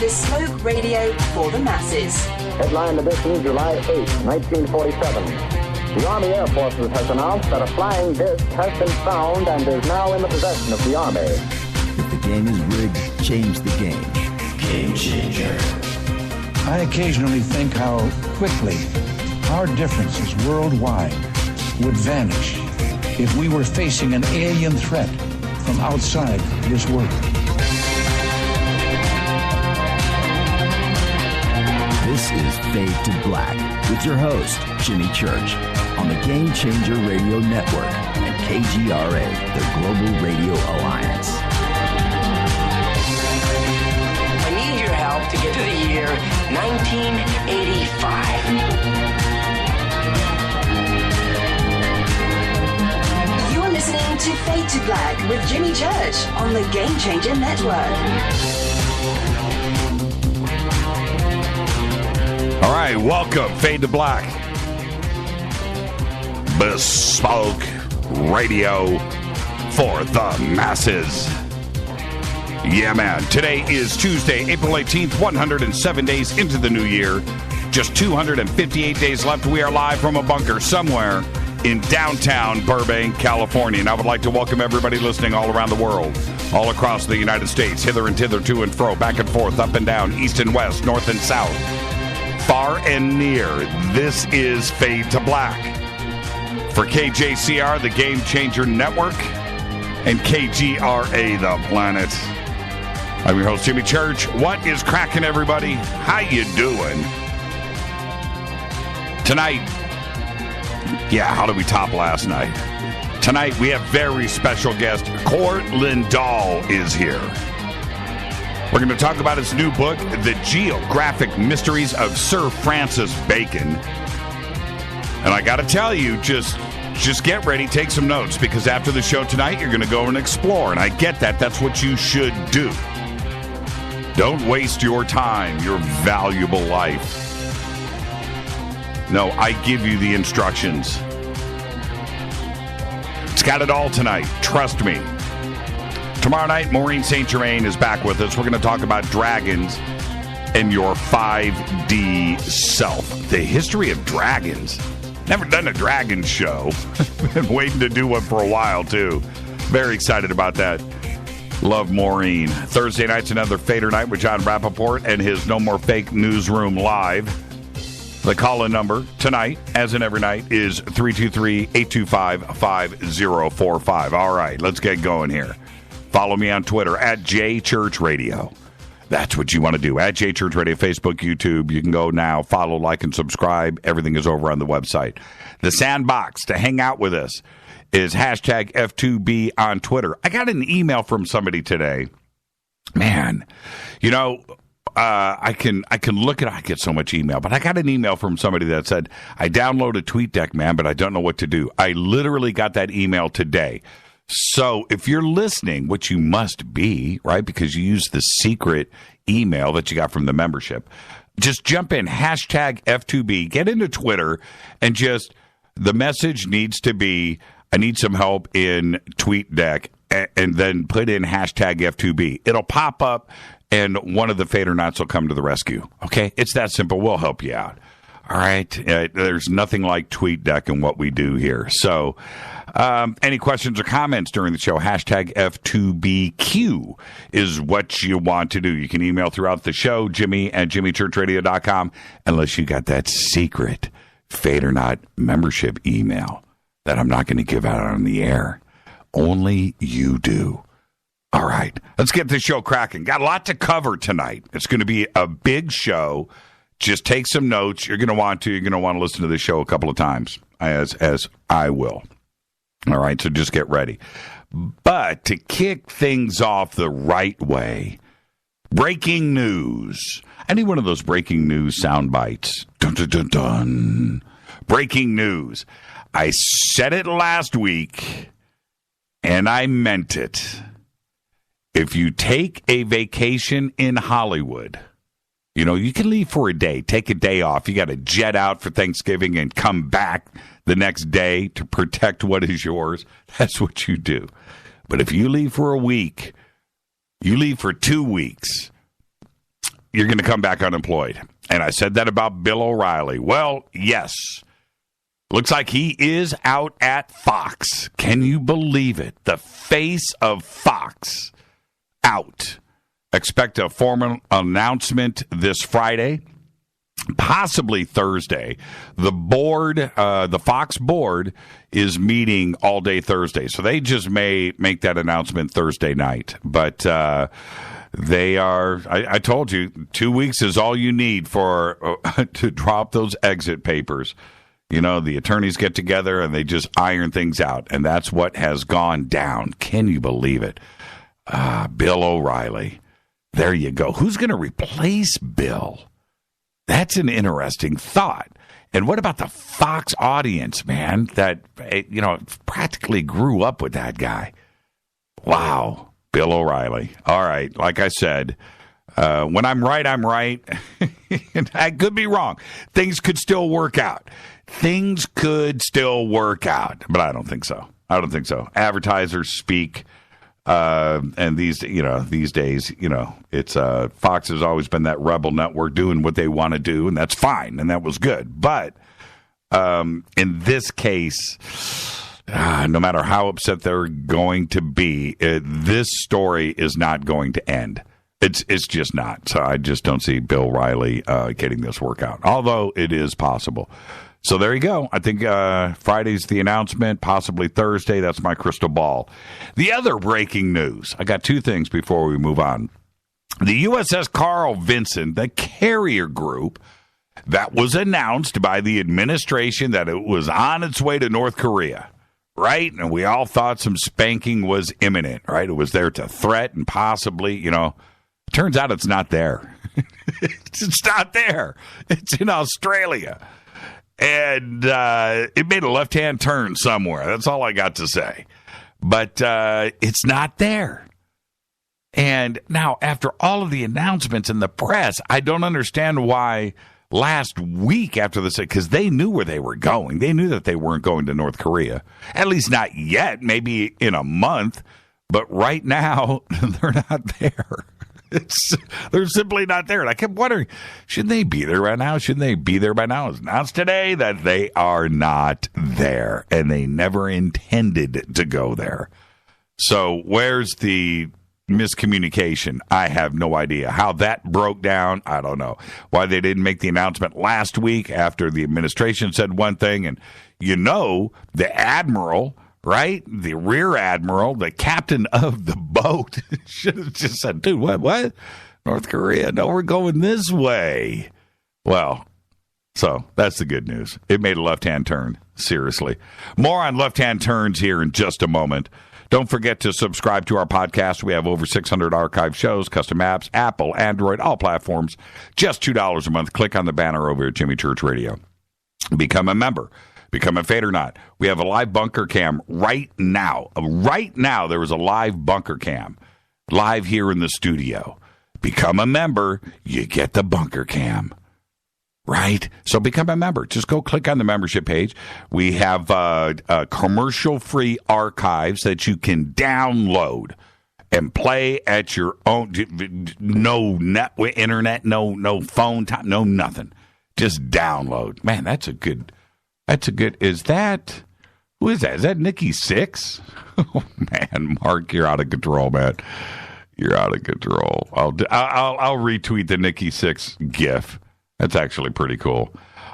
to Smoke Radio for the masses. Headline edition, July 8, 1947. The Army Air Forces has announced that a flying disc has been found and is now in the possession of the Army. If the game is rigged, change the game. Game changer. I occasionally think how quickly our differences worldwide would vanish if we were facing an alien threat from outside this world. This is Fade to Black with your host, Jimmy Church, on the Game Changer Radio Network and KGRA, the Global Radio Alliance. I need your help to get to the year 1985. You're listening to Fade to Black with Jimmy Church on the Game Changer Network. All right, welcome, Fade to Black. Bespoke radio for the masses. Yeah, man. Today is Tuesday, April 18th, 107 days into the new year. Just 258 days left. We are live from a bunker somewhere in downtown Burbank, California. And I would like to welcome everybody listening all around the world, all across the United States, hither and thither, to and fro, back and forth, up and down, east and west, north and south, far and near. This is Fade to Black for KJCR, the Game Changer Network, and KGRA, the planet. I'm your host, Jimmy Church. What is cracking, everybody? How you doing? Tonight, how did we top last night? Tonight, we have very special guest. Cort Lindahl is here. We're going to talk about his new book, The Geographic Mysteries of Sir Francis Bacon. And I got to tell you, just get ready, take some notes, because after the show tonight, you're going to go and explore. And I get that. That's what you should do. Don't waste your time, your valuable life. No, I give you the instructions. It's got it all tonight. Trust me. Tomorrow night, Maureen St. Germain is back with us. We're going to talk about dragons and your 5D self. The history of dragons. Never done a dragon show. Been waiting to do one for a while, too. Very excited about that. Love Maureen. Thursday night's another Fader night with John Rappaport and his No More Fake Newsroom Live. The call-in number tonight, as in every night, is 323-825-5045. All right, let's get going here. Follow me on Twitter, at JChurchRadio. That's what you want to do. At JChurchRadio, Facebook, YouTube. You can go now, follow, like, and subscribe. Everything is over on the website. The sandbox to hang out with us is hashtag F2B on Twitter. I got an email from somebody today. Man, I can look at it. I get so much email, but I got an email from somebody that said, I downloaded TweetDeck, man, but I don't know what to do. I literally got that email today. So if you're listening, which you must be, right, because you use the secret email that you got from the membership, just jump in, hashtag F2B, get into Twitter, and the message needs to be, I need some help in TweetDeck, and then put in hashtag F2B. It'll pop up, and one of the Fadernauts will come to the rescue. Okay? It's that simple. We'll help you out. All right? There's nothing like TweetDeck in what we do here. So, any questions or comments during the show, hashtag F2BQ is what you want to do. You can email throughout the show, Jimmy@jimmychurchradio.com, unless you got that secret Fadernaut membership email that I'm not going to give out on the air. Only you do. All right, let's get this show cracking. Got a lot to cover tonight. It's going to be a big show. Just take some notes. You're going to want to listen to this show a couple of times, as I will. All right, so just get ready. But to kick things off the right way, breaking news. I need one of those breaking news sound bites. Dun, dun, dun, dun. Breaking news. I said it last week, and I meant it. If you take a vacation in Hollywood, you can leave for a day, take a day off. You got to jet out for Thanksgiving and come back the next day to protect what is yours. That's what you do. But if you leave for a week, you leave for 2 weeks, you're going to come back unemployed. And I said that about Bill O'Reilly. Well, yes. Looks like he is out at Fox. Can you believe it? The face of Fox out. Expect a formal announcement this Friday, possibly Thursday. The board, the Fox board, is meeting all day Thursday. So they just may make that announcement Thursday night. But they are, I told you, 2 weeks is all you need for to drop those exit papers. You know, the attorneys get together and they just iron things out. And that's what has gone down. Can you believe it? Bill O'Reilly. There you go. Who's going to replace Bill? That's an interesting thought. And what about the Fox audience, man, that, you know, practically grew up with that guy? Wow. Bill O'Reilly. All right. Like I said, when I'm right, I'm right. I could be wrong. Things could still work out. Things could still work out, but I don't think so. I don't think so. Advertisers speak, and these days, it's Fox has always been that rebel network doing what they want to do, and that's fine, and that was good. But in this case, no matter how upset they're going to be, this story is not going to end. It's just not. So I just don't see Bill O'Reilly getting this work out, although it is possible. So there you go. I think Friday's the announcement, possibly Thursday. That's my crystal ball. The other breaking news. I got two things before we move on. The USS Carl Vinson, the carrier group, that was announced by the administration that it was on its way to North Korea, right? And we all thought some spanking was imminent, right? It was there to threaten, possibly, Turns out it's not there. It's not there. It's in Australia. And it made a left-hand turn somewhere. That's all I got to say. But it's not there. And now, after all of the announcements in the press, I don't understand why last week after this, because they knew where they were going. They knew that they weren't going to North Korea. At least not yet, maybe in a month. But right now, they're not there. They're simply not there. And I kept wondering, should they be there right now? Shouldn't they be there by now? It's announced today that they are not there, and they never intended to go there. So where's the miscommunication? I have no idea. How that broke down, I don't know. Why they didn't make the announcement last week after the administration said one thing, and the admiral, right? The rear admiral, the captain of the boat, should have just said, dude, what? North Korea? No, we're going this way. Well, so that's the good news. It made a left-hand turn. Seriously. More on left-hand turns here in just a moment. Don't forget to subscribe to our podcast. We have over 600 archive shows, custom apps, Apple, Android, all platforms. Just $2 a month. Click on the banner over at Jimmy Church Radio. Become a member. Become a Fade or Not. We have a live bunker cam right now. Right now, there is a live bunker cam live here in the studio. Become a member, you get the bunker cam. Right? So become a member. Just go click on the membership page. We have commercial-free archives that you can download and play at your own. No internet, no phone time, no nothing. Just download. Man, that's a good. Is that, who is that? Is that Nikki Sixx? Oh, man, Mark, you're out of control, man. You're out of control. I'll retweet the Nikki Sixx gif. That's actually pretty cool.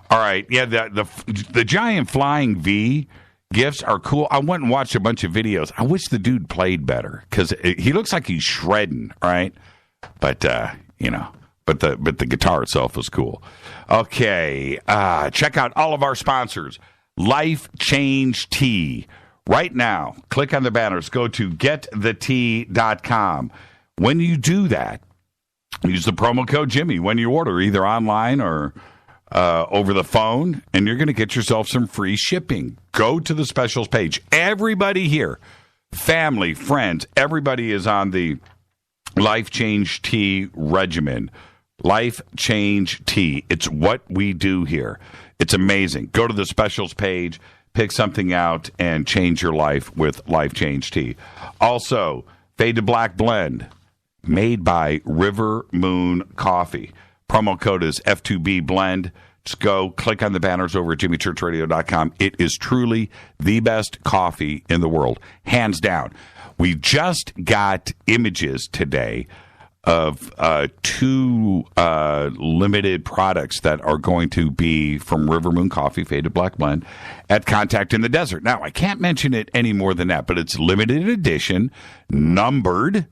All right, yeah, the giant flying V gifs are cool. I went and watched a bunch of videos. I wish the dude played better because he looks like he's shredding, right? But But the guitar itself is cool. Okay, check out all of our sponsors. Life Change Tea. Right now, click on the banners. Go to getthetea.com. When you do that, use the promo code Jimmy when you order, either online or over the phone, and you're going to get yourself some free shipping. Go to the specials page. Everybody here, family, friends, everybody is on the Life Change Tea regimen. Life Change Tea. It's what we do here. It's amazing. Go to the specials page, pick something out, and change your life with Life Change Tea. Also, Fade to Black Blend. made by River Moon Coffee. Promo code is F2B Blend. Just go click on the banners over at jimmychurchradio.com. It is truly the best coffee in the world, hands down. We just got images today of two limited products that are going to be from River Moon Coffee, Faded Black Blend, at Contact in the Desert. Now, I can't mention it any more than that, but it's limited edition, numbered,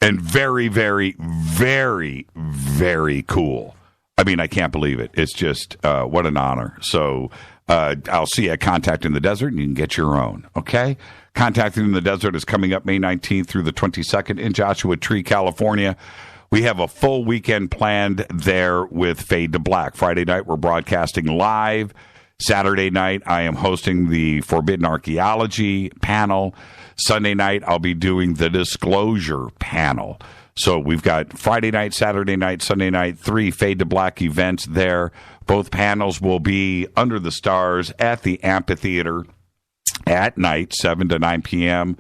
and very, very, very, very cool. I mean, I can't believe it. It's just, what an honor. So I'll see you at Contact in the Desert, and you can get your own, okay? Contact in the Desert is coming up May 19th through the 22nd in Joshua Tree, California. We have a full weekend planned there with Fade to Black. Friday night, we're broadcasting live. Saturday night, I am hosting the Forbidden Archaeology panel. Sunday night, I'll be doing the Disclosure panel. So we've got Friday night, Saturday night, Sunday night, 3 Fade to Black events there. Both panels will be under the stars at the amphitheater at night, 7 to 9 p.m.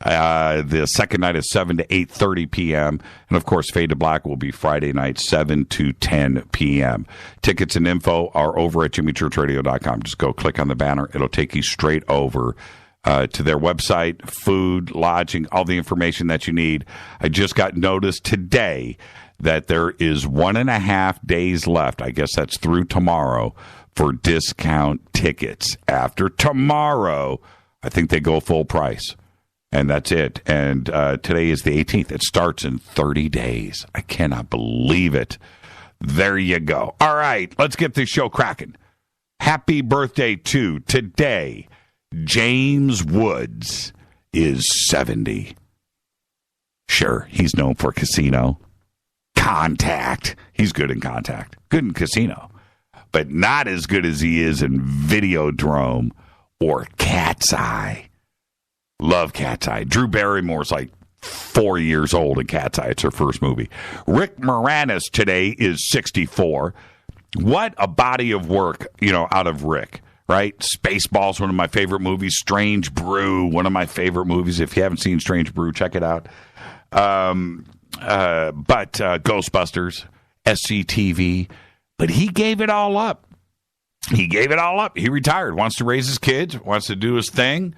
The second night is 7 to 8:30 p.m. And, of course, Fade to Black will be Friday night, 7 to 10 p.m. Tickets and info are over at jimmychurchradio.com. Just go click on the banner. It'll take you straight over to their website, food, lodging, all the information that you need. I just got notice today that there is 1.5 days left. I guess that's through tomorrow for discount tickets. After tomorrow, I think they go full price. And that's it. And today is the 18th. It starts in 30 days. I cannot believe it. There you go. All right, let's get this show cracking. Happy birthday to today. James Woods is 70. Sure, he's known for Casino. Contact. He's good in Contact. Good in Casino. But not as good as he is in Videodrome or Cat's Eye. Love Cat's Eye. Drew Barrymore's like 4 years old in Cat's Eye. It's her first movie. Rick Moranis today is 64. What a body of work, out of Rick, right? Spaceballs, one of my favorite movies. Strange Brew, one of my favorite movies. If you haven't seen Strange Brew, check it out. But Ghostbusters, SCTV. But he gave it all up. He retired, wants to raise his kids, wants to do his thing,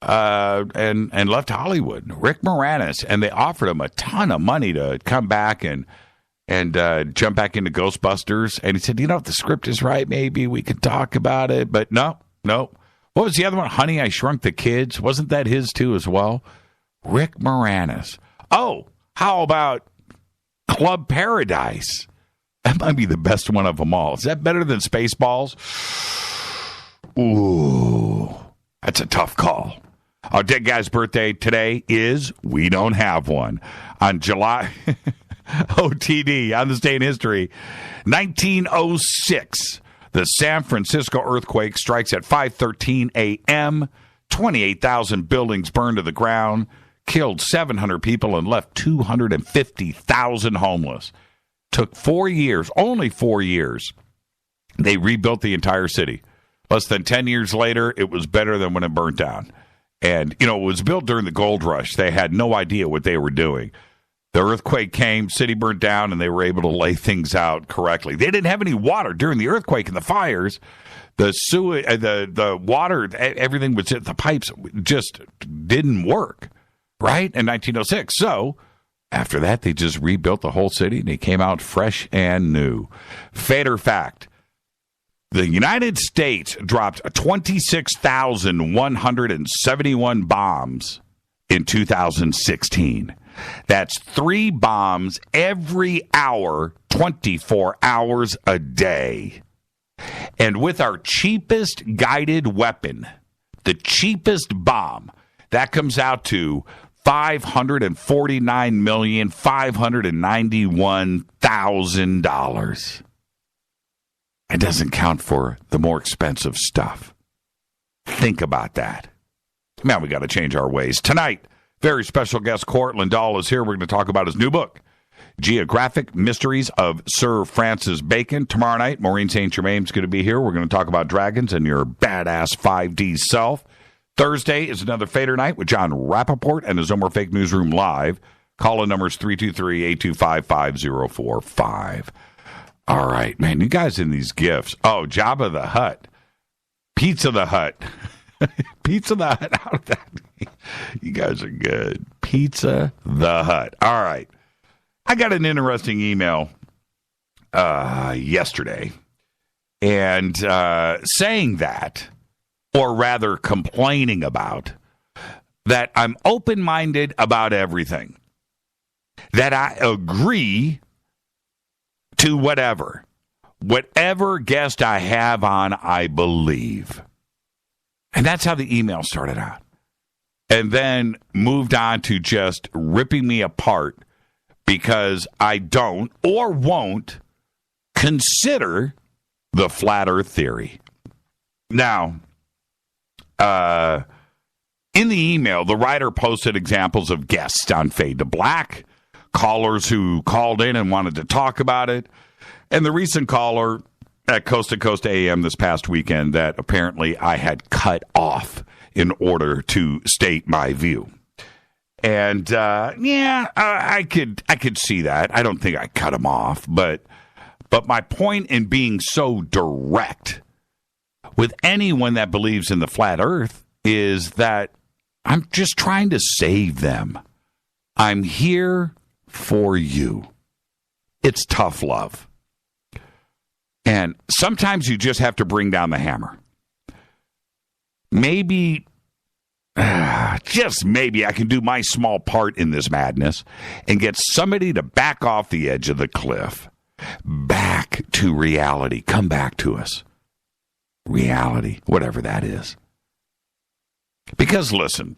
and left Hollywood. Rick Moranis, and they offered him a ton of money to come back and jump back into Ghostbusters. And he said, if the script is right, maybe we could talk about it. But no. What was the other one? Honey, I Shrunk the Kids. Wasn't that his too as well? Rick Moranis. Oh, how about Club Paradise? That might be the best one of them all. Is that better than Spaceballs? Ooh, that's a tough call. Our dead guy's birthday today is, we don't have one. On July, OTD, on this day in history, 1906, the San Francisco earthquake strikes at 5:13 a.m., 28,000 buildings burned to the ground, killed 700 people, and left 250,000 homeless. Took 4 years, only 4 years. They rebuilt the entire city. Less than 10 years later, it was better than when it burnt down. And, it was built during the gold rush. They had no idea what they were doing. The earthquake came, city burnt down, and they were able to lay things out correctly. They didn't have any water during the earthquake and the fires. The sewage, the water, everything was, the pipes just didn't work, right, in 1906. So after that, they just rebuilt the whole city, and they came out fresh and new. Fader fact, the United States dropped 26,171 bombs in 2016. That's 3 bombs every hour, 24 hours a day. And with our cheapest guided weapon, the cheapest bomb, that comes out to $549,591,000. It doesn't count for the more expensive stuff. Think about that. Man, we got to change our ways. Tonight, very special guest Cort Lindahl is here. We're going to talk about his new book, Geographic Mysteries of Sir Francis Bacon. Tomorrow night, Maureen St. Germain's going to be here. We're going to talk about dragons and your badass 5D self. Thursday is another Fader night with John Rappaport and the Zomer Fake Newsroom Live. Call-in number is 323-825-5045. All right, man, you guys in these gifts. Oh, Jabba the Hutt. Pizza the Hut. Pizza the Hut. How did that be? You guys are good. Pizza the Hut. All right. I got an interesting email yesterday, and saying that, or rather complaining about, that I'm open-minded about everything, that I agree to whatever guest I have on, I believe. And that's how the email started out. And then moved on to just ripping me apart because I don't or won't consider the flat earth theory. Now, in the email, the writer posted examples of guests on Fade to Black, callers who called in and wanted to talk about it, and the recent caller at Coast to Coast AM this past weekend that apparently I had cut off in order to state my view. And I could see that. I don't think I cut him off, but my point in being so direct with anyone that believes in the flat earth is that I'm just trying to save them. I'm here for you. It's tough love. And sometimes you just have to bring down the hammer. Maybe, just maybe, I can do my small part in this madness and get somebody to back off the edge of the cliff. Back to reality. Come back to us. Reality, whatever that is. Because listen,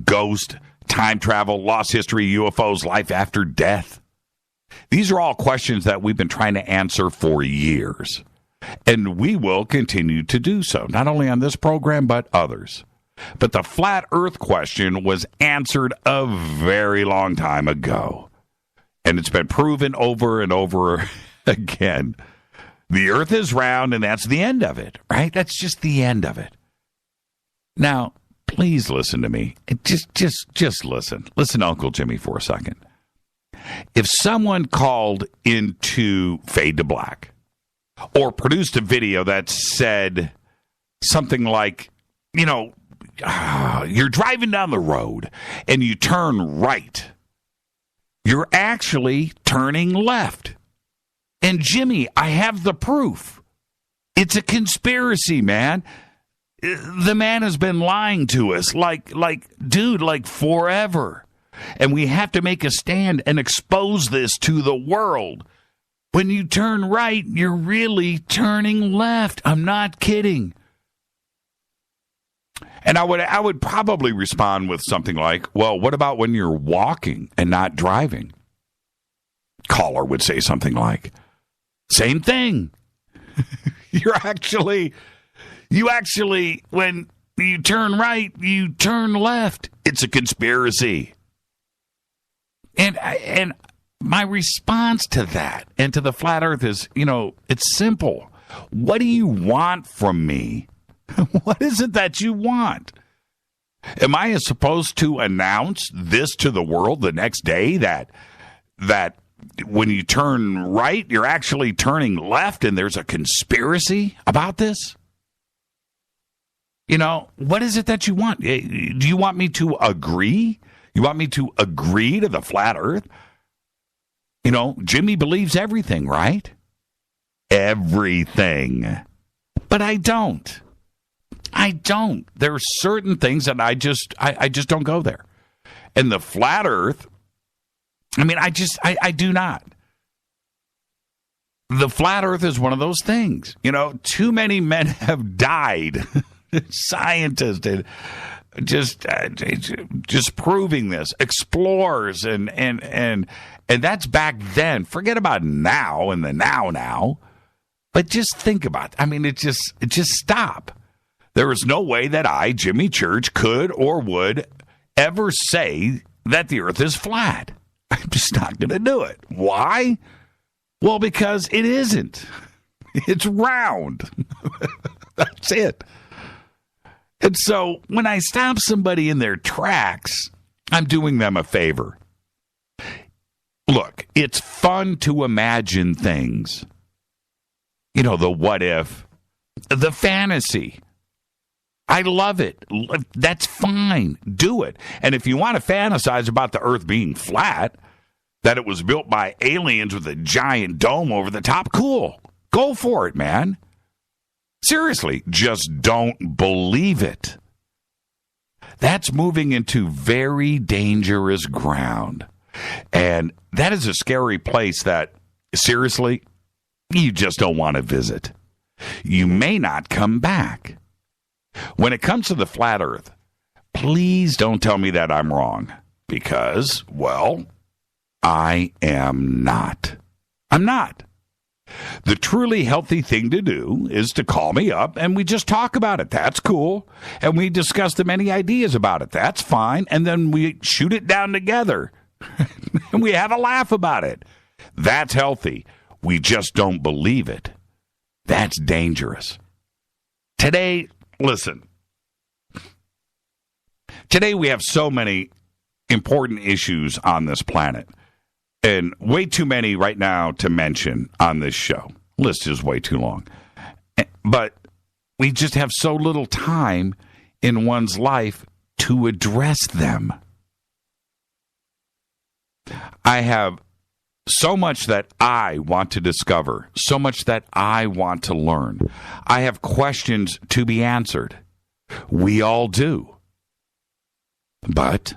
ghost, time travel, lost history, UFOs, life after death. These are all questions that we've been trying to answer for years. And we will continue to do so, not only on this program, but others. But the flat earth question was answered a very long time ago. And it's been proven over and over again. The earth is round, and that's the end of it, right? That's just the end of it. Now, please listen to me. Just listen. Listen to Uncle Jimmy for a second. If someone called into Fade to Black or produced a video that said something like, you're driving down the road and you turn right, you're actually turning left. And Jimmy, I have the proof. It's a conspiracy, man. The man has been lying to us like forever. And we have to make a stand and expose this to the world. When you turn right, you're really turning left. I'm not kidding. And I would probably respond with something like, well, what about when you're walking and not driving? Caller would say something like, same thing. You actually, when you turn right, you turn left. It's a conspiracy. And my response to that and to the flat earth is, it's simple. What do you want from me? What is it that you want? Am I supposed to announce this to the world the next day that when you turn right, you're actually turning left and there's a conspiracy about this? What is it that you want? Do you want me to agree? You want me to agree to the flat earth? Jimmy believes everything, right? Everything. But I don't. There are certain things that I just don't go there. And the flat earth, I do not. The flat earth is one of those things. Too many men have died. Scientists and just proving this. Explorers and that's back then. Forget about now and the now. But just think about it. It just stop. There is no way that I, Jimmy Church, could or would ever say that the earth is flat. I'm just not going to do it. Why? Well, because it isn't. It's round. That's it. And so when I stop somebody in their tracks, I'm doing them a favor. Look, it's fun to imagine things. You know, the what if, the fantasy. I love it. That's fine. Do it. And if you want to fantasize about the earth being flat, that it was built by aliens with a giant dome over the top, cool. Go for it, man. Seriously, just don't believe it. That's moving into very dangerous ground. And that is a scary place that, seriously, you just don't want to visit. You may not come back. When it comes to the flat earth, please don't tell me that I'm wrong. Because, well, I am not. I'm not. The truly healthy thing to do is to call me up and we just talk about it. That's cool. And we discuss the many ideas about it. That's fine. And then we shoot it down together. And we have a laugh about it. That's healthy. We just don't believe it. That's dangerous. Today, listen. Today we have so many important issues on this planet. And way too many right now to mention on this show. List is way too long. But we just have so little time in one's life to address them. I have so much that I want to discover, so much that I want to learn. I have questions to be answered. We all do. But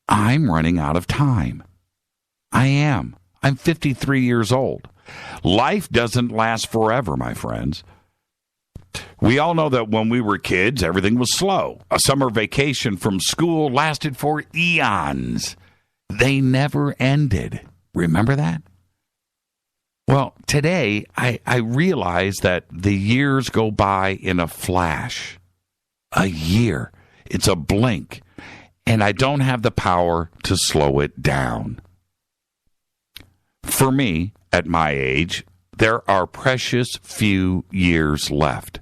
I'm running out of time. I am. I'm 53 years old. Life doesn't last forever, my friends. We all know that when we were kids, everything was slow. A summer vacation from school lasted for eons. They never ended. Remember that? Well, today, I realize that the years go by in a flash. A year. It's a blink. And I don't have the power to slow it down. For me, at my age, there are precious few years left.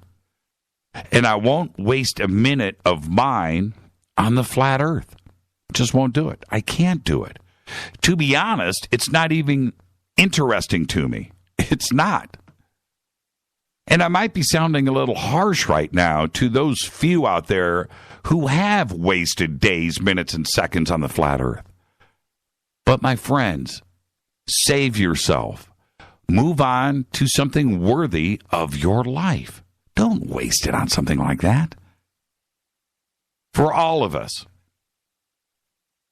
And I won't waste a minute of mine on the flat earth. Just won't do it. I can't do it. To be honest, it's not even interesting to me. It's not. And I might be sounding a little harsh right now to those few out there who have wasted days, minutes, and seconds on the flat earth. But my friends, save yourself. Move on to something worthy of your life. Don't waste it on something like that. For all of us,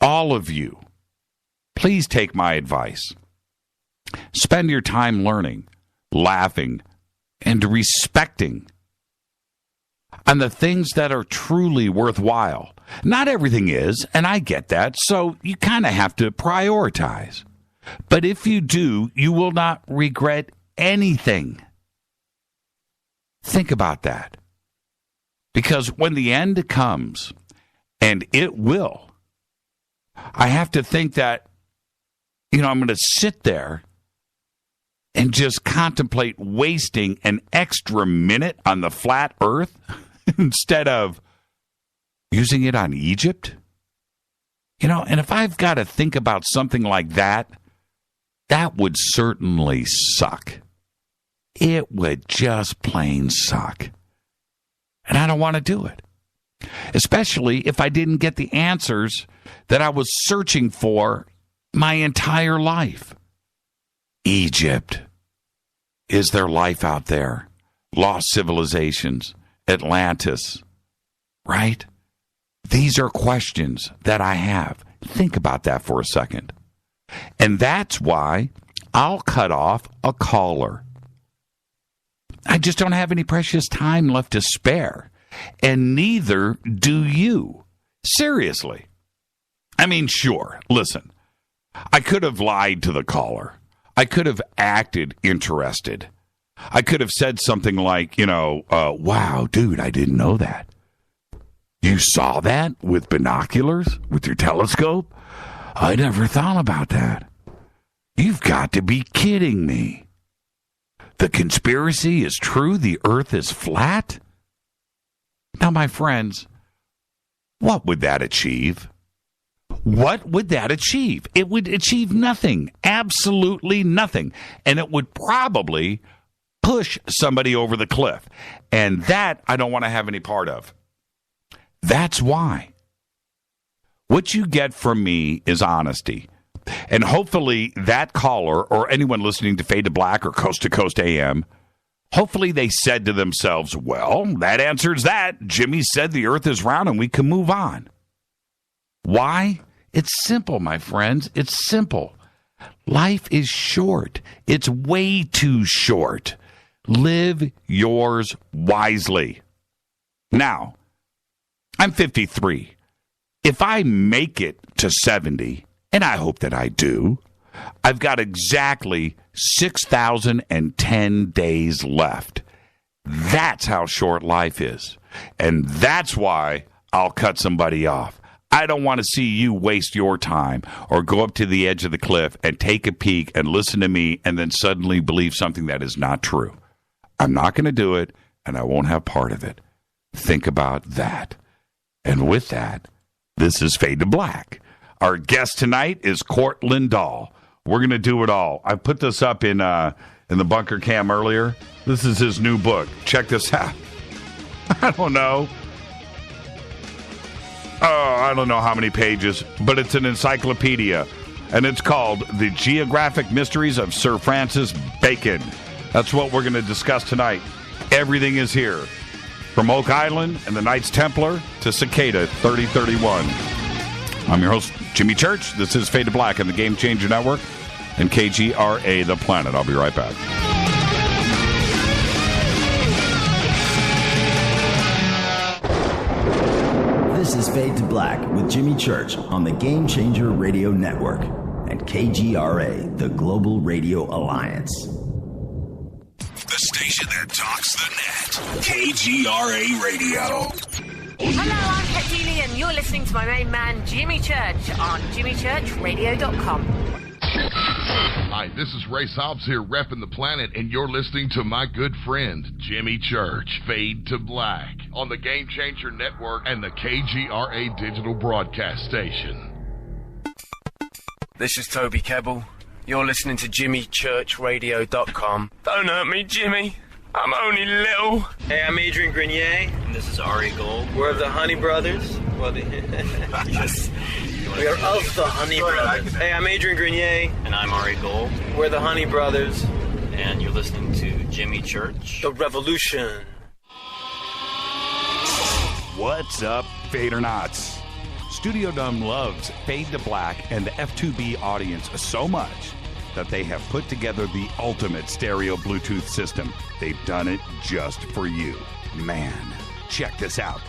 all of you, please take my advice. Spend your time learning, laughing, and respecting on the things that are truly worthwhile. Not everything is, and I get that, so you kind of have to prioritize. But if you do, you will not regret anything. Think about that. Because when the end comes, and it will, I have to think that, I'm going to sit there and just contemplate wasting an extra minute on the flat earth instead of using it on Egypt. And if I've got to think about something like that, that would certainly suck. It would just plain suck. And I don't want to do it. Especially if I didn't get the answers that I was searching for my entire life. Egypt. Is there life out there? Lost civilizations. Atlantis. Right? These are questions that I have. Think about that for a second. And that's why I'll cut off a caller. I just don't have any precious time left to spare. And neither do you. Seriously. I mean, sure. Listen, I could have lied to the caller. I could have acted interested. I could have said something like, wow, dude, I didn't know that. You saw that with binoculars, with your telescope? I never thought about that. You've got to be kidding me. The conspiracy is true, the earth is flat? Now, my friends, what would that achieve? what would that achieve? It would achieve nothing, absolutely nothing. And it would probably push somebody over the cliff. And that I don't want to have any part of. That's why. What you get from me is honesty. And hopefully that caller or anyone listening to Fade to Black or Coast to Coast AM, hopefully they said to themselves, well, that answers that. Jimmy said the earth is round and we can move on. Why? It's simple, my friends. It's simple. Life is short. It's way too short. Live yours wisely. Now, I'm 53. If I make it to 70, and I hope that I do, I've got exactly 6,010 days left. That's how short life is. And that's why I'll cut somebody off. I don't want to see you waste your time or go up to the edge of the cliff and take a peek and listen to me and then suddenly believe something that is not true. I'm not going to do it, and I won't have part of it. Think about that. And with that, this is Fade to Black. Our guest tonight is Cort Lindahl. We're going to do it all. I put this up in the bunker cam earlier. This is his new book. Check this out. I don't know how many pages, but it's an encyclopedia, and it's called The Geographic Mysteries of Sir Francis Bacon. That's what we're going to discuss tonight. Everything is here, from Oak Island and the Knights Templar to Cicada 3031. I'm your host, Jimmy Church. This is Fade to Black on the Game Changer Network and KGRA The Planet. I'll be right back. This is Fade to Black with Jimmy Church on the Game Changer Radio Network and KGRA, the Global Radio Alliance. The station that talks the net. KGRA Radio. Hello, I'm Petili, and you're listening to my main man, Jimmy Church, on jimmychurchradio.com. Hi, this is Ray Hobbs here, repping the planet, and you're listening to my good friend, Jimmy Church, Fade to Black, on the Game Changer Network and the KGRA Digital Broadcast Station. This is Toby Kebbell. You're listening to jimmychurchradio.com. Don't hurt me, Jimmy. I'm only little. Hey, I'm Adrian Grenier. And this is Ari Gold. We're of the Honey Brothers. Well, yes. We are of the Honey Brothers. Hey, I'm Adrian Grenier. And I'm Ari Gold. We're the Honey Brothers. And you're listening to Jimmy Church. The Revolution. What's up, Fadernauts? Studio Dome loves Fade to Black and the F2B audience so much that they have put together the ultimate stereo Bluetooth system. They've done it just for you. Man, check this out.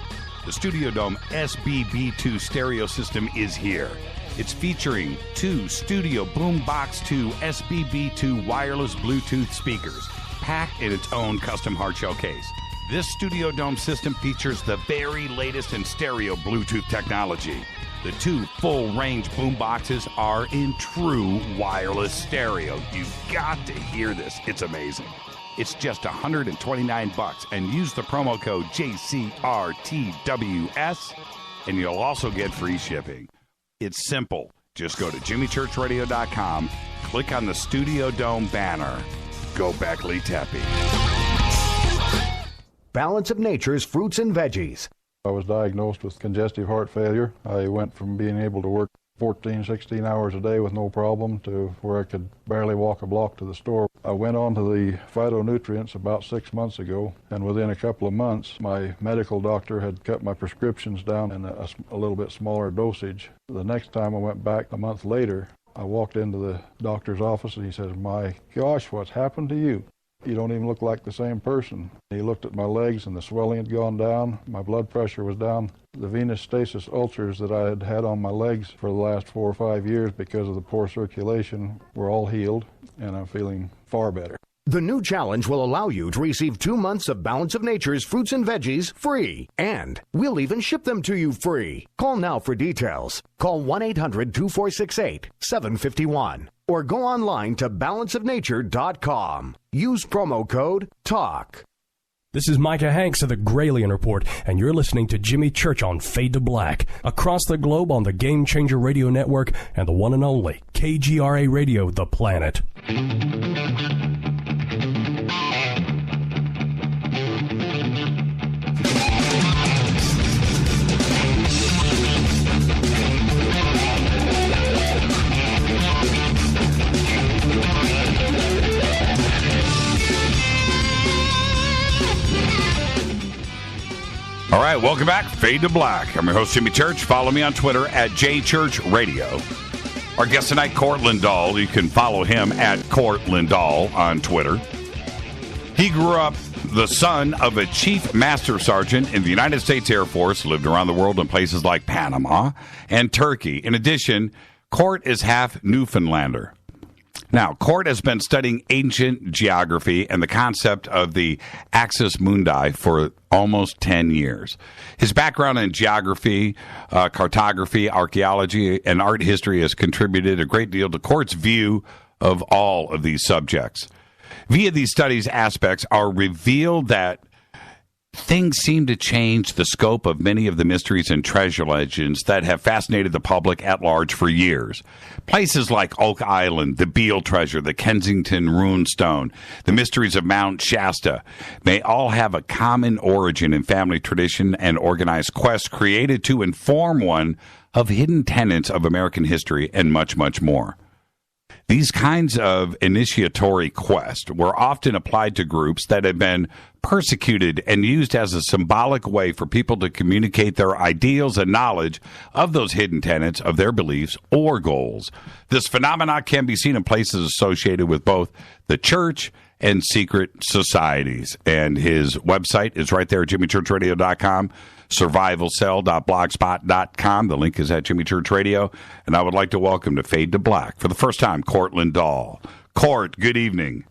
The Studio Dome SBB2 stereo system is here. It's featuring 2 Studio Boombox 2 SBB2 wireless Bluetooth speakers, packed in its own custom hardshell case. This Studio Dome system features the very latest in stereo Bluetooth technology. The 2 full-range boomboxes are in true wireless stereo. You've got to hear this. It's amazing. It's just $129, and use the promo code JCRTWS, and you'll also get free shipping. It's simple. Just go to jimmychurchradio.com, click on the Studio Dome banner. Go Beckley Tepe. Balance of Nature's fruits and veggies. I was diagnosed with congestive heart failure. I went from being able to work 14, 16 hours a day with no problem to where I could barely walk a block to the store. I went on to the phytonutrients about 6 months ago, and within a couple of months, my medical doctor had cut my prescriptions down in a little bit smaller dosage. The next time I went back a month later, I walked into the doctor's office and he says, "My gosh, what's happened to you? You don't even look like the same person." He looked at my legs and the swelling had gone down. My blood pressure was down. The venous stasis ulcers that I had had on my legs for the last 4 or 5 years because of the poor circulation were all healed, and I'm feeling far better. The new challenge will allow you to receive 2 months of Balance of Nature's fruits and veggies free. And we'll even ship them to you free. Call now for details. Call 1-800-246-8751. Or go online to balanceofnature.com. Use promo code TALK. This is Micah Hanks of the Gralien Report, and you're listening to Jimmy Church on Fade to Black, across the globe on the Game Changer Radio Network and the one and only KGRA Radio, The Planet. All right, welcome back. Fade to Black. I'm your host, Jimmy Church. Follow me on Twitter at JChurchRadio. Our guest tonight, Cort Lindahl. You can follow him at Cort Lindahl on Twitter. He grew up the son of a Chief Master Sargent in the United States Air Force, lived around the world in places like Panama and Turkey. In addition, Cort is half Newfoundlander. Now, Cort has been studying ancient geography and the concept of the Axis Mundi for almost 10 years. His background in geography, cartography, archaeology, and art history has contributed a great deal to Cort's view of all of these subjects. Via these studies, aspects are revealed that things seem to change the scope of many of the mysteries and treasure legends that have fascinated the public at large for years. Places like Oak Island, the Beale Treasure, the Kensington Rune stone, the mysteries of Mount Shasta may all have a common origin in family tradition and organized quests created to inform one of hidden tenets of American history and much, much more. These kinds of initiatory quests were often applied to groups that had been persecuted and used as a symbolic way for people to communicate their ideals and knowledge of those hidden tenets of their beliefs or goals. This phenomenon can be seen in places associated with both the church and secret societies. And his website is right there at jimmychurchradio.com. survivalcell.blogspot.com. The link is at Jimmy Church Radio. And I would like to welcome to Fade to Black for the first time, Cort Lindahl. Cort, good evening.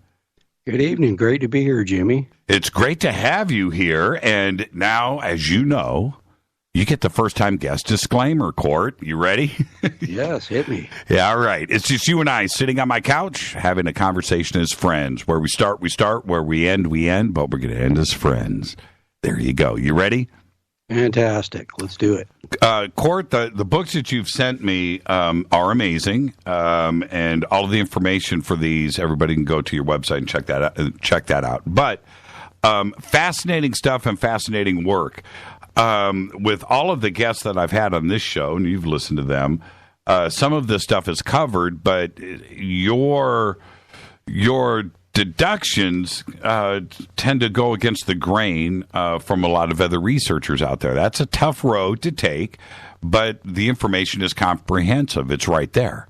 Good evening. Great to be here, Jimmy. It's great to have you here. And now, as you know, you get the first-time guest disclaimer, Cort. You ready? Yes, hit me. Yeah, all right. It's just you and I sitting on my couch having a conversation as friends. Where we start, we start. Where we end, but we're going to end as friends. There you go. You ready? Fantastic. Let's do it. Cort, the books that you've sent me are amazing, and all of the information for these, everybody can go to your website and check that out. But fascinating stuff and fascinating work. With all of the guests that I've had on this show, and you've listened to them, some of this stuff is covered, but your deductions tend to go against the grain from a lot of other researchers out there. That's a tough road to take, but the information is comprehensive. It's right there.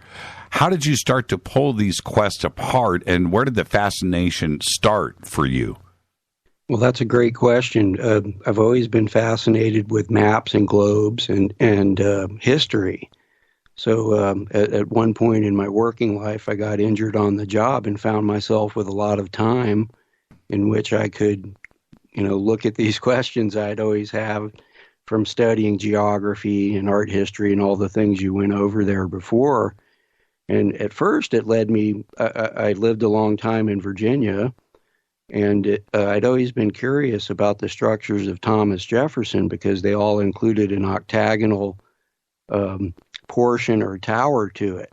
How did you start to pull these quests apart, and where did the fascination start for you? Well, that's a great question. I've always been fascinated with maps and globes and history. So at one point in my working life, I got injured on the job and found myself with a lot of time in which I could, look at these questions I'd always have from studying geography and art history and all the things you went over there before. And at first it led me, I lived a long time in Virginia, and I'd always been curious about the structures of Thomas Jefferson because they all included an octagonal portion or tower to it.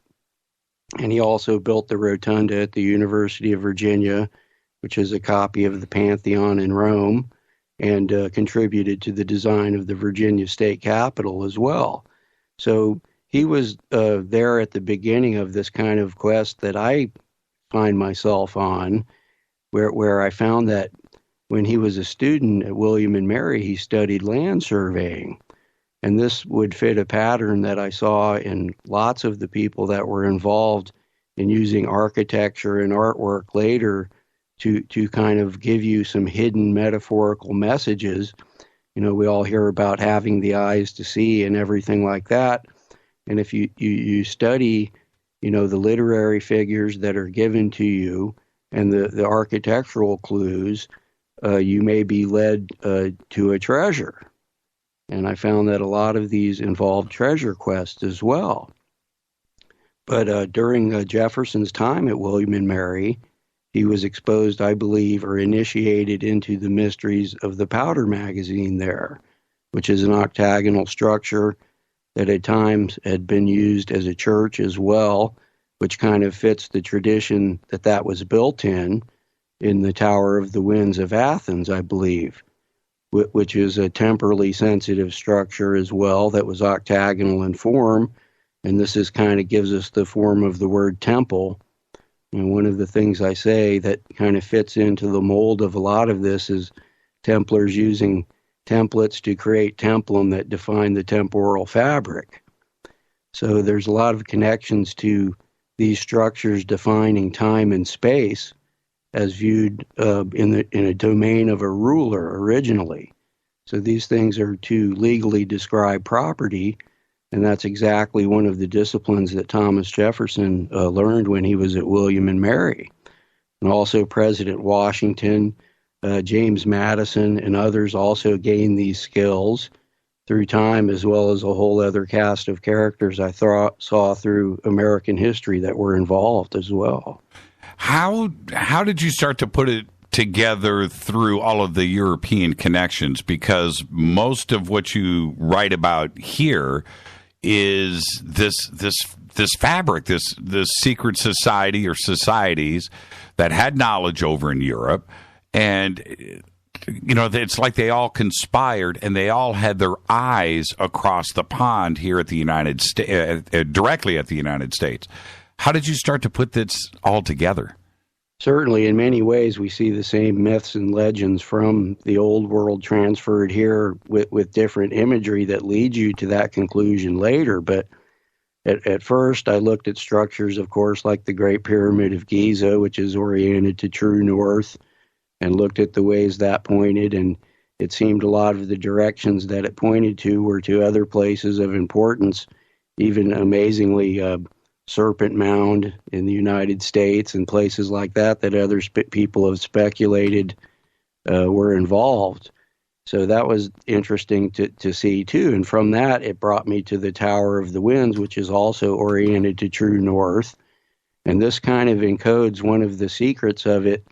And he also built the rotunda at the University of Virginia, which is a copy of the Pantheon in Rome, and contributed to the design of the Virginia State Capitol as well. So he was there at the beginning of this kind of quest that I find myself on, where I found that when he was a student at William and Mary, he studied land surveying. And this would fit a pattern that I saw in lots of the people that were involved in using architecture and artwork later to kind of give you some hidden metaphorical messages. We all hear about having the eyes to see and everything like that. And if you study, the literary figures that are given to you and the architectural clues, you may be led to a treasure. And I found that a lot of these involved treasure quests as well. But during Jefferson's time at William and Mary, he was exposed, I believe, or initiated into the mysteries of the powder magazine there, which is an octagonal structure that at times had been used as a church as well, which kind of fits the tradition that was built in the Tower of the Winds of Athens, I believe, which is a temporally sensitive structure as well that was octagonal in form. And this is kind of gives us the form of the word temple. And one of the things I say that kind of fits into the mold of a lot of this is Templars using templates to create templum that define the temporal fabric. So there's a lot of connections to these structures defining time and space as viewed in a domain of a ruler originally. So these things are to legally describe property, and that's exactly one of the disciplines that Thomas Jefferson learned when he was at William and Mary. And also President Washington, James Madison, and others also gained these skills through time, as well as a whole other cast of characters I saw through American history that were involved as well. How did you start to put it together through all of the European connections? Because most of what you write about here is this fabric, this secret society or societies that had knowledge over in Europe, and it's like they all conspired and they all had their eyes across the pond here at the United States, directly at the United States. How did you start to put this all together? Certainly, in many ways, we see the same myths and legends from the old world transferred here with different imagery that leads you to that conclusion later. But at first, I looked at structures, of course, like the Great Pyramid of Giza, which is oriented to true north, and looked at the ways that pointed, and it seemed a lot of the directions that it pointed to were to other places of importance, even amazingly Serpent Mound in the United States and places like that other people have speculated were involved. So that was interesting to see too. And from that, it brought me to the Tower of the Winds, which is also oriented to true north. And this kind of encodes one of the secrets of it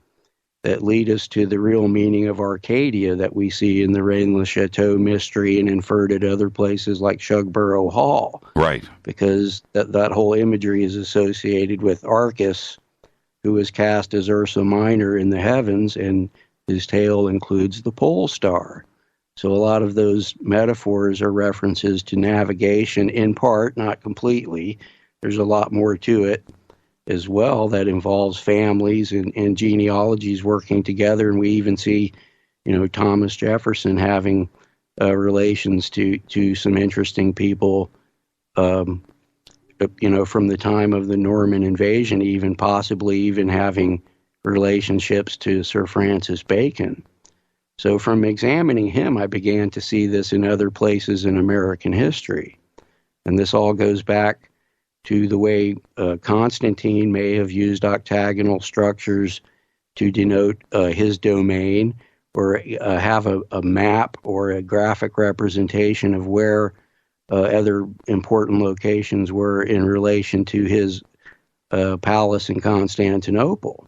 that lead us to the real meaning of Arcadia that we see in the Rennes-le-Chateau mystery and inferred at other places like Shugborough Hall. Right. Because that whole imagery is associated with Arcus, who was cast as Ursa Minor in the heavens, and his tail includes the pole star. So a lot of those metaphors are references to navigation in part, not completely. There's a lot more to it as well that involves families and genealogies working together. And we even see, Thomas Jefferson having relations to some interesting people, from the time of the Norman invasion, even possibly even having relationships to Sir Francis Bacon. So from examining him, I began to see this in other places in American history. And this all goes back to the way Constantine may have used octagonal structures to denote his domain, or have a map or a graphic representation of where other important locations were in relation to his palace in Constantinople,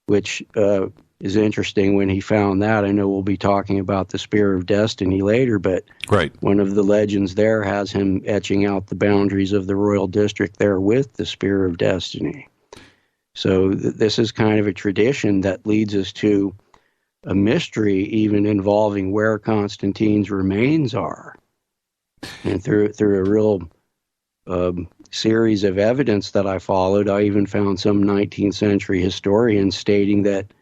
which is interesting when he found that. I know we'll be talking about the Spear of Destiny later, but right. One of the legends there has him etching out the boundaries of the royal district there with the Spear of Destiny. So this is kind of a tradition that leads us to a mystery even involving where Constantine's remains are. And through a real series of evidence that I followed, I even found some 19th century historians stating that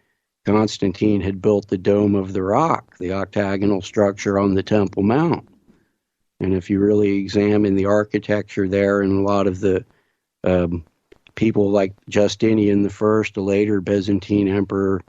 Constantine had built the Dome of the Rock, the octagonal structure on the Temple Mount. And if you really examine the architecture there, and a lot of the people like Justinian I, the later Byzantine emperor,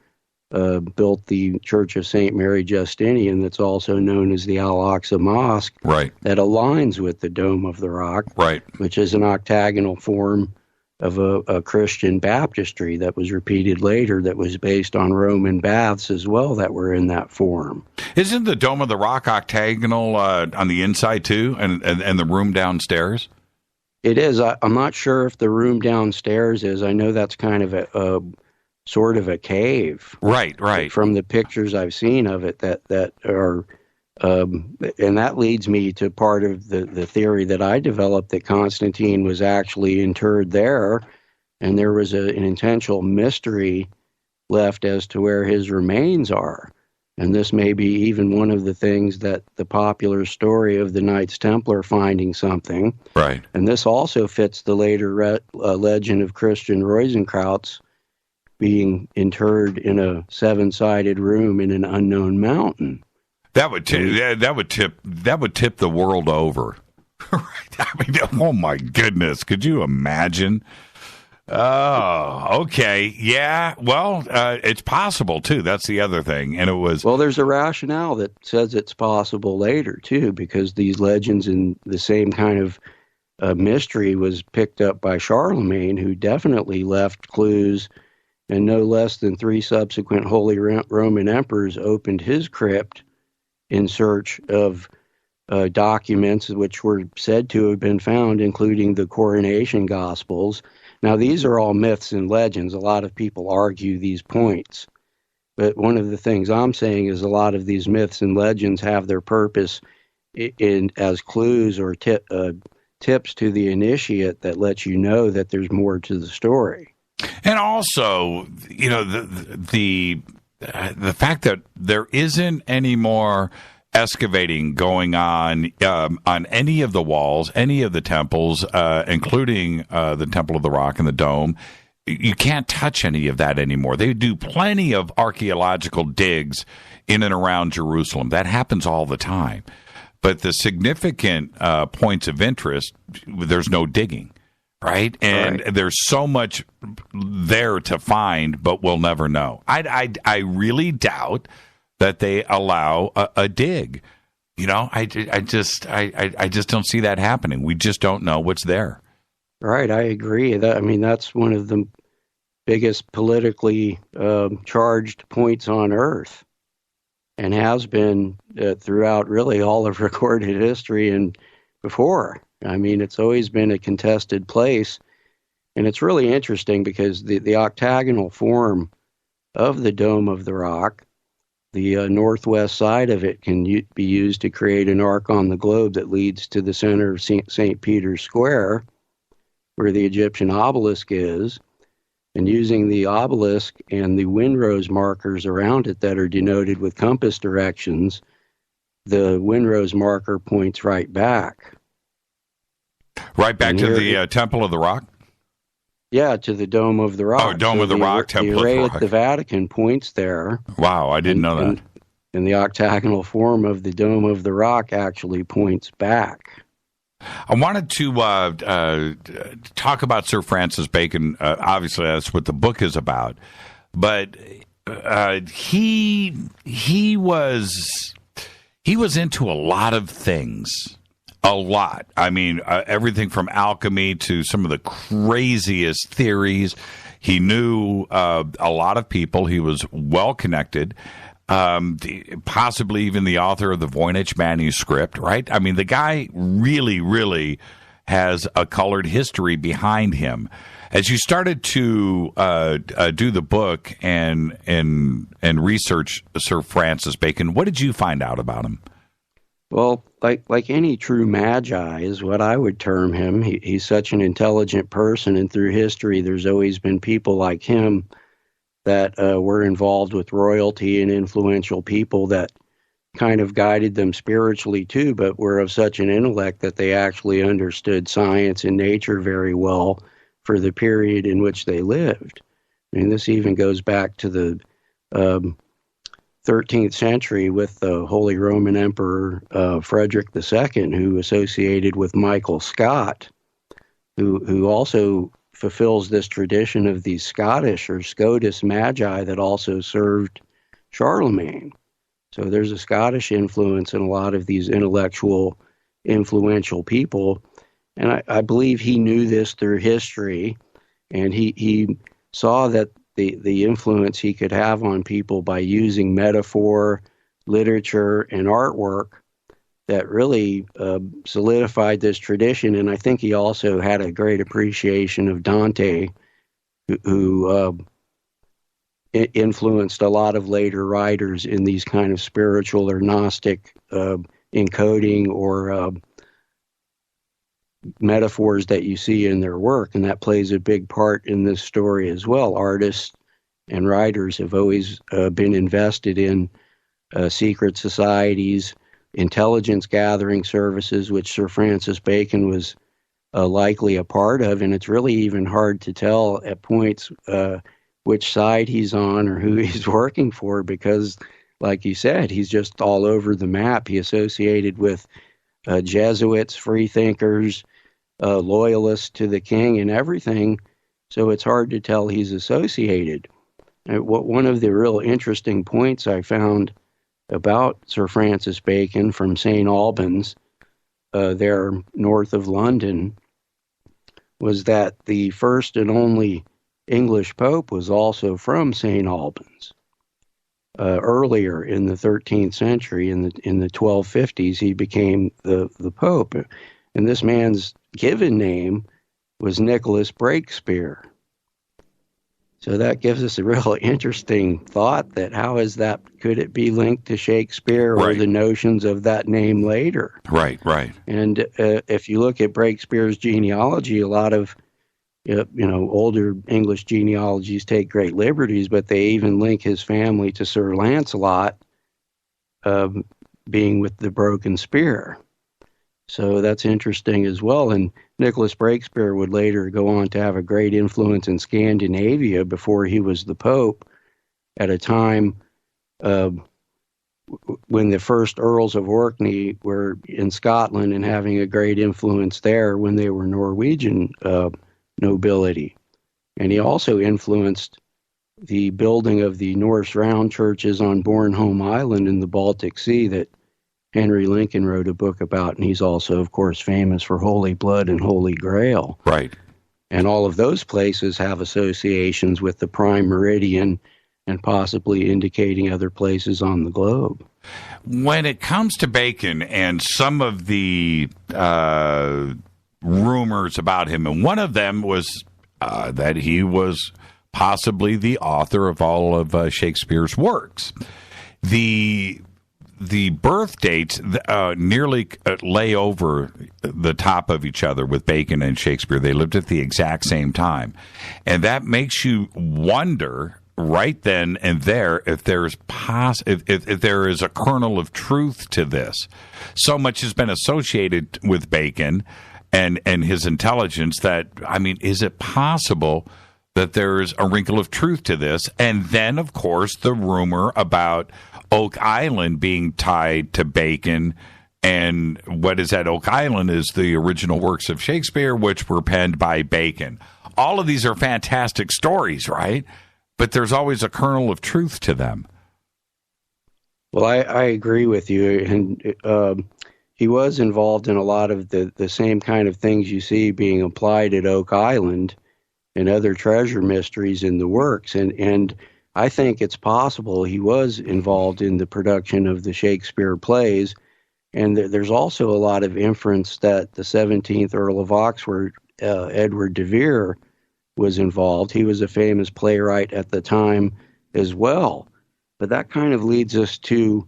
built the Church of St. Mary Justinian, that's also known as the Al-Aqsa Mosque, right, that aligns with the Dome of the Rock, right, which is an octagonal form of a Christian baptistry that was repeated later, that was based on Roman baths as well that were in that form. Isn't the Dome of the Rock octagonal on the inside too, and the room downstairs? It is. I'm not sure if the room downstairs is. I know that's kind of a sort of a cave. Right. From the pictures I've seen of it, that are, and that leads me to part of the theory that I developed, that Constantine was actually interred there, and there was an intentional mystery left as to where his remains are. And this may be even one of the things that the popular story of the Knights Templar finding something. Right. And this also fits the later legend of Christian Rosenkrautz being interred in a 7-sided room in an unknown mountain. That would tip the world over. Right. I mean, oh my goodness, could you imagine? Oh, okay. Yeah. Well, it's possible too. That's the other thing. And it was, well, there's a rationale that says it's possible later too, because these legends and the same kind of mystery was picked up by Charlemagne, who definitely left clues, and no less than 3 subsequent Holy Roman emperors opened his crypt in search of documents which were said to have been found, including the coronation gospels. Now, these are all myths and legends. A lot of people argue these points. But one of the things I'm saying is a lot of these myths and legends have their purpose as clues or tips to the initiate that lets you know that there's more to the story. And also, you know, the fact that there isn't any more excavating going on any of the walls, any of the temples, including the Temple of the Rock and the Dome. You can't touch any of that anymore. They do plenty of archaeological digs in and around Jerusalem. That happens all the time. But the significant points of interest, there's no digging, right? And there's so much there to find, but we'll never know. I really doubt that they allow a dig. You know, I just don't see that happening. We just don't know what's there. Right, I agree. That's one of the biggest politically charged points on Earth, and has been throughout really all of recorded history and before. I mean, it's always been a contested place, and it's really interesting because the octagonal form of the Dome of the Rock, the northwest side of it, can be used to create an arc on the globe that leads to the center of St. Peter's Square, where the Egyptian obelisk is. And using the obelisk and the windrose markers around it that are denoted with compass directions, the windrose marker points right back. Right back to the Temple of the Rock? Yeah, to the Dome of the Rock. Oh, Dome of the Rock, Temple of the Rock. The array at the Vatican points there. Wow, I didn't know that. And the octagonal form of the Dome of the Rock actually points back. I wanted to talk about Sir Francis Bacon. Obviously, that's what the book is about. But he was into a lot of things. A lot. I mean, everything from alchemy to some of the craziest theories. He knew a lot of people. He was well connected. Possibly even the author of the Voynich manuscript, right? I mean, the guy really, really has a colored history behind him. As you started to do the book and research Sir Francis Bacon, what did you find out about him? Well, like any true magi is what I would term him. He's such an intelligent person, and through history, there's always been people like him that were involved with royalty and influential people that kind of guided them spiritually too, but were of such an intellect that they actually understood science and nature very well for the period in which they lived. I mean, this even goes back to the 13th century with the Holy Roman Emperor Frederick II, who associated with Michael Scott, who also fulfills this tradition of these Scottish or Scotus magi that also served Charlemagne. So there's a Scottish influence in a lot of these intellectual, influential people. And I believe he knew this through history, and he saw that the influence he could have on people by using metaphor, literature, and artwork that really solidified this tradition. And I think he also had a great appreciation of Dante, who influenced a lot of later writers in these kind of spiritual or Gnostic encoding or metaphors that you see in their work, and that plays a big part in this story as well. Artists and writers have always been invested in secret societies, intelligence gathering services, which Sir Francis Bacon was likely a part of, and it's really even hard to tell at points which side he's on or who he's working for, because, like you said, he's just all over the map. He associated with Jesuits, freethinkers, loyalists to the king and everything, so it's hard to tell he's associated. One of the real interesting points I found about Sir Francis Bacon from St. Albans, there north of London, was that the first and only English Pope was also from St. Albans. Earlier in the 13th century, in the 1250s, he became the Pope. And this man's given name was Nicholas Breakspere. So that gives us a real interesting thought that could it be linked to Shakespeare or the notions of that name later? Right. And if you look at Breakspere's genealogy, a lot of older English genealogies take great liberties, but they even link his family to Sir Lancelot being with the broken spear. So that's interesting as well. And Nicholas Breakspere would later go on to have a great influence in Scandinavia before he was the Pope, at a time when the first Earls of Orkney were in Scotland and having a great influence there when they were Norwegian nobility. And he also influenced the building of the Norse round churches on Bornholm Island in the Baltic Sea that Henry Lincoln wrote a book about, and he's also, of course, famous for Holy Blood and Holy Grail. Right. And all of those places have associations with the prime meridian and possibly indicating other places on the globe. When it comes to Bacon and some of the rumors about him, and one of them was that he was possibly the author of all of Shakespeare's works. The birth dates nearly lay over the top of each other with Bacon and Shakespeare. They lived at the exact same time. And that makes you wonder right then and there if there is if there is a kernel of truth to this. So much has been associated with Bacon and his intelligence that, I mean, is it possible that there is a wrinkle of truth to this? And then, of course, the rumor about Oak Island being tied to Bacon, and what is that? Oak Island is the original works of Shakespeare, which were penned by Bacon. All of these are fantastic stories, right? But there's always a kernel of truth to them. Well, I agree with you, and he was involved in a lot of the same kind of things you see being applied at Oak Island and other treasure mysteries in the works, and I think it's possible he was involved in the production of the Shakespeare plays, and there's also a lot of inference that the 17th Earl of Oxford, Edward de Vere, was involved. He was a famous playwright at the time as well. But that kind of leads us to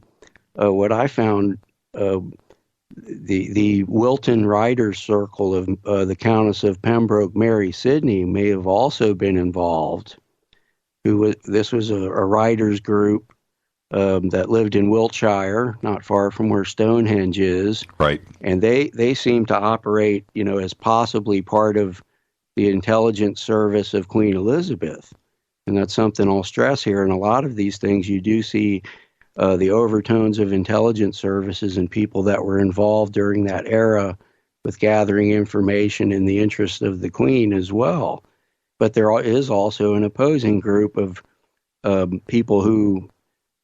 what I found the Wilton Writers Circle of the Countess of Pembroke, Mary Sidney, may have also been involved. This was a writers group that lived in Wiltshire, not far from where Stonehenge is. Right. And they seem to operate, as possibly part of the intelligence service of Queen Elizabeth. And that's something I'll stress here. In a lot of these things, you do see the overtones of intelligence services and people that were involved during that era with gathering information in the interest of the Queen as well. But there is also an opposing group of people who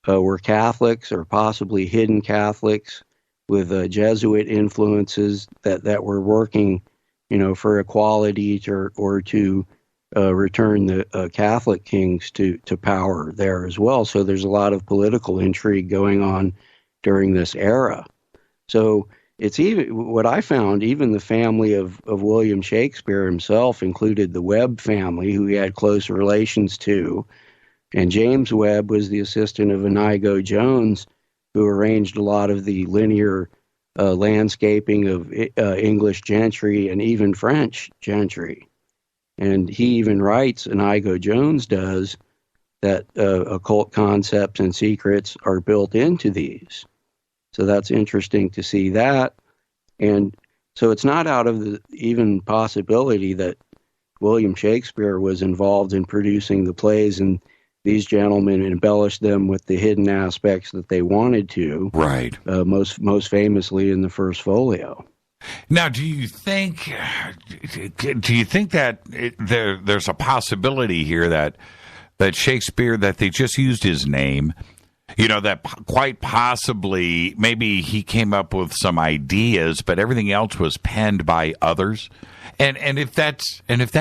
were Catholics or possibly hidden Catholics with Jesuit influences that were working, for equality or to return the Catholic kings to power there as well. So there's a lot of political intrigue going on during this era. So it's even what I found, even the family of William Shakespeare himself included the Webb family, who he had close relations to. And James Webb was the assistant of Inigo Jones, who arranged a lot of the linear landscaping of English gentry and even French gentry. And he even writes, Inigo Jones does, that occult concepts and secrets are built into these. So that's interesting to see that. And so it's not out of the even possibility that William Shakespeare was involved in producing the plays, and these gentlemen embellished them with the hidden aspects that they wanted to. Right. Most famously in the first folio. Now, do you think that there's a possibility here that Shakespeare, that they just used his name, that quite possibly maybe he came up with some ideas, but everything else was penned by others? And if that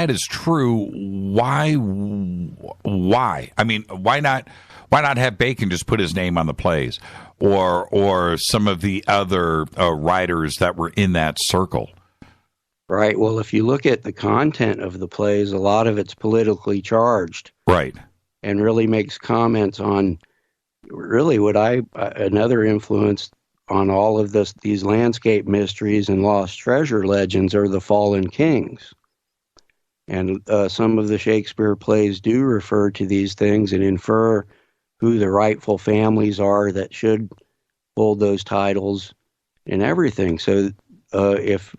is true, why? I mean, why not have Bacon just put his name on the plays, or some of the other writers that were in that circle? Right. Well, if you look at the content of the plays, a lot of it's politically charged. Right. And really makes comments on really what another influence on all of these landscape mysteries and lost treasure legends are the fallen kings. And some of the Shakespeare plays do refer to these things and infer who the rightful families are that should hold those titles and everything. So if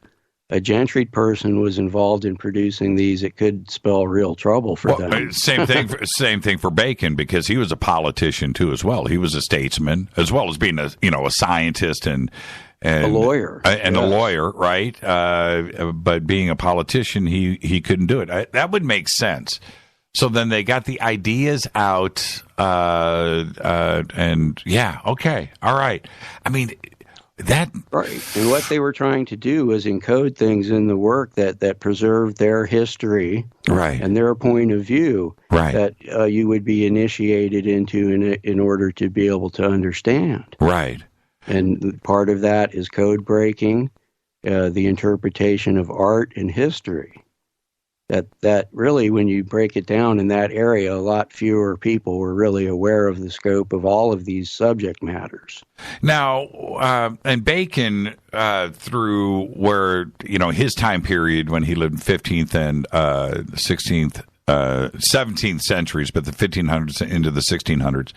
a gentry person was involved in producing these, it could spell real trouble for them. Same thing for Bacon, because he was a politician too as well. He was a statesman as well as being a scientist and a lawyer a lawyer, right? But being a politician, he couldn't do it. That would make sense. So then they got the ideas out, and yeah, okay, all right. I mean. That right, and what they were trying to do was encode things in the work that preserved their history, right, and their point of view, right, that you would be initiated into in order to be able to understand, right. And part of that is code breaking, the interpretation of art and history. That really, when you break it down in that area, a lot fewer people were really aware of the scope of all of these subject matters. Now, and Bacon, through where, his time period when he lived in 15th and 16th, 17th centuries, but the 1500s into the 1600s,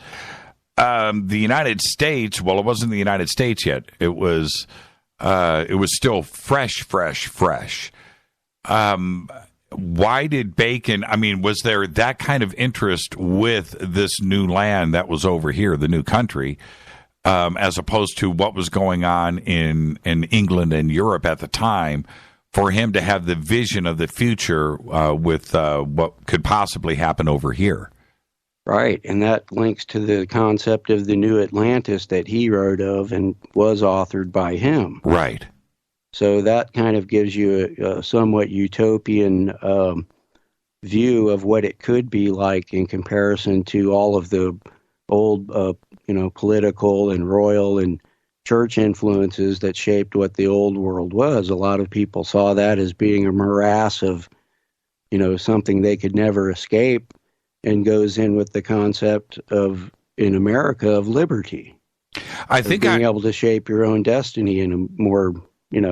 the United States, well, it wasn't the United States yet. It was still fresh. Why did Bacon, was there that kind of interest with this new land that was over here, the new country, as opposed to what was going on in England and Europe at the time, for him to have the vision of the future with what could possibly happen over here? Right, and that links to the concept of the New Atlantis that he wrote of and was authored by him. Right. So that kind of gives you a somewhat utopian view of what it could be like in comparison to all of the old, political and royal and church influences that shaped what the old world was. A lot of people saw that as being a morass of, something they could never escape, and goes in with the concept of, in America, of liberty. I think being able to shape your own destiny in a more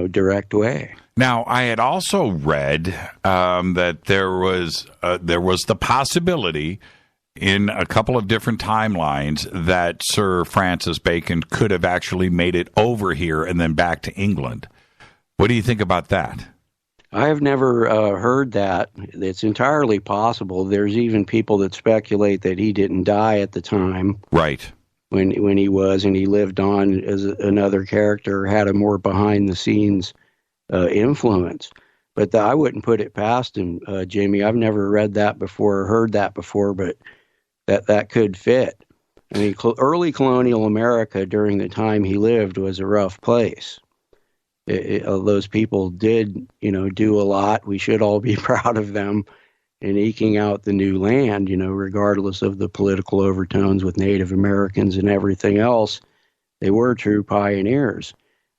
direct way. Now, I had also read that there was the possibility in a couple of different timelines that Sir Francis Bacon could have actually made it over here and then back to England. What do you think about that? I have never heard that. It's entirely possible. There's even people that speculate that he didn't die at the time. Right. When he was, and he lived on as another character, had a more behind-the-scenes influence. But I wouldn't put it past him, Jamie. I've never read that before or heard that before, but that could fit. I mean, early colonial America during the time he lived was a rough place. Those people did, do a lot. We should all be proud of them in eking out the new land, regardless of the political overtones with Native Americans and everything else. They were true pioneers.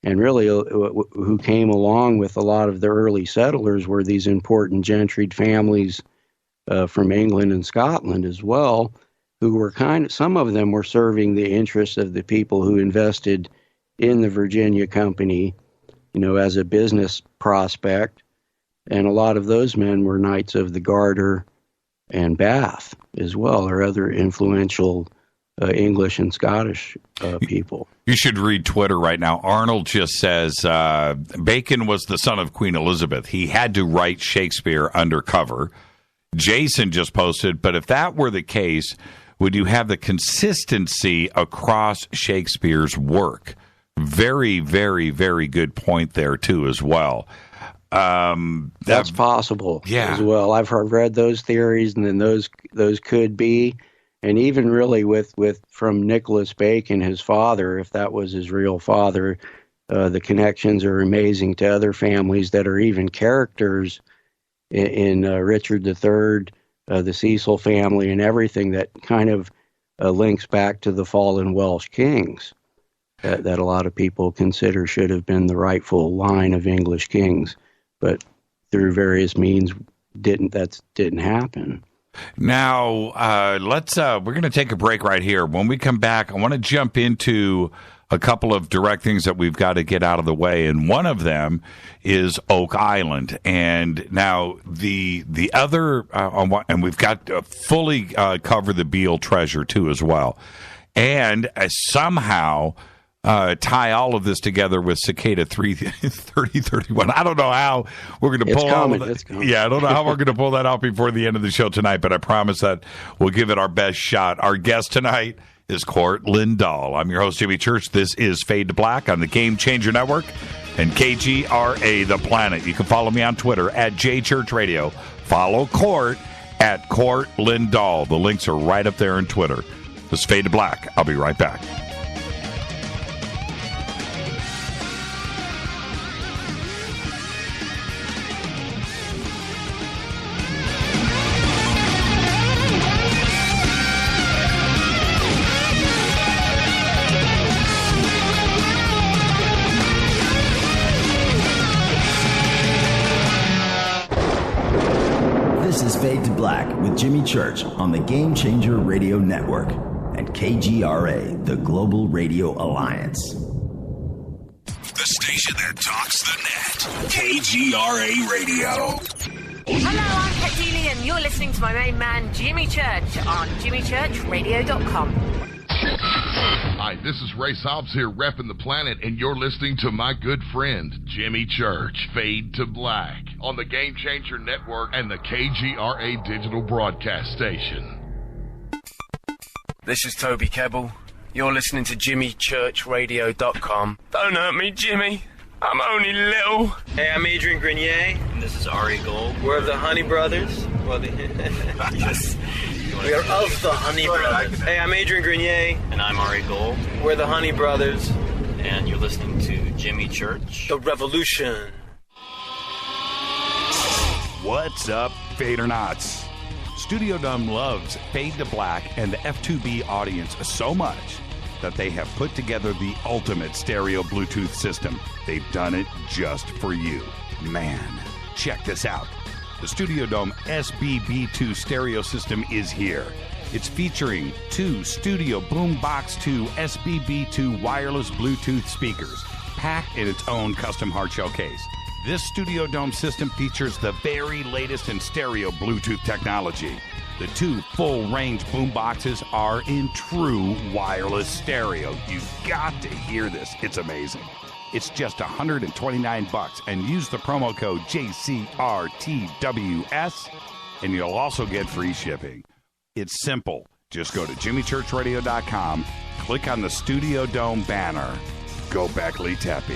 And really, who came along with a lot of the early settlers were these important gentried families from England and Scotland as well, who were some of them were serving the interests of the people who invested in the Virginia Company, as a business prospect. And a lot of those men were Knights of the Garter and Bath as well, or other influential English and Scottish people. You should read Twitter right now. Arnold just says Bacon was the son of Queen Elizabeth. He had to write Shakespeare undercover. Jason just posted, but if that were the case, would you have the consistency across Shakespeare's work? Very, very, very good point there, too, as well. That's possible as well. I've read those theories, and then those could be. And even really from Nicholas Bacon, his father, if that was his real father, the connections are amazing to other families that are even characters in Richard III, the Cecil family, and everything that kind of links back to the fallen Welsh kings that a lot of people consider should have been the rightful line of English kings, but through various means didn't happen. Now, we're going to take a break right here. When we come back, I want to jump into a couple of direct things that we've got to get out of the way, and one of them is Oak Island. And now the other, and we've got to fully cover the Beale Treasure too as well, and somehow tie all of this together with Cicada 3031. I don't know how we're going to pull all of that. Yeah, I don't know how we're going to pull that out before the end of the show tonight, but I promise that we'll give it our best shot. Our guest tonight is Cort Lindahl. I'm your host, Jimmy Church. This is Fade to Black on the Game Changer Network and KGRA The Planet. You can follow me on Twitter at JChurchRadio. Follow Cort at Cort Lindahl. The links are right up there on Twitter. This is Fade to Black. I'll be right back. Fade to Black with Jimmy Church on the Game Changer Radio Network and KGRA, the Global Radio Alliance. The station that talks the net. KGRA Radio. Hello, I'm Kat Deely, and you're listening to my main man, Jimmy Church, on jimmychurchradio.com. Hi, this is Ray Hobbs here, repping the planet, and you're listening to my good friend, Jimmy Church, Fade to Black, on the Game Changer Network and the KGRA digital broadcast station. This is Toby Kebbell. You're listening to jimmychurchradio.com. Don't hurt me, Jimmy. I'm only little. Hey, I'm Adrian Grenier. And this is Ari Gold. We're of the Honey Brothers. Well, Yes. We are of the Honey Brothers. Hey, I'm Adrian Grenier. And I'm Ari Gold. We're the Honey Brothers. And you're listening to Jimmy Church. The Revolution. What's up, Fadernauts? Studio Dome loves Fade to Black and the F2B audience so much that they have put together the ultimate stereo Bluetooth system. They've done it just for you. Man, check this out. The Studio Dome SBB2 stereo system is here. It's featuring two Studio Boombox 2 SBB2 wireless Bluetooth speakers, packed in its own custom hardshell case. This Studio Dome system features the very latest in stereo Bluetooth technology. The two full-range boomboxes are in true wireless stereo. You've got to hear this. It's amazing. It's just $129 and use the promo code JCRTWS and you'll also get free shipping. It's simple. Just go to jimmychurchradio.com, click on the Studio Dome banner. Go Beckley Tepe.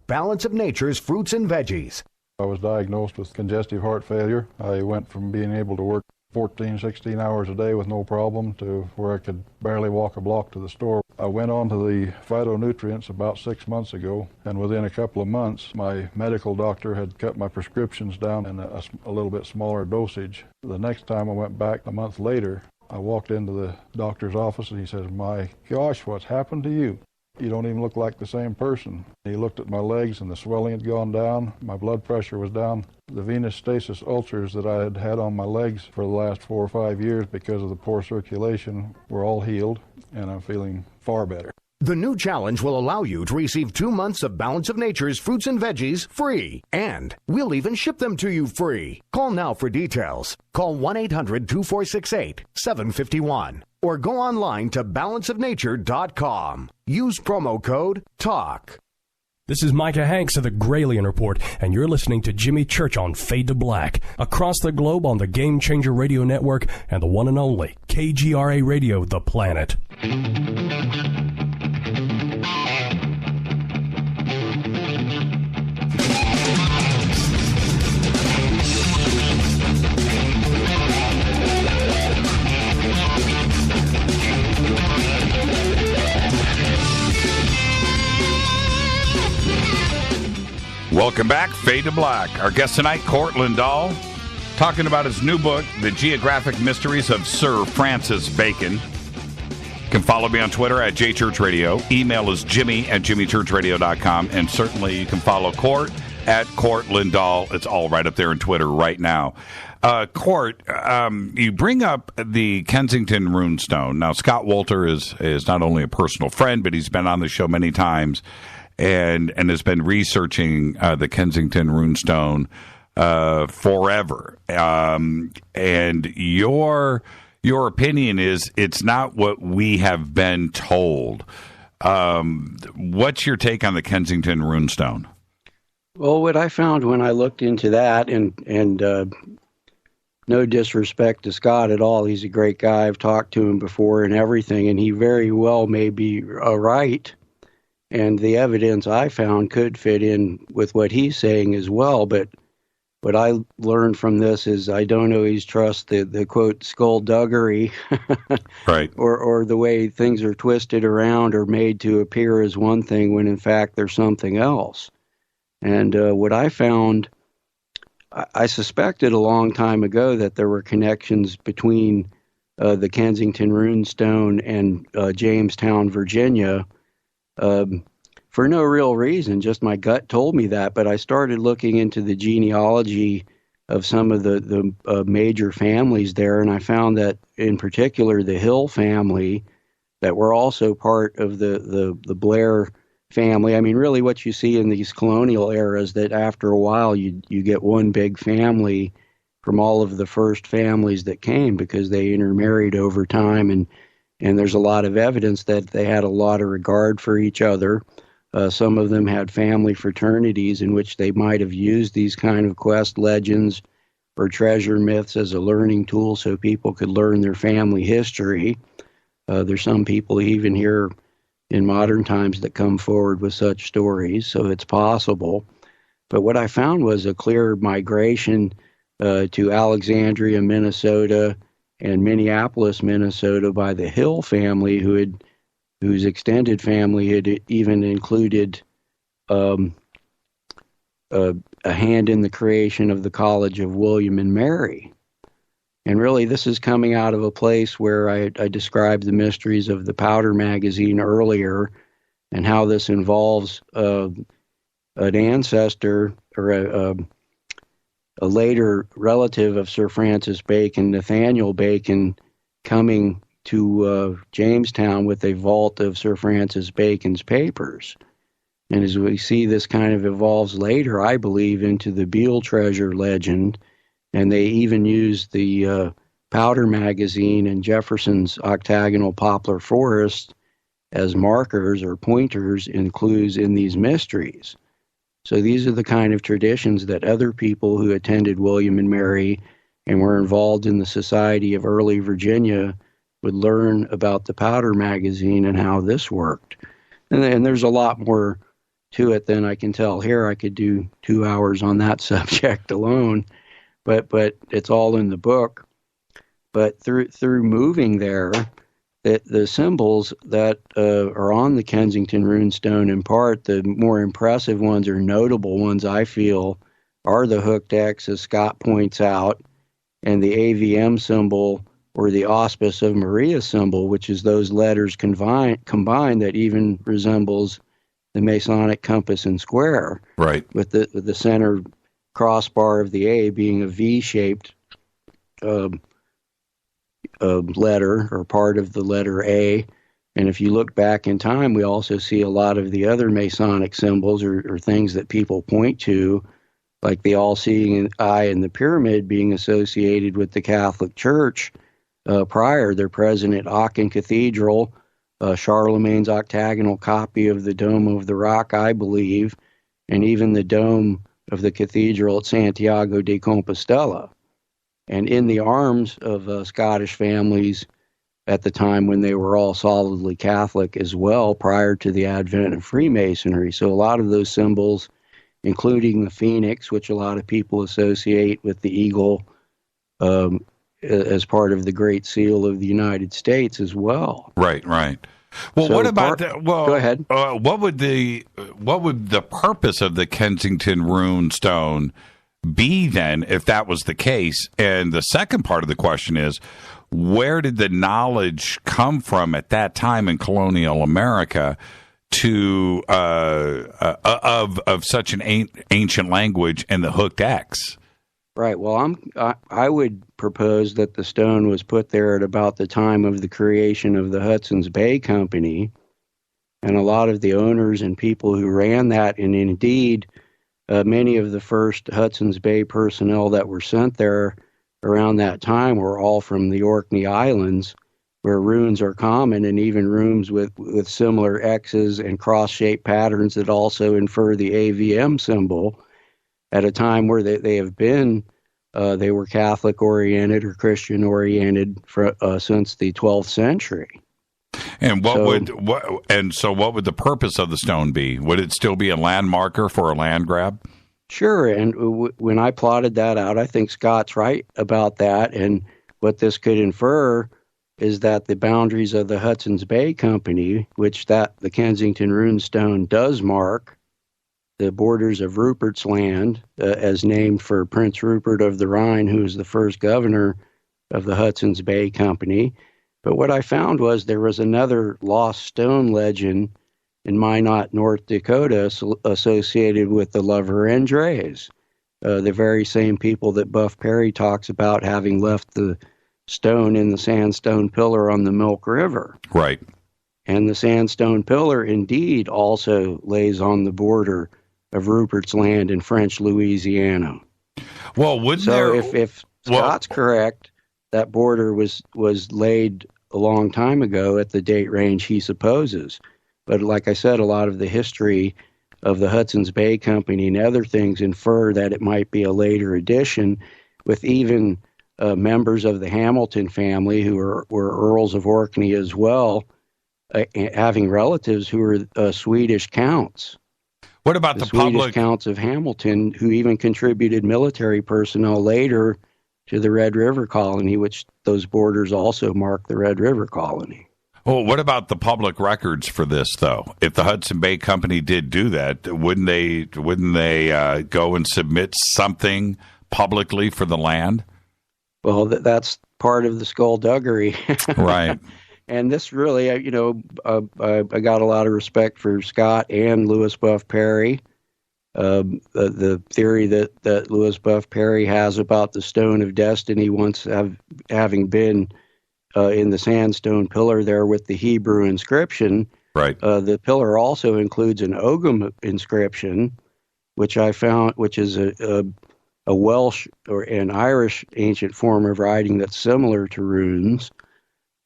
Balance of Nature's fruits and veggies. I was diagnosed with congestive heart failure. I went from being able to work 14, 16 hours a day with no problem to where I could barely walk a block to the store. I went on to the phytonutrients about 6 months ago, and within a couple of months, my medical doctor had cut my prescriptions down in a little bit smaller dosage. The next time I went back a month later, I walked into the doctor's office and he says, "My gosh, what's happened to you?" You don't even look like the same person. He looked at my legs and the swelling had gone down. My blood pressure was down. The venous stasis ulcers that I had had on my legs for the last 4 or 5 years because of the poor circulation were all healed, and I'm feeling far better. The new challenge will allow you to receive 2 months of Balance of Nature's fruits and veggies free. And we'll even ship them to you free. Call now for details. Call 1-800-246-8751. Or go online to balanceofnature.com. Use promo code TALK. This is Micah Hanks of the Gralien Report, and you're listening to Jimmy Church on Fade to Black, across the globe on the Game Changer Radio Network and the one and only KGRA Radio, The Planet. Welcome back, Fade to Black. Our guest tonight, Cort Lindahl, talking about his new book, The Geographic Mysteries of Sir Francis Bacon. You can follow me on Twitter at JChurchRadio. Email is jimmy@jimmychurchradio.com. And certainly you can follow Cort at Cort Lindahl. It's all right up there on Twitter right now. Cort, you bring up the Kensington Rune stone. Now, Scott Wolter is not only a personal friend, but he's been on the show many times. And has been researching the Kensington Rune stone forever. And your opinion is it's not what we have been told. What's your take on the Kensington Rune stone? Well, what I found when I looked into that, and no disrespect to Scott at all, he's a great guy. I've talked to him before and everything, and he very well may be right. And the evidence I found could fit in with what he's saying as well. But what I learned from this is I don't always trust the quote, skullduggery, right, or the way things are twisted around or made to appear as one thing when in fact they're something else. And what I found, I suspected a long time ago that there were connections between the Kensington Rune stone and Jamestown, Virginia, for no real reason, just my gut told me that. But I started looking into the genealogy of some of the major families there, and I found that in particular the Hill family, that were also part of the Blair family. I mean, really what you see in these colonial eras, that after a while you get one big family from all of the first families that came because they intermarried over time, and there's a lot of evidence that they had a lot of regard for each other. Some of them had family fraternities in which they might have used these kind of quest legends or treasure myths as a learning tool so people could learn their family history. There's some people even here in modern times that come forward with such stories, so it's possible. But what I found was a clear migration to Alexandria, Minnesota, and Minneapolis, Minnesota by the Hill family, whose extended family had even included a hand in the creation of the College of William and Mary. And really, this is coming out of a place where I described the mysteries of the Powder magazine earlier, and how this involves an ancestor or a later relative of Sir Francis Bacon, Nathaniel Bacon, coming to Jamestown with a vault of Sir Francis Bacon's papers. And as we see, this kind of evolves later, I believe, into the Beale Treasure legend. And they even use the Powder magazine and Jefferson's octagonal poplar forest as markers or pointers and clues in these mysteries. So these are the kind of traditions that other people who attended William and Mary and were involved in the society of early Virginia would learn about the Powder magazine and how this worked. And there's a lot more to it than I can tell here. I could do 2 hours on that subject alone, but it's all in the book. But through moving there, the symbols that are on the Kensington Rune stone, in part, the more impressive ones or notable ones, I feel, are the hooked X, as Scott points out, and the AVM symbol, or the Auspice of Maria symbol, which is those letters combined that even resembles the Masonic compass and square. Right. With the center crossbar of the A being a V-shaped letter, or part of the letter A. And if you look back in time, we also see a lot of the other Masonic symbols or things that people point to, like the all-seeing eye and the pyramid being associated with the Catholic Church. Prior, they're present at Aachen Cathedral, Charlemagne's octagonal copy of the Dome of the Rock, I believe, and even the dome of the cathedral at Santiago de Compostela. And in the arms of Scottish families at the time when they were all solidly Catholic as well, prior to the advent of Freemasonry. So a lot of those symbols, including the phoenix, which a lot of people associate with the eagle, as part of the Great Seal of the United States as well. Right. Well, so what about that? Well, go ahead. What would the purpose of the Kensington Rune stone be then, if that was the case? And the second part of the question is, where did the knowledge come from at that time in colonial America to of such an ancient language and the hooked X? Right. Well, I would propose that the stone was put there at about the time of the creation of the Hudson's Bay Company, and a lot of the owners and people who ran that, and indeed many of the first Hudson's Bay personnel that were sent there around that time were all from the Orkney Islands, where runes are common, and even runes with similar X's and cross-shaped patterns that also infer the AVM symbol. At a time where they have been, they were Catholic-oriented or Christian-oriented since the 12th century. And what would the purpose of the stone be? Would it still be a landmarker for a land grab? Sure. And when I plotted that out, I think Scott's right about that. And what this could infer is that the boundaries of the Hudson's Bay Company, which the Kensington Rune stone does mark, the borders of Rupert's Land, as named for Prince Rupert of the Rhine, who was the first governor of the Hudson's Bay Company. But what I found was there was another lost stone legend in Minot, North Dakota, associated with the La Vérendrye's, the very same people that Buff Perry talks about having left the stone in the sandstone pillar on the Milk River. Right. And the sandstone pillar indeed also lays on the border of Rupert's Land in French Louisiana. Well, if Scott's correct, that border was laid a long time ago at the date range he supposes. But like I said, a lot of the history of the Hudson's Bay Company and other things infer that it might be a later addition, with even members of the Hamilton family who were Earls of Orkney as well, having relatives who were Swedish counts. What about the Swedish counts of Hamilton, who even contributed military personnel later to the Red River Colony, which those borders also mark the Red River Colony. Well, what about the public records for this, though? If the Hudson Bay Company did do that, wouldn't they go and submit something publicly for the land? Well, that's part of the skullduggery. Right. And this really, I got a lot of respect for Scott and Louis Buff Perry. The theory that Louis Buff Perry has about the Stone of Destiny once having been in the sandstone pillar there with the Hebrew inscription. Right. The pillar also includes an Ogham inscription, which I found, which is a Welsh or an Irish ancient form of writing that's similar to runes.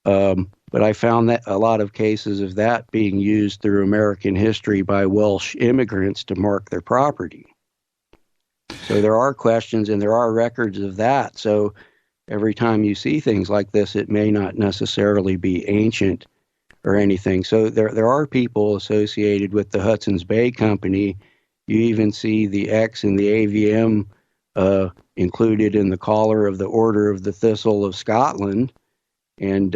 But I found that a lot of cases of that being used through American history by Welsh immigrants to mark their property. So there are questions and there are records of that. So every time you see things like this, it may not necessarily be ancient or anything. So there are people associated with the Hudson's Bay Company. You even see the X in the AVM included in the collar of the Order of the Thistle of Scotland. And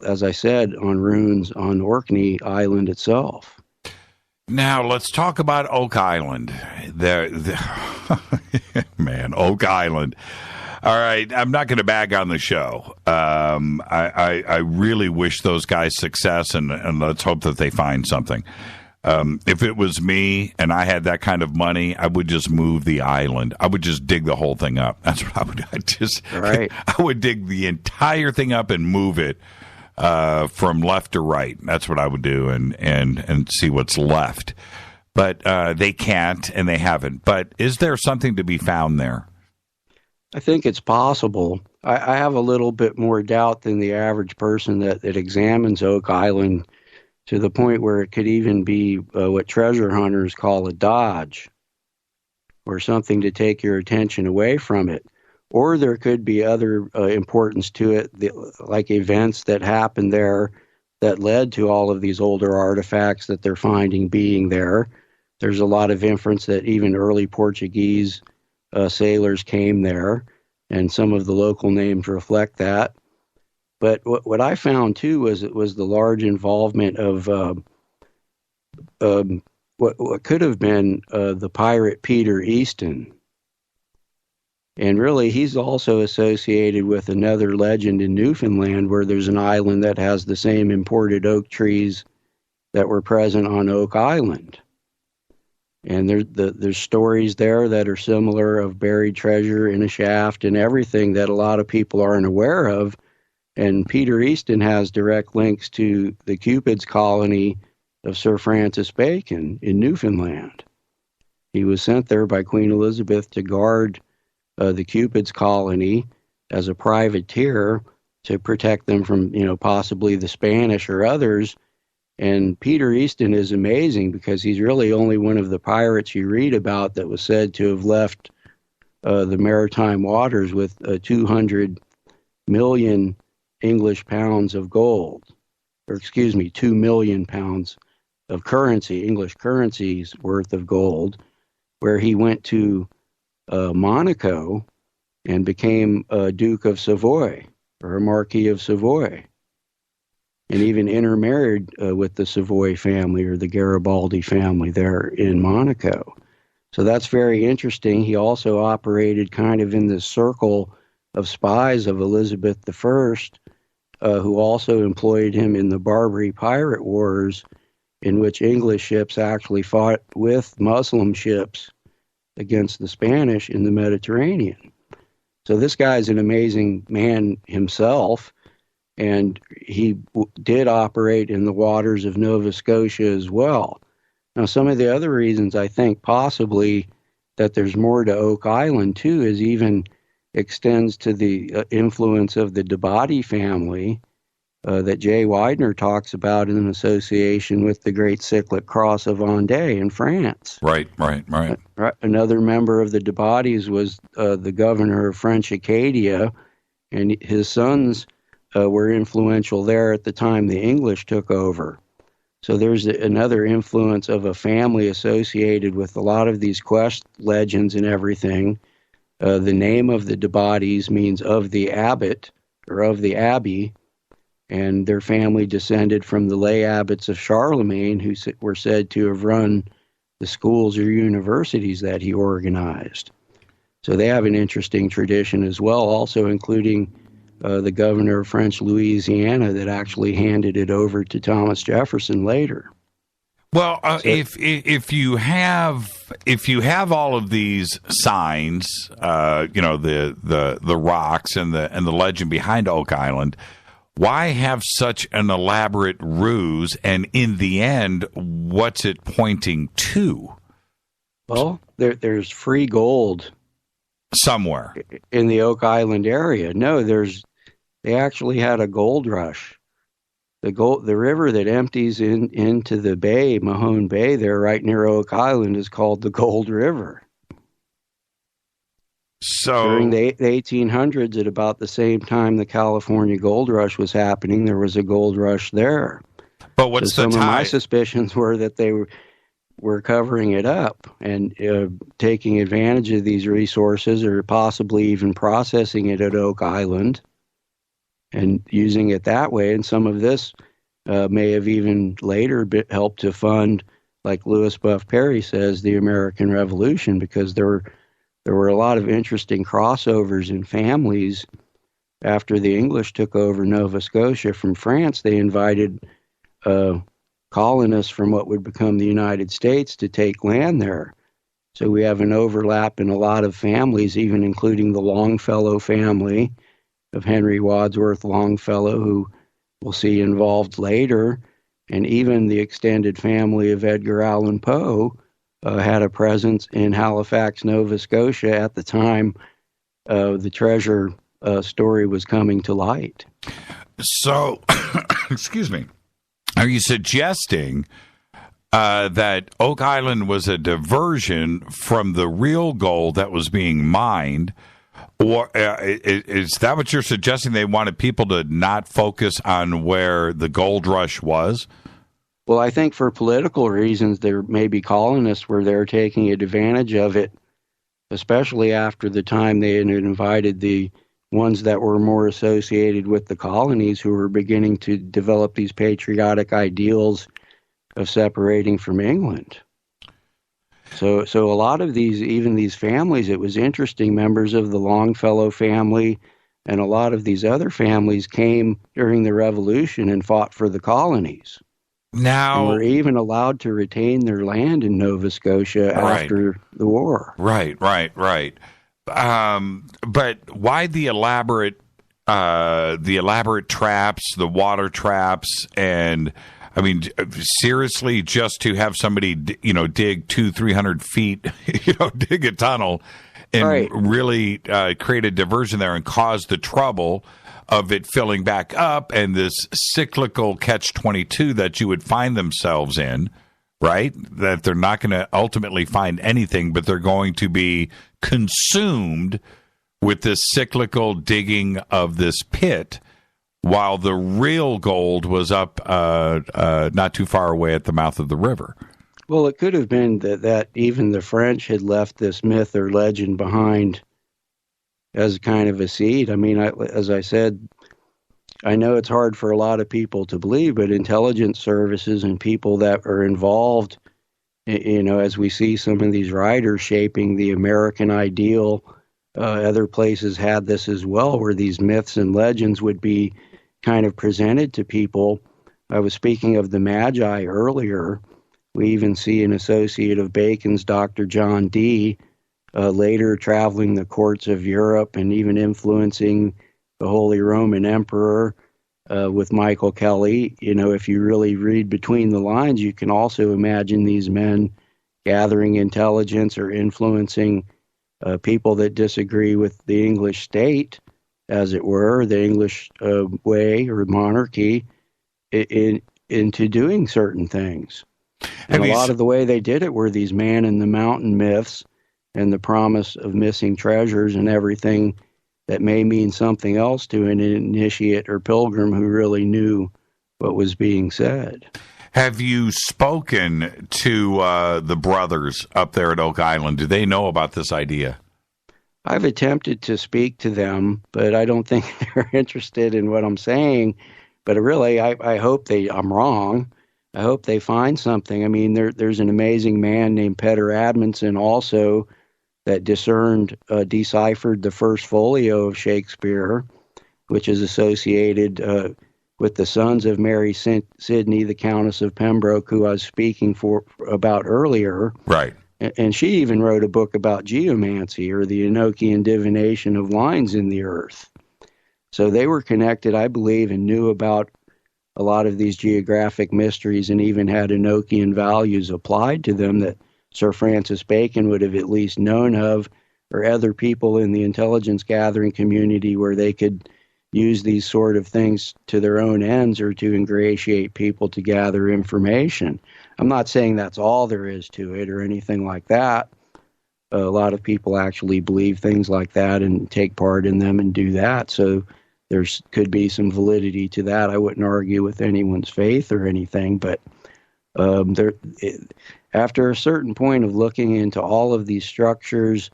as I said, on runes on Orkney Island itself. Now, let's talk about Oak Island. Man, Oak Island. All right, I'm not going to bag on the show. I really wish those guys success, and let's hope that they find something. If it was me and I had that kind of money, I would just move the island. I would just dig the whole thing up. That's what I would. I would dig the entire thing up and move it from left to right. That's what I would do, and see what's left. But they can't, and they haven't. But is there something to be found there? I think it's possible. I have a little bit more doubt than the average person that examines Oak Island, to the point where it could even be what treasure hunters call a dodge, or something to take your attention away from it. Or there could be other importance to it, like events that happened there that led to all of these older artifacts that they're finding being there. There's a lot of inference that even early Portuguese sailors came there, and some of the local names reflect that. But what I found, too, was the large involvement of what could have been the pirate Peter Easton. And really, he's also associated with another legend in Newfoundland, where there's an island that has the same imported oak trees that were present on Oak Island. And there's stories there that are similar of buried treasure in a shaft and everything that a lot of people aren't aware of. And Peter Easton has direct links to the Cupid's colony of Sir Francis Bacon in Newfoundland. He was sent there by Queen Elizabeth to guard the Cupid's colony as a privateer to protect them from, possibly the Spanish or others. And Peter Easton is amazing because he's really only one of the pirates you read about that was said to have left the maritime waters with 200 million English pounds of gold, 2 million pounds of currency, English currencies worth of gold, where he went to Monaco and became a Duke of Savoy or a Marquis of Savoy, and even intermarried with the Savoy family or the Garibaldi family there in Monaco. So that's very interesting. He also operated kind of in the circle of spies of Elizabeth I, who also employed him in the Barbary pirate wars, in which English ships actually fought with Muslim ships against the Spanish in the Mediterranean. So this guy's an amazing man himself, and he did operate in the waters of Nova Scotia as well. Now, some of the other reasons I think possibly that there's more to Oak Island, too, is even extends to the influence of the Debati family that Jay Widener talks about in association with the Great Cyclic Cross of Vendée in France. Right. Another member of the Debatis was the governor of French Acadia, and his sons were influential there at the time the English took over. So there's another influence of a family associated with a lot of these quest legends and everything. The name of the Debatis means of the abbot or of the abbey, and their family descended from the lay abbots of Charlemagne, who were said to have run the schools or universities that he organized. So they have an interesting tradition as well, also including the governor of French Louisiana that actually handed it over to Thomas Jefferson later. Well, if you have all of these signs, the rocks and the legend behind Oak Island, why have such an elaborate ruse? And in the end, what's it pointing to? Well, there's free gold somewhere in the Oak Island area. No, they actually had a gold rush. The river that empties into the bay, Mahone Bay, there right near Oak Island, is called the Gold River. So during the 1800s, at about the same time the California gold rush was happening, there was a gold rush there. But what's so the some time? of my suspicions were that they were covering it up and taking advantage of these resources, or possibly even processing it at Oak Island and using it that way. And some of this may have even later helped to fund, like Louis Buff Perry says, the American Revolution, because there there were a lot of interesting crossovers in families. After the English took over Nova Scotia from France, they invited colonists from what would become the United States to take land there. So we have an overlap in a lot of families, even including the Longfellow family of Henry Wadsworth Longfellow, who we'll see involved later, and even the extended family of Edgar Allan Poe had a presence in Halifax, Nova Scotia at the time the treasure story was coming to light. So, excuse me, are you suggesting that Oak Island was a diversion from the real gold that was being mined? Or is that what you're suggesting? They wanted people to not focus on where the gold rush was? Well, I think for political reasons, there may be colonists were there taking advantage of it, especially after the time they had invited the ones that were more associated with the colonies, who were beginning to develop these patriotic ideals of separating from England. So a lot of these, even these families, it was interesting, members of the Longfellow family and a lot of these other families came during the Revolution and fought for the colonies. Now, and were even allowed to retain their land in Nova Scotia after the war. Right. But why the elaborate traps, the water traps, and I mean, seriously, just to have somebody, dig 200-300 feet, dig a tunnel and really create a diversion there and cause the trouble of it filling back up and this cyclical catch-22 that you would find themselves in, right? That they're not going to ultimately find anything, but they're going to be consumed with this cyclical digging of this pit, while the real gold was up not too far away at the mouth of the river. Well, it could have been that even the French had left this myth or legend behind as kind of a seed. I mean, as I said, I know it's hard for a lot of people to believe, but intelligence services and people that are involved, as we see some of these writers shaping the American ideal, other places had this as well, where these myths and legends would be kind of presented to people. I was speaking of the Magi earlier. We even see an associate of Bacon's, Dr. John Dee, later traveling the courts of Europe and even influencing the Holy Roman Emperor with Michael Kelly. If you really read between the lines, you can also imagine these men gathering intelligence or influencing people that disagree with the English state, as it were, the English way or monarchy, into doing certain things. And a lot of the way they did it were these man-in-the-mountain myths and the promise of missing treasures and everything that may mean something else to an initiate or pilgrim who really knew what was being said. Have you spoken to the brothers up there at Oak Island? Do they know about this idea? I've attempted to speak to them, but I don't think they're interested in what I'm saying. But really, I hope I'm wrong. I hope they find something. I mean, there's an amazing man named Peter Admonson also that deciphered the first folio of Shakespeare, which is associated with the sons of Mary Sidney, the Countess of Pembroke, who I was speaking about earlier. Right. And she even wrote a book about geomancy, or the Enochian divination of lines in the earth. So they were connected, I believe, and knew about a lot of these geographic mysteries, and even had Enochian values applied to them that Sir Francis Bacon would have at least known of, or other people in the intelligence gathering community, where they could use these sort of things to their own ends or to ingratiate people to gather information. I'm not saying that's all there is to it or anything like that. A lot of people actually believe things like that and take part in them and do that. So could be some validity to that. I wouldn't argue with anyone's faith or anything, but after a certain point of looking into all of these structures,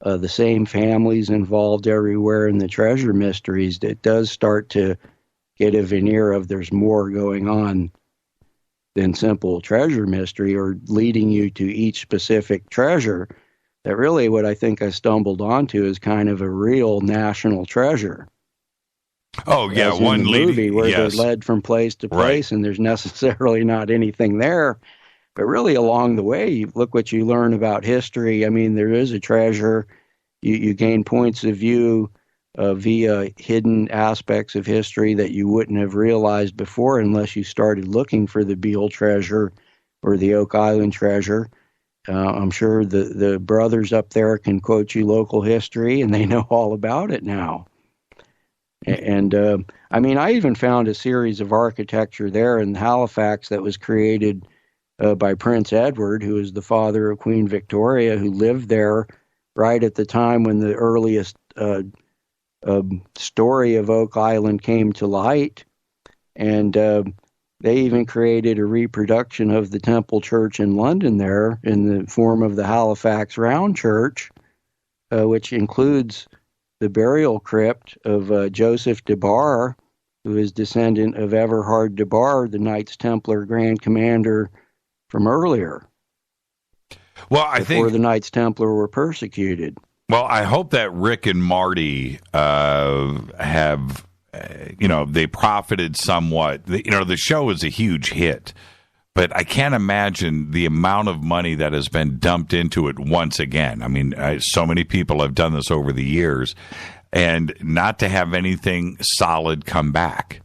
the same families involved everywhere in the treasure mysteries, it does start to get a veneer of there's more going on than simple treasure mystery or leading you to each specific treasure. that really what I think I stumbled onto is kind of a real national treasure. Oh, yeah, As in one the leading, movie where yes. they're led from place to place, and there's necessarily not anything there. But really, along the way, you look what you learn about history. I mean, there is a treasure. You gain points of view via hidden aspects of history that you wouldn't have realized before unless you started looking for the Beale Treasure or the Oak Island Treasure. I'm sure the brothers up there can quote you local history, and they know all about it now. And I mean, I even found a series of architecture there in Halifax that was created by Prince Edward, who is the father of Queen Victoria, who lived there right at the time when the earliest story of Oak Island came to light. And they even created a reproduction of the Temple Church in London there in the form of the Halifax Round Church, which includes the burial crypt of Joseph de Bar, who is descendant of Everhard de Bar, the Knights Templar Grand Commander from earlier. Well, I think before the Knights Templar were persecuted. Well, I hope that Rick and Marty have, they profited somewhat. The show is a huge hit, but I can't imagine the amount of money that has been dumped into it once again. I mean, so many people have done this over the years, and not to have anything solid come back.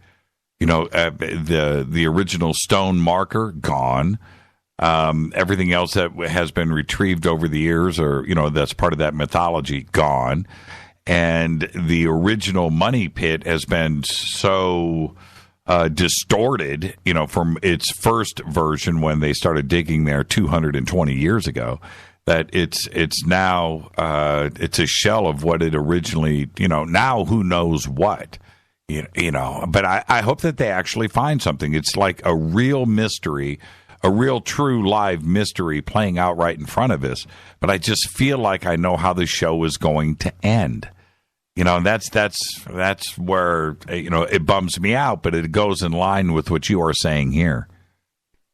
The original stone marker, gone. Everything else that has been retrieved over the years, or that's part of that mythology, gone. And the original money pit has been so distorted, from its first version when they started digging there 220 years ago, that it's now it's a shell of what it originally. Now who knows what. But I hope that they actually find something. It's like a real mystery. A real, true, live mystery playing out right in front of us. But I just feel like I know how the show is going to end. And that's where, it bums me out, but it goes in line with what you are saying here.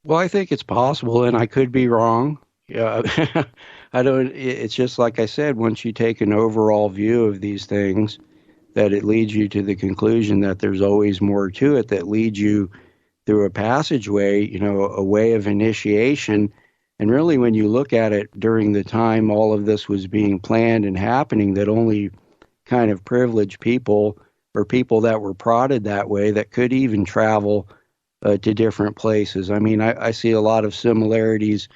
Well, I think it's possible, and I could be wrong. Yeah, it's just like I said, once you take an overall view of these things, that it leads you to the conclusion that there's always more to it, that leads you through a passageway, a way of initiation. And really, when you look at it during the time all of this was being planned and happening, that only kind of privileged people or people that were prodded that way that could even travel to different places. I mean, I see a lot of similarities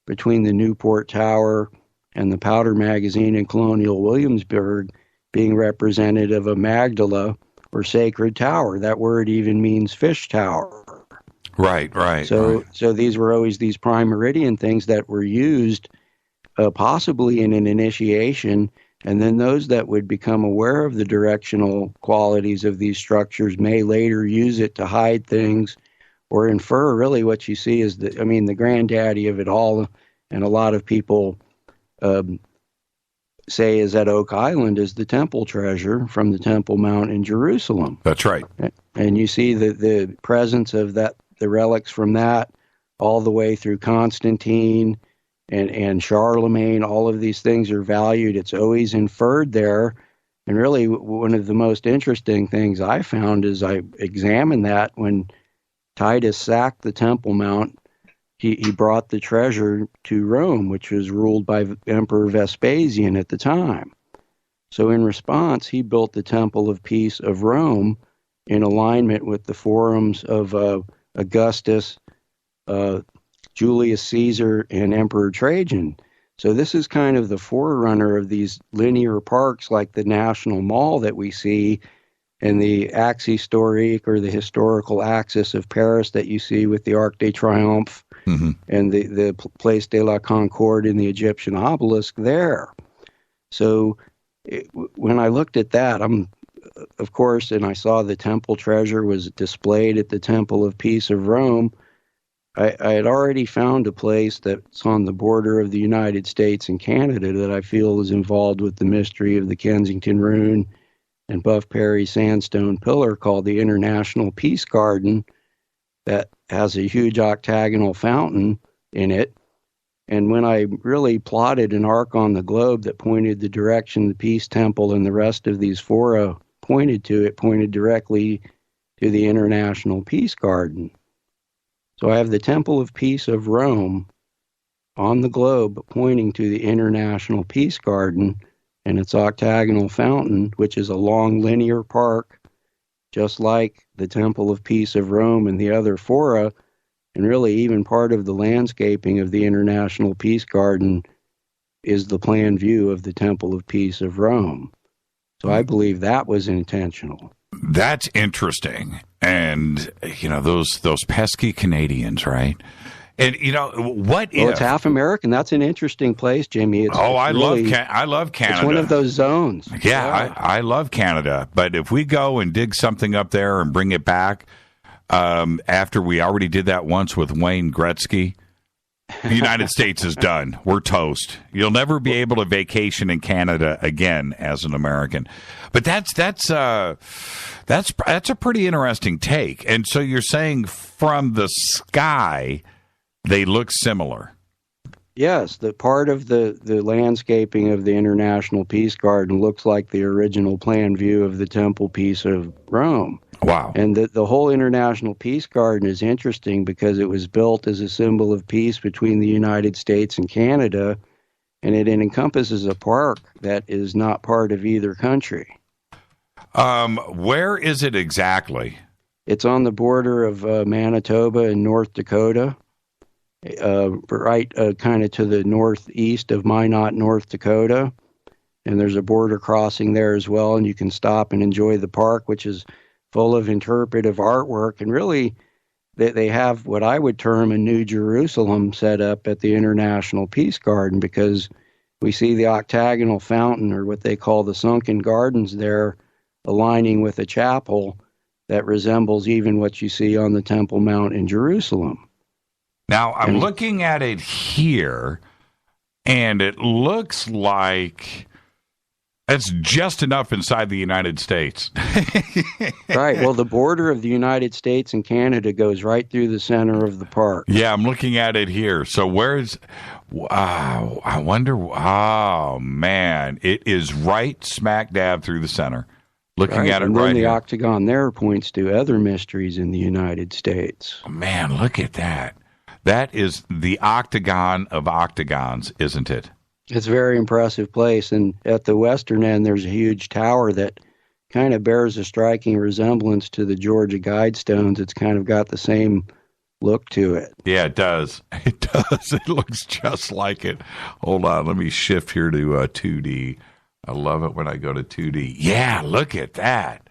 between the Newport Tower and the Powder Magazine in Colonial Williamsburg being representative of Magdala or Sacred Tower. That word even means fish tower. Right. So these were always these prime meridian things that were used possibly in an initiation, and then those that would become aware of the directional qualities of these structures may later use it to hide things or infer. Really what you see is the granddaddy of it all, and a lot of people say is that Oak Island is the temple treasure from the Temple Mount in Jerusalem. That's right. And you see the presence of that, the relics from that, all the way through Constantine and Charlemagne. All of these things are valued. It's always inferred there. And really, one of the most interesting things I found is I examined that when Titus sacked the Temple Mount, he brought the treasure to Rome, which was ruled by Emperor Vespasian at the time. So in response, he built the Temple of Peace of Rome in alignment with the forums of Augustus, Julius Caesar, and Emperor Trajan. So this is kind of the forerunner of these linear parks like the National Mall that we see, and the Axis Historique, or the historical axis of Paris that you see with the Arc de Triomphe, and the Place de la Concorde in the Egyptian obelisk there. So when I looked at that, of course, and I saw the temple treasure was displayed at the Temple of Peace of Rome, I had already found a place that's on the border of the United States and Canada that I feel is involved with the mystery of the Kensington Rune and Buff Perry sandstone pillar, called the International Peace Garden, that has a huge octagonal fountain in it. And when I really plotted an arc on the globe that pointed the direction the Peace Temple and the rest of these fora pointed to, it pointed directly to the International Peace Garden. So I have the Temple of Peace of Rome on the globe pointing to the International Peace Garden and its octagonal fountain, which is a long linear park, just like the Temple of Peace of Rome and the other fora, and really even part of the landscaping of the International Peace Garden is the plan view of the Temple of Peace of Rome. So I believe that was intentional. That's interesting. And, those pesky Canadians, right? And, what if... Well, it's half American. That's an interesting place, Jimmy. I love Canada. It's one of those zones. Yeah, I love Canada. But if we go and dig something up there and bring it back, after we already did that once with Wayne Gretzky, the United States is done. We're toast. You'll never be able to vacation in Canada again as an American. But that's a pretty interesting take. And so you're saying from the sky, they look similar. Yes, the part of the landscaping of the International Peace Garden looks like the original plan view of the Temple Peace of Rome. Wow. And the whole International Peace Garden is interesting because it was built as a symbol of peace between the United States and Canada, and it encompasses a park that is not part of either country. Where is it exactly? It's on the border of Manitoba and North Dakota, right kind of to the northeast of Minot, North Dakota. And there's a border crossing there as well, and you can stop and enjoy the park, which is full of interpretive artwork. And really, they have what I would term a New Jerusalem set up at the International Peace Garden, because we see the octagonal fountain, or what they call the sunken gardens there, aligning with a chapel that resembles even what you see on the Temple Mount in Jerusalem. Now, I'm looking at it here, and it looks like that's just enough inside the United States. Right. Well, the border of the United States and Canada goes right through the center of the park. Yeah, I'm looking at it here. So where's... Wow, I wonder... Oh, man. It is right smack dab through the center. Looking at it and right then the here. octagon there points to other mysteries in the United States. Oh, man, look at that. That is the octagon of octagons, isn't it? It's a very impressive place. And at the western end, there's a huge tower that kind of bears a striking resemblance to the Georgia Guidestones. It's kind of got the same look to it. Yeah, it does. It does. It looks just like it. Hold on. Let me shift here to 2D. I love it when I go to 2D. Yeah, look at that.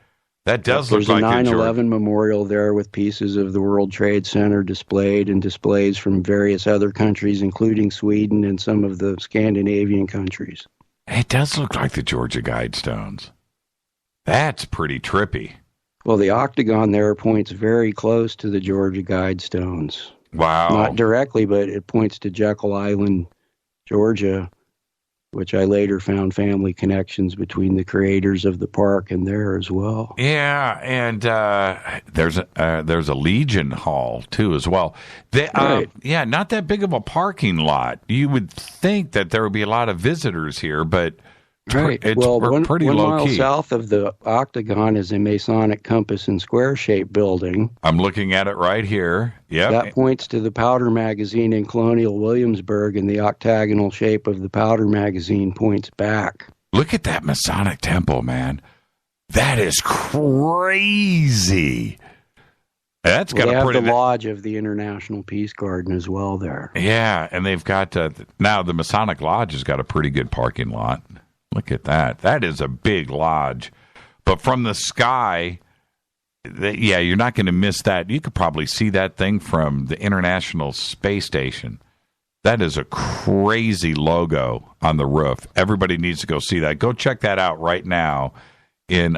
That does look like there's a 9/11 memorial there with pieces of the World Trade Center displayed, and displays from various other countries, including Sweden and some of the Scandinavian countries. It does look like the Georgia Guidestones. That's pretty trippy. Well, the octagon there points very close to the Georgia Guidestones. Wow. Not directly, but it points to Jekyll Island, Georgia, which I later found family connections between the creators of the park and there as well. Yeah, and there's a Legion Hall too as well. Right. Yeah, not that big of a parking lot. You would think that there would be a lot of visitors here, but right. it's pretty one low mile key. south of the octagon is a Masonic compass and square-shaped building. I'm looking at it right here. Yep. That points to the powder magazine in colonial Williamsburg, and the octagonal shape of the powder magazine points back. Look at that Masonic temple, man. That is crazy. That's got they a have pretty... the lodge of the International Peace Garden as well there. Yeah, and they've got... now, the Masonic Lodge has got a pretty good parking lot. Look at that. That is a big lodge. But from the sky... yeah, you're not going to miss that. You could probably see that thing from the International Space Station. That is a crazy logo on the roof. Everybody needs to go see that. Go check that out right now in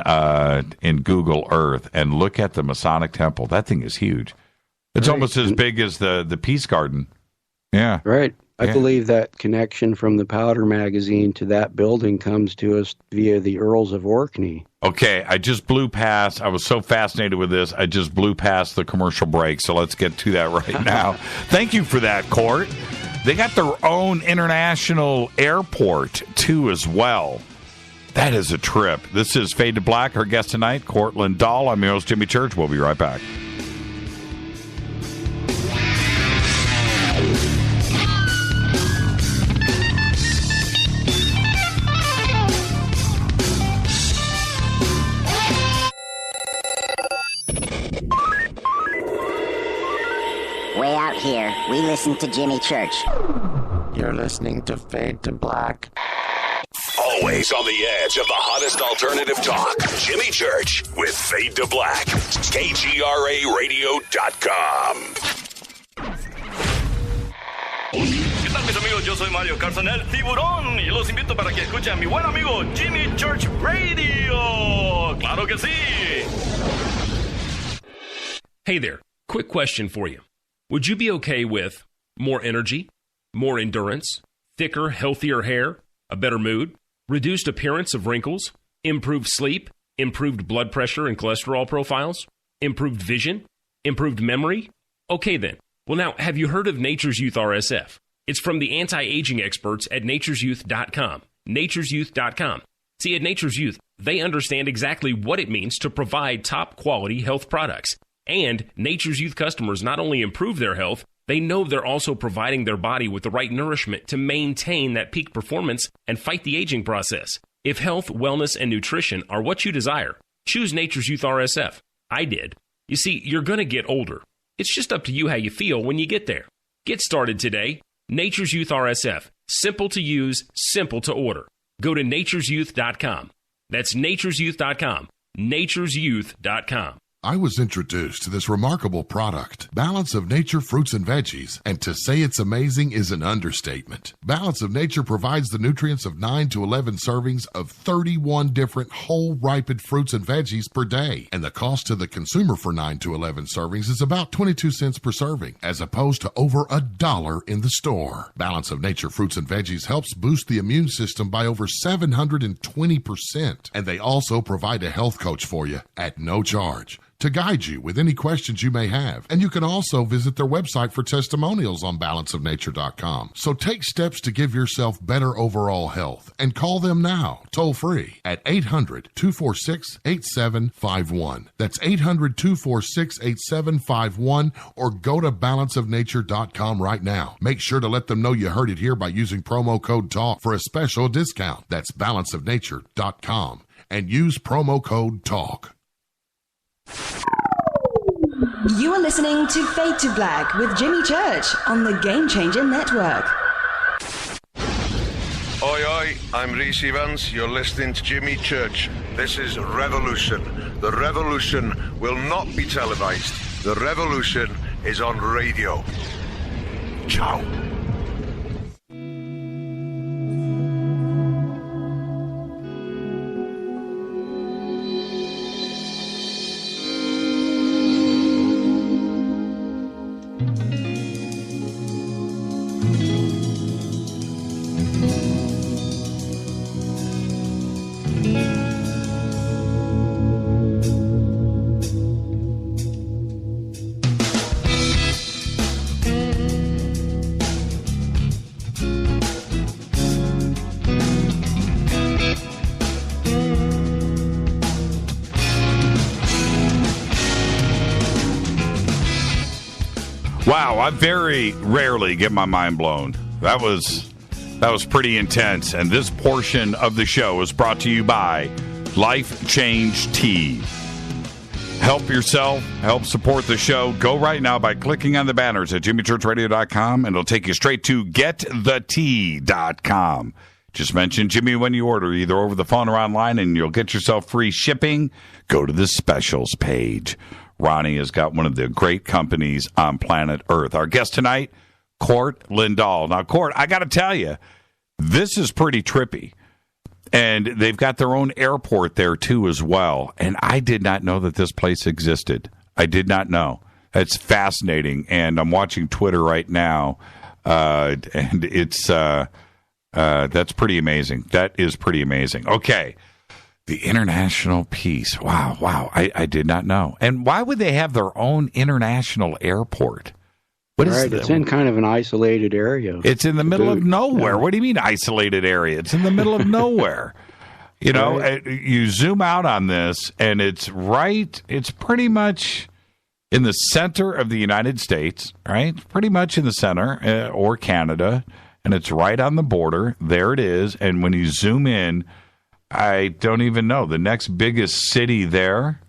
Google Earth and look at the Masonic Temple. That thing is huge. It's almost as big as the Peace Garden. Yeah. Right. I believe that connection from the powder magazine to that building comes to us via the Earls of Orkney. Okay, I just blew past. I was so fascinated with this, I just blew past the commercial break. So let's get to that right now. Thank you for that, Cort. They got their own international airport, too, as well. That is a trip. This is Fade to Black. Our guest tonight, Cort Lindahl. I'm your host, Jimmy Church. We'll be right back. Way out here, we listen to Jimmy Church. You're listening to Fade to Black. Always on the edge of the hottest alternative talk. Jimmy Church with Fade to Black. KGRARadio.com. ¿Qué tal, mis amigos? Yo soy Mario Carson, el tiburón, y los invito para que escuchen a mi buen amigo Jimmy Church Radio. ¡Claro que sí! Hey there, quick question for you. Would you be okay with more energy, more endurance, thicker, healthier hair, a better mood, reduced appearance of wrinkles, improved sleep, improved blood pressure and cholesterol profiles, improved vision, improved memory? Okay then. Well now, have you heard of Nature's Youth RSF? It's from the anti-aging experts at nature'syouth.com. Nature'syouth.com. See, at Nature's Youth, they understand exactly what it means to provide top-quality health products. And Nature's Youth customers not only improve their health, they know they're also providing their body with the right nourishment to maintain that peak performance and fight the aging process. If health, wellness, and nutrition are what you desire, choose Nature's Youth RSF. I did. You see, you're going to get older. It's just up to you how you feel when you get there. Get started today. Nature's Youth RSF. Simple to use, simple to order. Go to nature'syouth.com. That's nature'syouth.com. nature'syouth.com. I was introduced to this remarkable product, Balance of Nature Fruits and Veggies, and to say it's amazing is an understatement. Balance of Nature provides the nutrients of 9 to 11 servings of 31 different whole ripened fruits and veggies per day, and the cost to the consumer for 9 to 11 servings is about 22 cents per serving, as opposed to over $1 in the store. Balance of Nature Fruits and Veggies helps boost the immune system by over 720%, and they also provide a health coach for you at no charge to guide you with any questions you may have. And you can also visit their website for testimonials on balanceofnature.com. So take steps to give yourself better overall health and call them now, toll free, at 800-246-8751. That's 800-246-8751, or go to balanceofnature.com right now. Make sure to let them know you heard it here by using promo code TALK for a special discount. That's balanceofnature.com and use promo code TALK. You are listening to Fade to Black with Jimmy Church on the Game Changer Network. Oi, oi, I'm Reese Evans. You're listening to Jimmy Church. This is Revolution. The revolution will not be televised. The revolution is on radio. Ciao. Wow, I very rarely get my mind blown. That was pretty intense. And this portion of the show is brought to you by Life Change Tea. Help yourself, help support the show. Go right now by clicking on the banners at jimmychurchradio.com, and it'll take you straight to getthetea.com. Just mention Jimmy when you order, either over the phone or online, and you'll get yourself free shipping. Go to the specials page. Ronnie has got one of the great companies on planet Earth. Our guest tonight, Cort Lindahl. Now, Cort, I got to tell you, this is pretty trippy. And they've got their own airport there, too, as well. And I did not know that this place existed. I did not know. It's fascinating. And I'm watching Twitter right now, and it's that's pretty amazing. That is pretty amazing. Okay. The international peace. Wow. I did not know. And why would they have their own international airport? What is It's in kind of an isolated area. It's in the middle of nowhere. Yeah. What do you mean isolated area? It's in the middle of nowhere. You know, you zoom out on this, and it's pretty much in the center of the United States, right? Pretty much in the center, or Canada, and it's right on the border. There it is. And when you zoom in, I don't even know. The next biggest city there,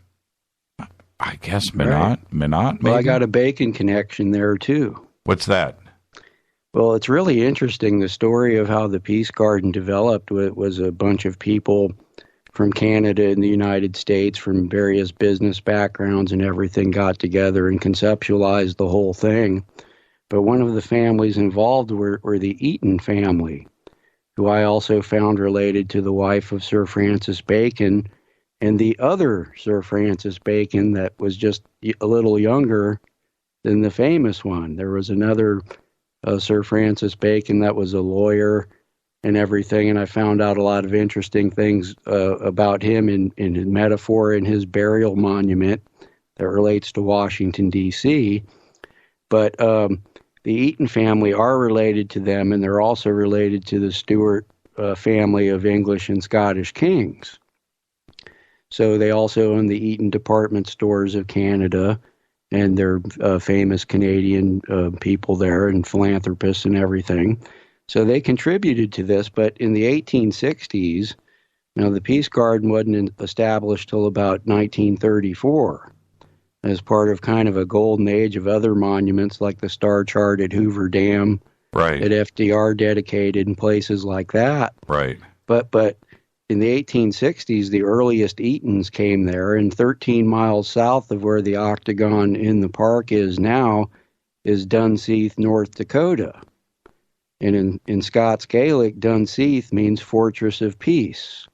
I guess Minot, maybe? Well, I got a bacon connection there, too. What's that? Well, it's really interesting. The story of how the Peace Garden developed was a bunch of people from Canada and the United States from various business backgrounds and everything got together and conceptualized the whole thing. But one of the families involved were the Eaton family, who I also found related to the wife of Sir Francis Bacon, and the other Sir Francis Bacon that was just a little younger than the famous one. There was another Sir Francis Bacon that was a lawyer and everything, and I found out a lot of interesting things about him in his metaphor in his burial monument that relates to Washington, D.C. But the Eaton family are related to them, and they're also related to the Stuart family of English and Scottish kings. So they also own the Eaton Department Stores of Canada, and they're famous Canadian people there and philanthropists and everything. So they contributed to this, but in the 1860s, the Peace Garden wasn't established till about 1934 as part of kind of a golden age of other monuments like the Star Chart at Hoover Dam, right, that FDR dedicated and places like that. Right. But in the 1860s, the earliest Eatons came there, and 13 miles south of where the Octagon in the park is now is Dunseith, North Dakota. And in Scots Gaelic, Dunseith means Fortress of Peace.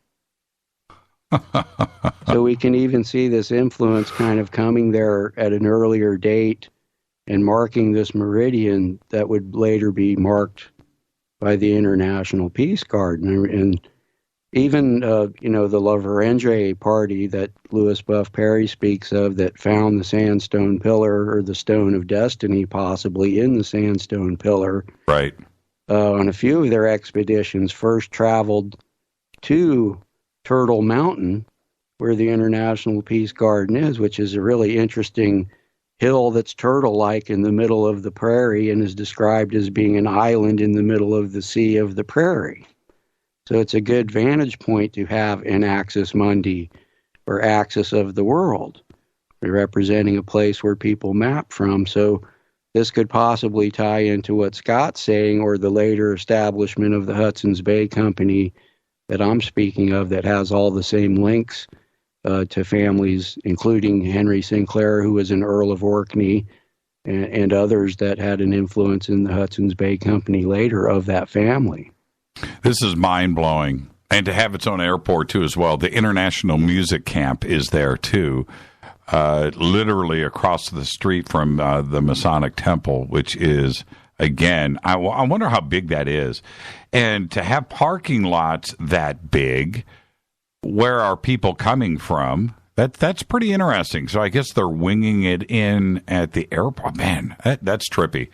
So we can even see this influence kind of coming there at an earlier date and marking this meridian that would later be marked by the International Peace Garden. And even, the La Vérendrye party that Louis Buff Perry speaks of that found the sandstone pillar, or the Stone of Destiny possibly in the sandstone pillar. Right. On a few of their expeditions first traveled to Turtle Mountain, where the International Peace Garden is, which is a really interesting hill that's turtle-like in the middle of the prairie and is described as being an island in the middle of the sea of the prairie. So it's a good vantage point to have in Axis Mundi, or Axis of the World, representing a place where people map from. So this could possibly tie into what Scott's saying, or the later establishment of the Hudson's Bay Company that I'm speaking of, that has all the same links to families, including Henry Sinclair, who was an Earl of Orkney, and others that had an influence in the Hudson's Bay Company later of that family. This is mind-blowing. And to have its own airport, too, as well. The International Music Camp is there, too, literally across the street from the Masonic Temple, which is, again, I wonder how big that is. And to have parking lots that big, where are people coming from? That's pretty interesting. So I guess they're winging it in at the airport. Man, that's trippy.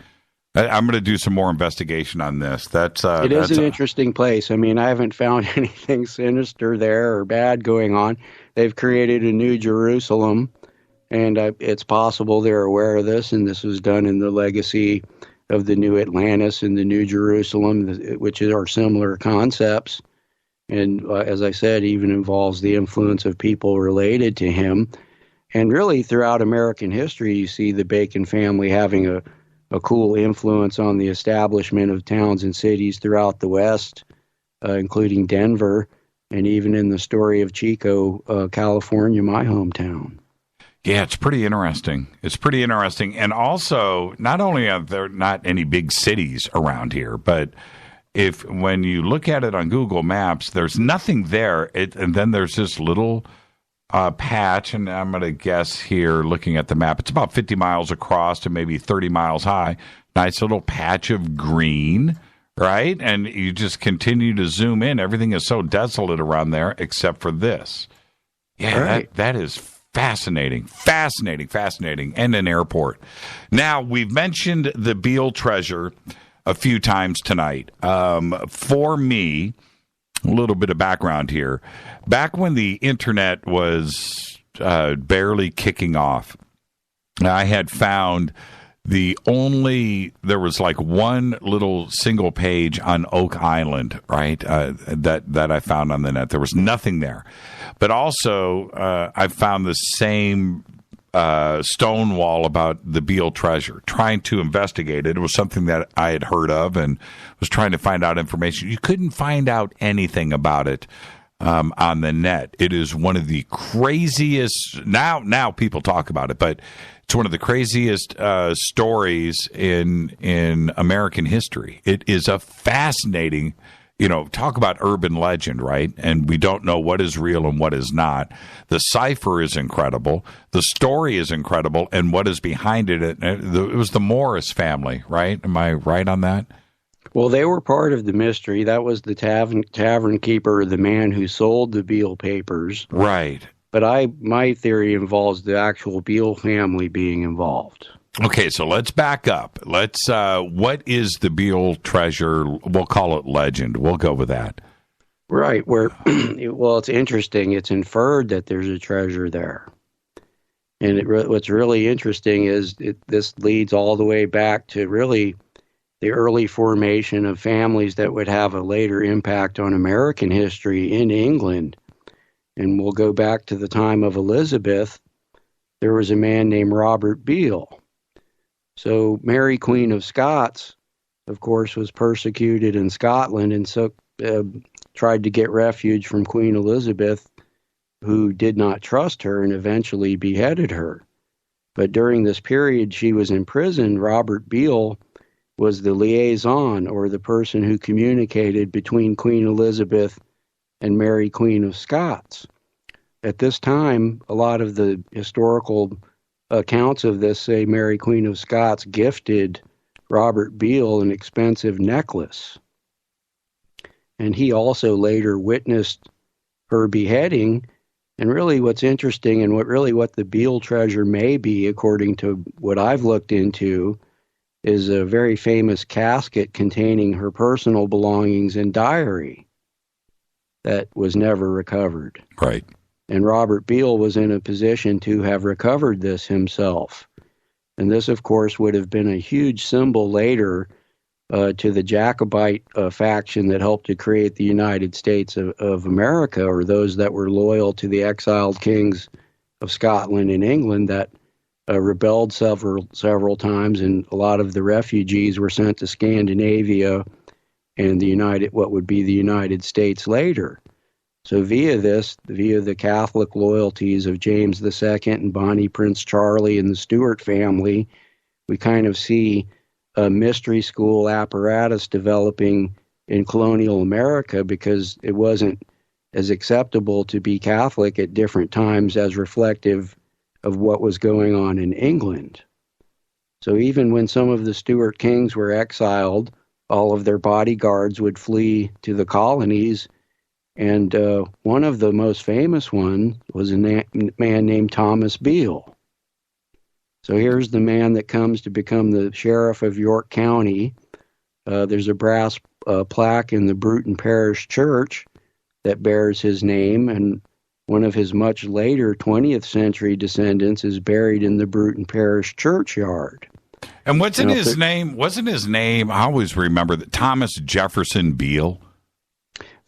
I'm going to do some more investigation on this. It is an interesting place. I mean, I haven't found anything sinister there or bad going on. They've created a new Jerusalem, and it's possible they're aware of this, and this was done in the legacy of the New Atlantis and the New Jerusalem, which are similar concepts. And as I said, even involves the influence of people related to him. And really, throughout American history, you see the Bacon family having a cool influence on the establishment of towns and cities throughout the West, including Denver, and even in the story of Chico, California, my hometown. Yeah, it's pretty interesting. And also, not only are there not any big cities around here, but when you look at it on Google Maps, there's nothing there, and then there's this little patch, and I'm going to guess here, looking at the map, it's about 50 miles across and maybe 30 miles high. Nice little patch of green, right? And you just continue to zoom in. Everything is so desolate around there except for this. Yeah, right. That is Fascinating, and an airport. Now, we've mentioned the Beale Treasure a few times tonight. For me, a little bit of background here. Back when the internet was barely kicking off, I had found there was like one little single page on Oak Island, right, that I found on the net. There was nothing there. But also, I found the same stone wall about the Beale Treasure, trying to investigate it. It was something that I had heard of and was trying to find out information. You couldn't find out anything about it on the net. It is one of the craziest, now people talk about it, but it's one of the craziest stories in American history. It is a fascinating, talk about urban legend, right? And we don't know what is real and what is not. The cipher is incredible. The story is incredible. And what is behind it? It was the Morris family, right? Am I right on that? Well, they were part of the mystery. That was the tavern keeper, the man who sold the Beale papers. Right. But my theory involves the actual Beale family being involved. Okay, so let's back up. What is the Beale Treasure? We'll call it legend. We'll go with that. Right. Well, it's interesting. It's inferred that there's a treasure there. And what's really interesting is this leads all the way back to really the early formation of families that would have a later impact on American history in England. And we'll go back to the time of Elizabeth. There was a man named Robert Beale. So Mary, Queen of Scots, of course, was persecuted in Scotland and so tried to get refuge from Queen Elizabeth, who did not trust her and eventually beheaded her. But during this period she was in prison, Robert Beale was the liaison, or the person who communicated between Queen Elizabeth and Mary, Queen of Scots. At this time, a lot of the historical accounts of this say Mary, Queen of Scots gifted Robert Beale an expensive necklace. And he also later witnessed her beheading. And really what's interesting and what the Beale Treasure may be, according to what I've looked into, is a very famous casket containing her personal belongings and diary that was never recovered. Right. And Robert Beale was in a position to have recovered this himself. And this, of course, would have been a huge symbol later to the Jacobite faction that helped to create the United States of America, or those that were loyal to the exiled kings of Scotland and England that rebelled several times, and a lot of the refugees were sent to Scandinavia and what would be the United States later. So via the Catholic loyalties of James II and Bonnie Prince Charlie and the Stuart family, we kind of see a mystery school apparatus developing in colonial America, because it wasn't as acceptable to be Catholic at different times as reflective of what was going on in England. So even when some of the Stuart kings were exiled, all of their bodyguards would flee to the colonies, and one of the most famous ones was a man named Thomas Beale. So here's the man that comes to become the sheriff of York County. There's a brass plaque in the Bruton Parish Church that bears his name, and one of his much later 20th century descendants is buried in the Bruton Parish churchyard. And wasn't his name, I always remember that, Thomas Jefferson Beale?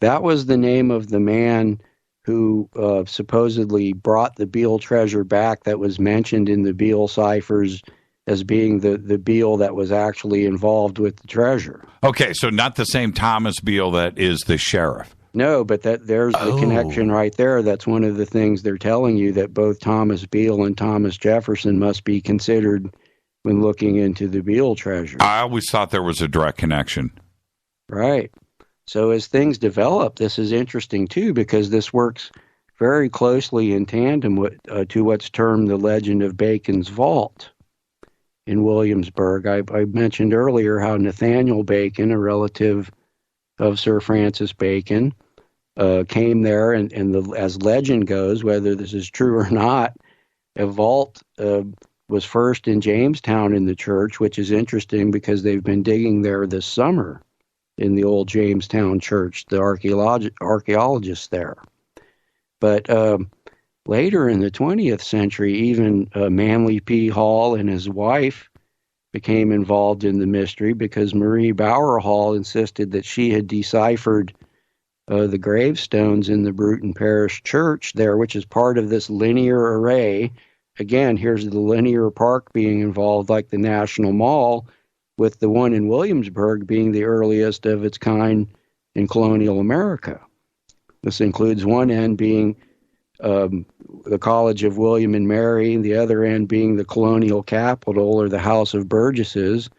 That was the name of the man who supposedly brought the Beale Treasure back, that was mentioned in the Beale ciphers as being the Beale that was actually involved with the treasure. Okay, so not the same Thomas Beale that is the sheriff. No, but there's the connection right there. That's one of the things they're telling you, that both Thomas Beale and Thomas Jefferson must be considered when looking into the Beale Treasure. I always thought there was a direct connection. Right. So as things develop, this is interesting too, because this works very closely in tandem with, to what's termed the legend of Bacon's Vault in Williamsburg. I mentioned earlier how Nathaniel Bacon, a relative of Sir Francis Bacon, came there, and as legend goes, whether this is true or not, a vault was first in Jamestown in the church, which is interesting because they've been digging there this summer in the old Jamestown church, the archaeologists there. But later in the 20th century, even Manly P. Hall and his wife became involved in the mystery because Marie Bauer Hall insisted that she had deciphered the gravestones in the Bruton Parish Church there, which is part of this linear array. Again, here's the linear park being involved, like the National Mall, with the one in Williamsburg being the earliest of its kind in colonial America. This includes one end being the College of William and Mary, the other end being the colonial capital or the House of Burgesses.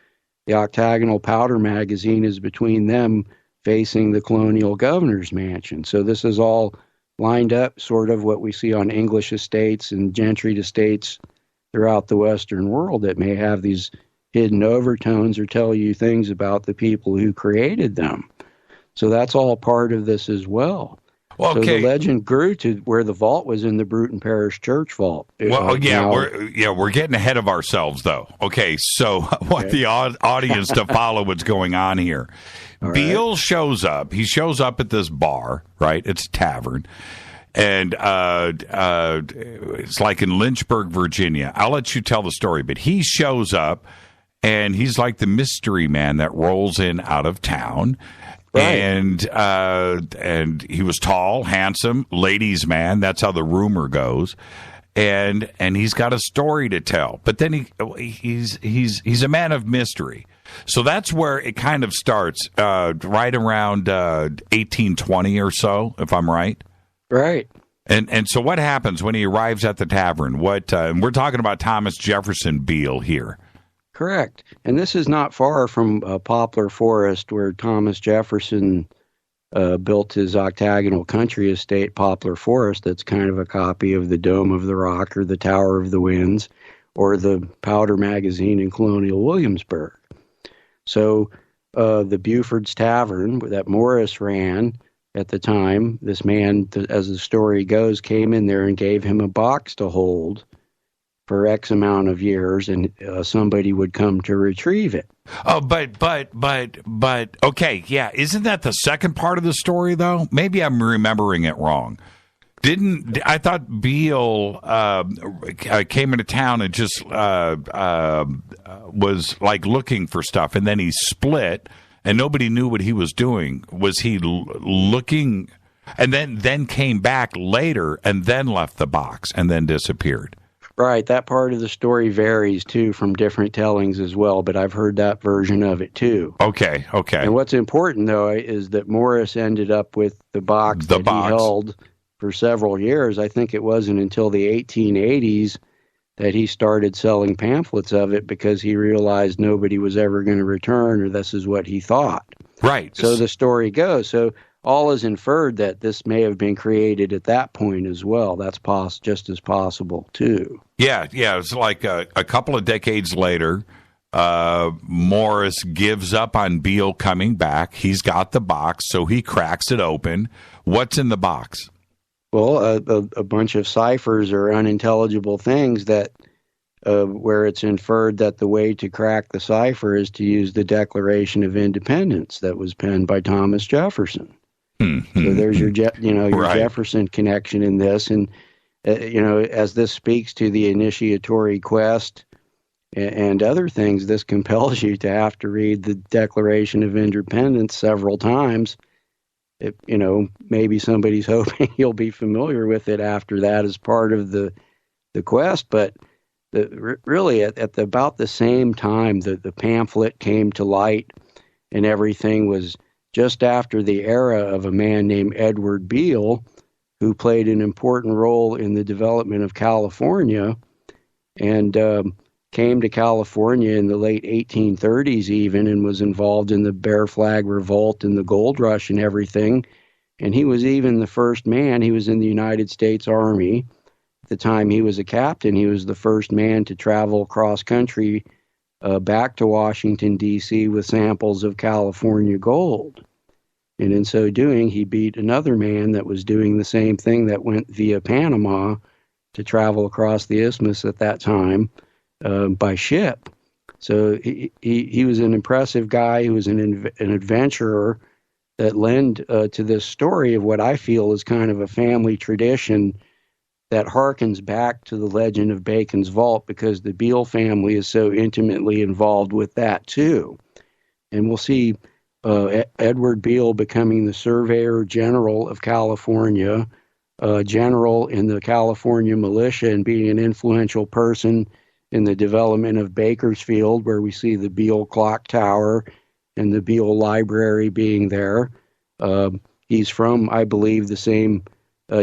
The octagonal powder magazine is between them, facing the colonial governor's mansion. So this is all lined up, sort of what we see on English estates and gentry estates throughout the Western world that may have these hidden overtones or tell you things about the people who created them. So that's all part of this as well. Well, so okay. the legend grew to where the vault was in the Bruton Parish Church vault. Well, we're getting ahead of ourselves, though. Okay, so I want the audience to follow what's going on here. Beale shows up. He shows up at this bar, right? It's a tavern. And it's like in Lynchburg, Virginia. I'll let you tell the story, but he shows up, and he's like the mystery man that rolls in out of town. Right. And he was tall, handsome, ladies' man. That's how the rumor goes. And he's got a story to tell. But then he's a man of mystery. So that's where it kind of starts, right around 1820 or so, if I'm right. Right. And so what happens when he arrives at the tavern? And we're talking about Thomas Jefferson Beale here. Correct. And this is not far from Poplar Forest, where Thomas Jefferson built his octagonal country estate, Poplar Forest. That's kind of a copy of the Dome of the Rock or the Tower of the Winds or the Powder Magazine in colonial Williamsburg. So the Buford's Tavern that Morris ran at the time, this man, as the story goes, came in there and gave him a box to hold for X amount of years, and somebody would come to retrieve it. Oh, but, okay, yeah. Isn't that the second part of the story, though? Maybe I'm remembering it wrong. I thought Beale came into town and just was like looking for stuff, and then he split, and nobody knew what he was doing. Was he looking, and then came back later, and then left the box, and then disappeared? Right, that part of the story varies, too, from different tellings as well, but I've heard that version of it, too. Okay. And what's important, though, is that Morris ended up with the box he held for several years. I think it wasn't until the 1880s that he started selling pamphlets of it because he realized nobody was ever going to return, or this is what he thought. Right. So the story goes. So all is inferred that this may have been created at that point as well. That's just as possible, too. Yeah. It's like a couple of decades later, Morris gives up on Beale coming back. He's got the box, so he cracks it open. What's in the box? Well, a bunch of ciphers or unintelligible things that where it's inferred that the way to crack the cipher is to use the Declaration of Independence that was penned by Thomas Jefferson. So there's your right. Jefferson connection in this, and as this speaks to the initiatory quest and other things, this compels you to have to read the Declaration of Independence several times. Maybe somebody's hoping you'll be familiar with it after that as part of the quest, but really at about the same time that the pamphlet came to light and everything was just after the era of a man named Edward Beale, who played an important role in the development of California and came to California in the late 1830s even and was involved in the Bear Flag Revolt and the Gold Rush and everything. And he was even the first man. He was in the United States Army. At the time he was a captain, he was the first man to travel cross-country back to Washington, D.C. with samples of California gold. And in so doing, he beat another man that was doing the same thing that went via Panama to travel across the isthmus at that time by ship. So he was an impressive guy. He was an adventurer that lend to this story of what I feel is kind of a family tradition that harkens back to the legend of Bacon's Vault, because the Beale family is so intimately involved with that too. And we'll see Edward Beale becoming the Surveyor General of California, general in the California militia, and being an influential person in the development of Bakersfield, where we see the Beale Clock Tower and the Beale Library being there. He's from, I believe, the same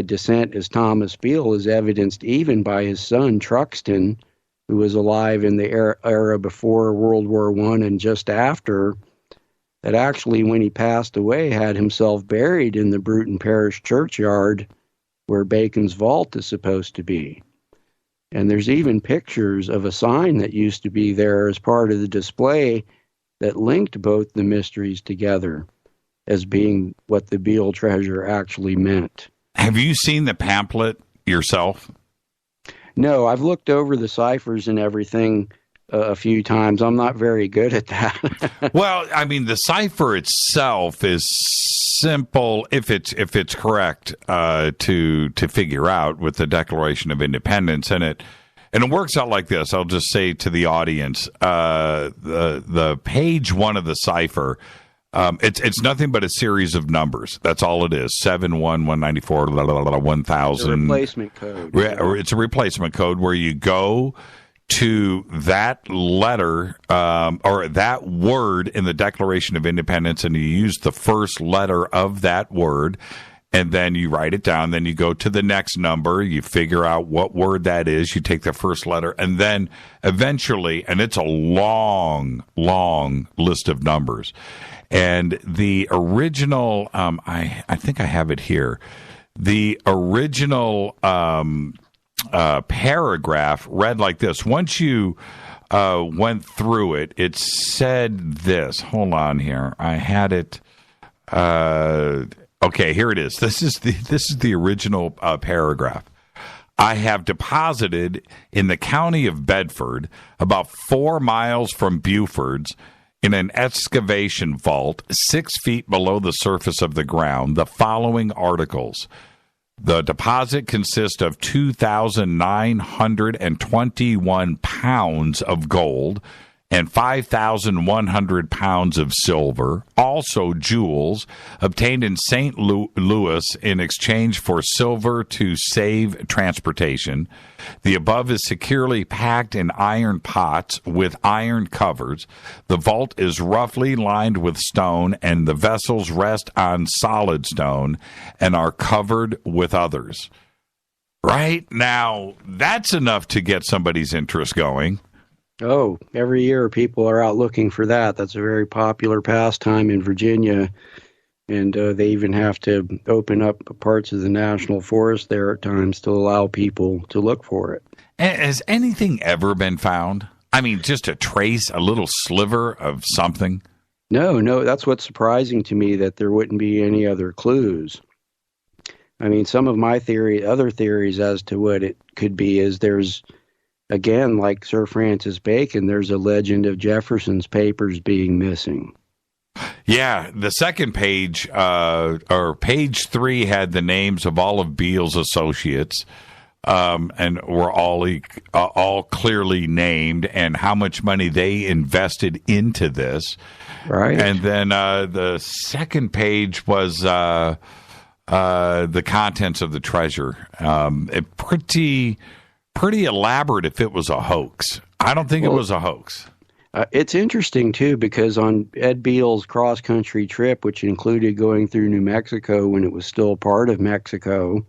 descent as Thomas Beale, is evidenced even by his son Truxton, who was alive in the era before World War I and just after, that actually, when he passed away, had himself buried in the Bruton Parish churchyard where Bacon's Vault is supposed to be. And there's even pictures of a sign that used to be there as part of the display that linked both the mysteries together as being what the Beale Treasure actually meant. Have you seen the pamphlet yourself? No, I've looked over the ciphers and everything a few times. I'm not very good at that. Well, I mean, the cipher itself is simple if it's correct to figure out with the Declaration of Independence, and it works out like this. I'll just say to the audience, the page 1 of the cipher. It's nothing but a series of numbers. That's all it is. 71194 1000. A replacement code. It's a replacement code where you go to that letter or that word in the Declaration of Independence, and you use the first letter of that word, and then you write it down. Then you go to the next number. You figure out what word that is. You take the first letter, and then eventually, and it's a long, long list of numbers. And the original, I think I have it here. The original paragraph read like this. Once you went through it, it said this. Hold on here. I had it. Okay, here it is. This is the original paragraph. I have deposited in the county of Bedford, about 4 miles from Beauford's, in an excavation vault 6 feet below the surface of the ground, the following articles. The deposit consists of 2,921 pounds of gold and 5,100 pounds of silver, also jewels, obtained in St. Louis in exchange for silver to save transportation. The above is securely packed in iron pots with iron covers. The vault is roughly lined with stone, and the vessels rest on solid stone and are covered with others. Right? Now, that's enough to get somebody's interest going. Oh, every year people are out looking for that. That's a very popular pastime in Virginia, and they even have to open up parts of the national forest there at times to allow people to look for it. Has anything ever been found? I mean, just a trace, a little sliver of something? No, that's what's surprising to me, that there wouldn't be any other clues. I mean, some of my other theories as to what it could be is there's, again, like Sir Francis Bacon, there's a legend of Jefferson's papers being missing. Yeah, the second page, or page 3, had the names of all of Beale's associates, and were all clearly named, and how much money they invested into this. Right. And then the second page was the contents of the treasure. Pretty elaborate if it was a hoax. I don't think it was a hoax. It's interesting, too, because on Ed Beale's cross-country trip, which included going through New Mexico when it was still part of Mexico,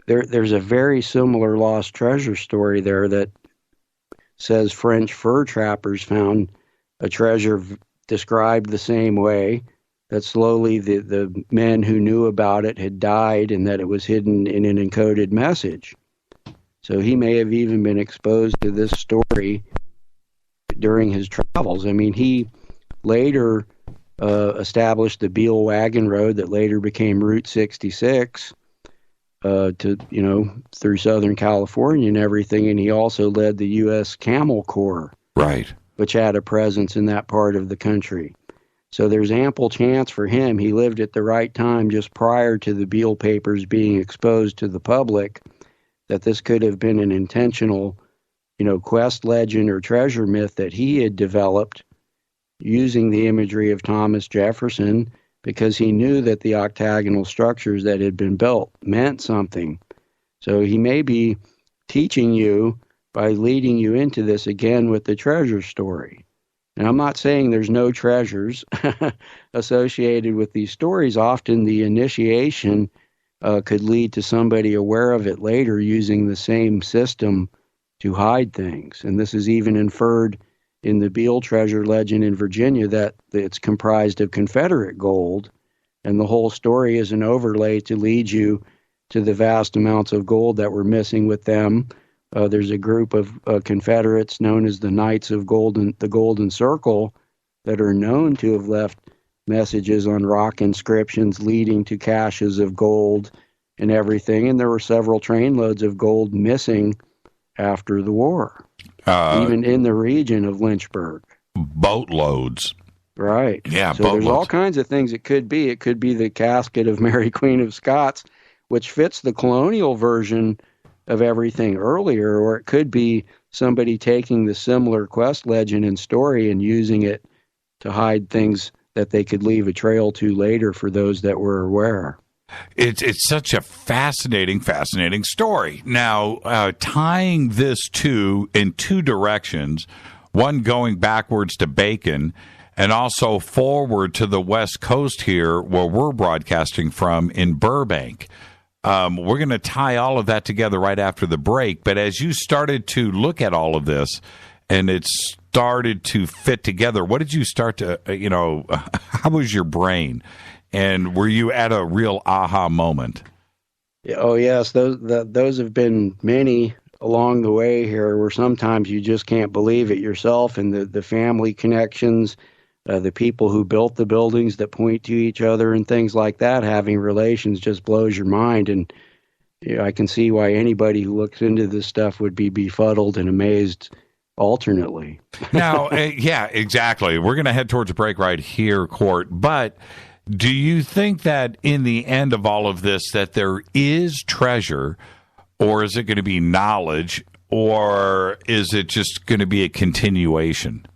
there's a very similar lost treasure story there that says French fur trappers found a treasure described the same way, that slowly the men who knew about it had died, and that it was hidden in an encoded message. So he may have even been exposed to this story during his travels. I mean, he later established the Beale Wagon Road that later became Route 66. through Southern California and everything. And he also led the U.S. Camel Corps, right, which had a presence in that part of the country. So there's ample chance for him. He lived at the right time just prior to the Beale papers being exposed to the public, that this could have been an intentional, quest legend or treasure myth that he had developed using the imagery of Thomas Jefferson, because he knew that the octagonal structures that had been built meant something. So he may be teaching you by leading you into this again with the treasure story. And I'm not saying there's no treasures associated with these stories. Often the initiation could lead to somebody aware of it later using the same system to hide things. And this is even inferred in the Beale Treasure legend in Virginia, that it's comprised of Confederate gold. And the whole story is an overlay to lead you to the vast amounts of gold that were missing with them. There's a group of Confederates known as the Knights of the Golden Circle that are known to have left messages on rock inscriptions leading to caches of gold and everything. And there were several trainloads of gold missing after the war, even in the region of Lynchburg. Boatloads. Right. Yeah, so there's all kinds of things it could be. It could be the casket of Mary Queen of Scots, which fits the colonial version of everything earlier, or it could be somebody taking the similar quest legend and story and using it to hide things that they could leave a trail to later for those that were aware. It's such a fascinating story. Now, tying this in two directions, one going backwards to Bacon and also forward to the West Coast here where we're broadcasting from in Burbank. We're going to tie all of that together right after the break. But as you started to look at all of this and it started to fit together, what did you start to, how was your brain? And were you at a real aha moment? Oh, yes. Those have been many along the way here, where sometimes you just can't believe it yourself, and the family connections, the people who built the buildings that point to each other and things like that, having relations just blows your mind. And I can see why anybody who looks into this stuff would be befuddled and amazed alternately. Now, yeah, exactly. We're going to head towards a break right here, Cort. But do you think that in the end of all of this that there is treasure, or is it going to be knowledge, or is it just going to be a continuation?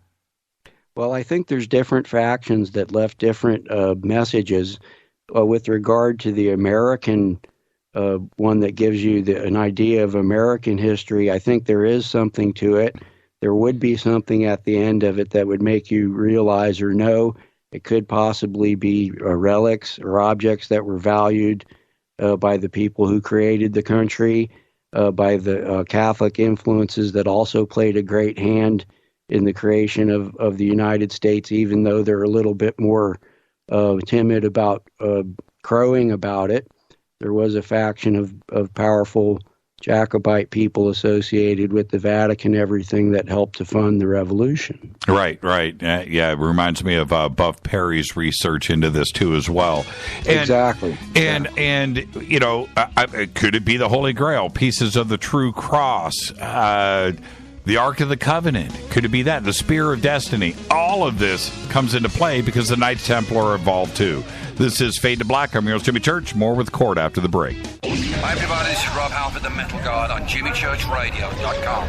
Well, I think there's different factions that left different messages with regard to the American one that gives you an idea of American history. I think there is something to it. There would be something at the end of it that would make you realize or know it could possibly be relics or objects that were valued by the people who created the country, by the Catholic influences that also played a great hand in the creation of the United States, even though they're a little bit more timid about crowing about it. There was a faction of powerful Jacobite people associated with the Vatican, everything that helped to fund the revolution. Right. Yeah, it reminds me of Buff Perry's research into this too as well. Exactly. And could it be the Holy Grail, pieces of the true cross, the Ark of the Covenant? Could it be that? The Spear of Destiny? All of this comes into play because the Knights Templar evolved too. This is Fade to Black. I'm your host, Jimmy Church. More with Cort after the break. Hi, everybody. This is Rob Halford, the Metal God, on JimmyChurchRadio.com.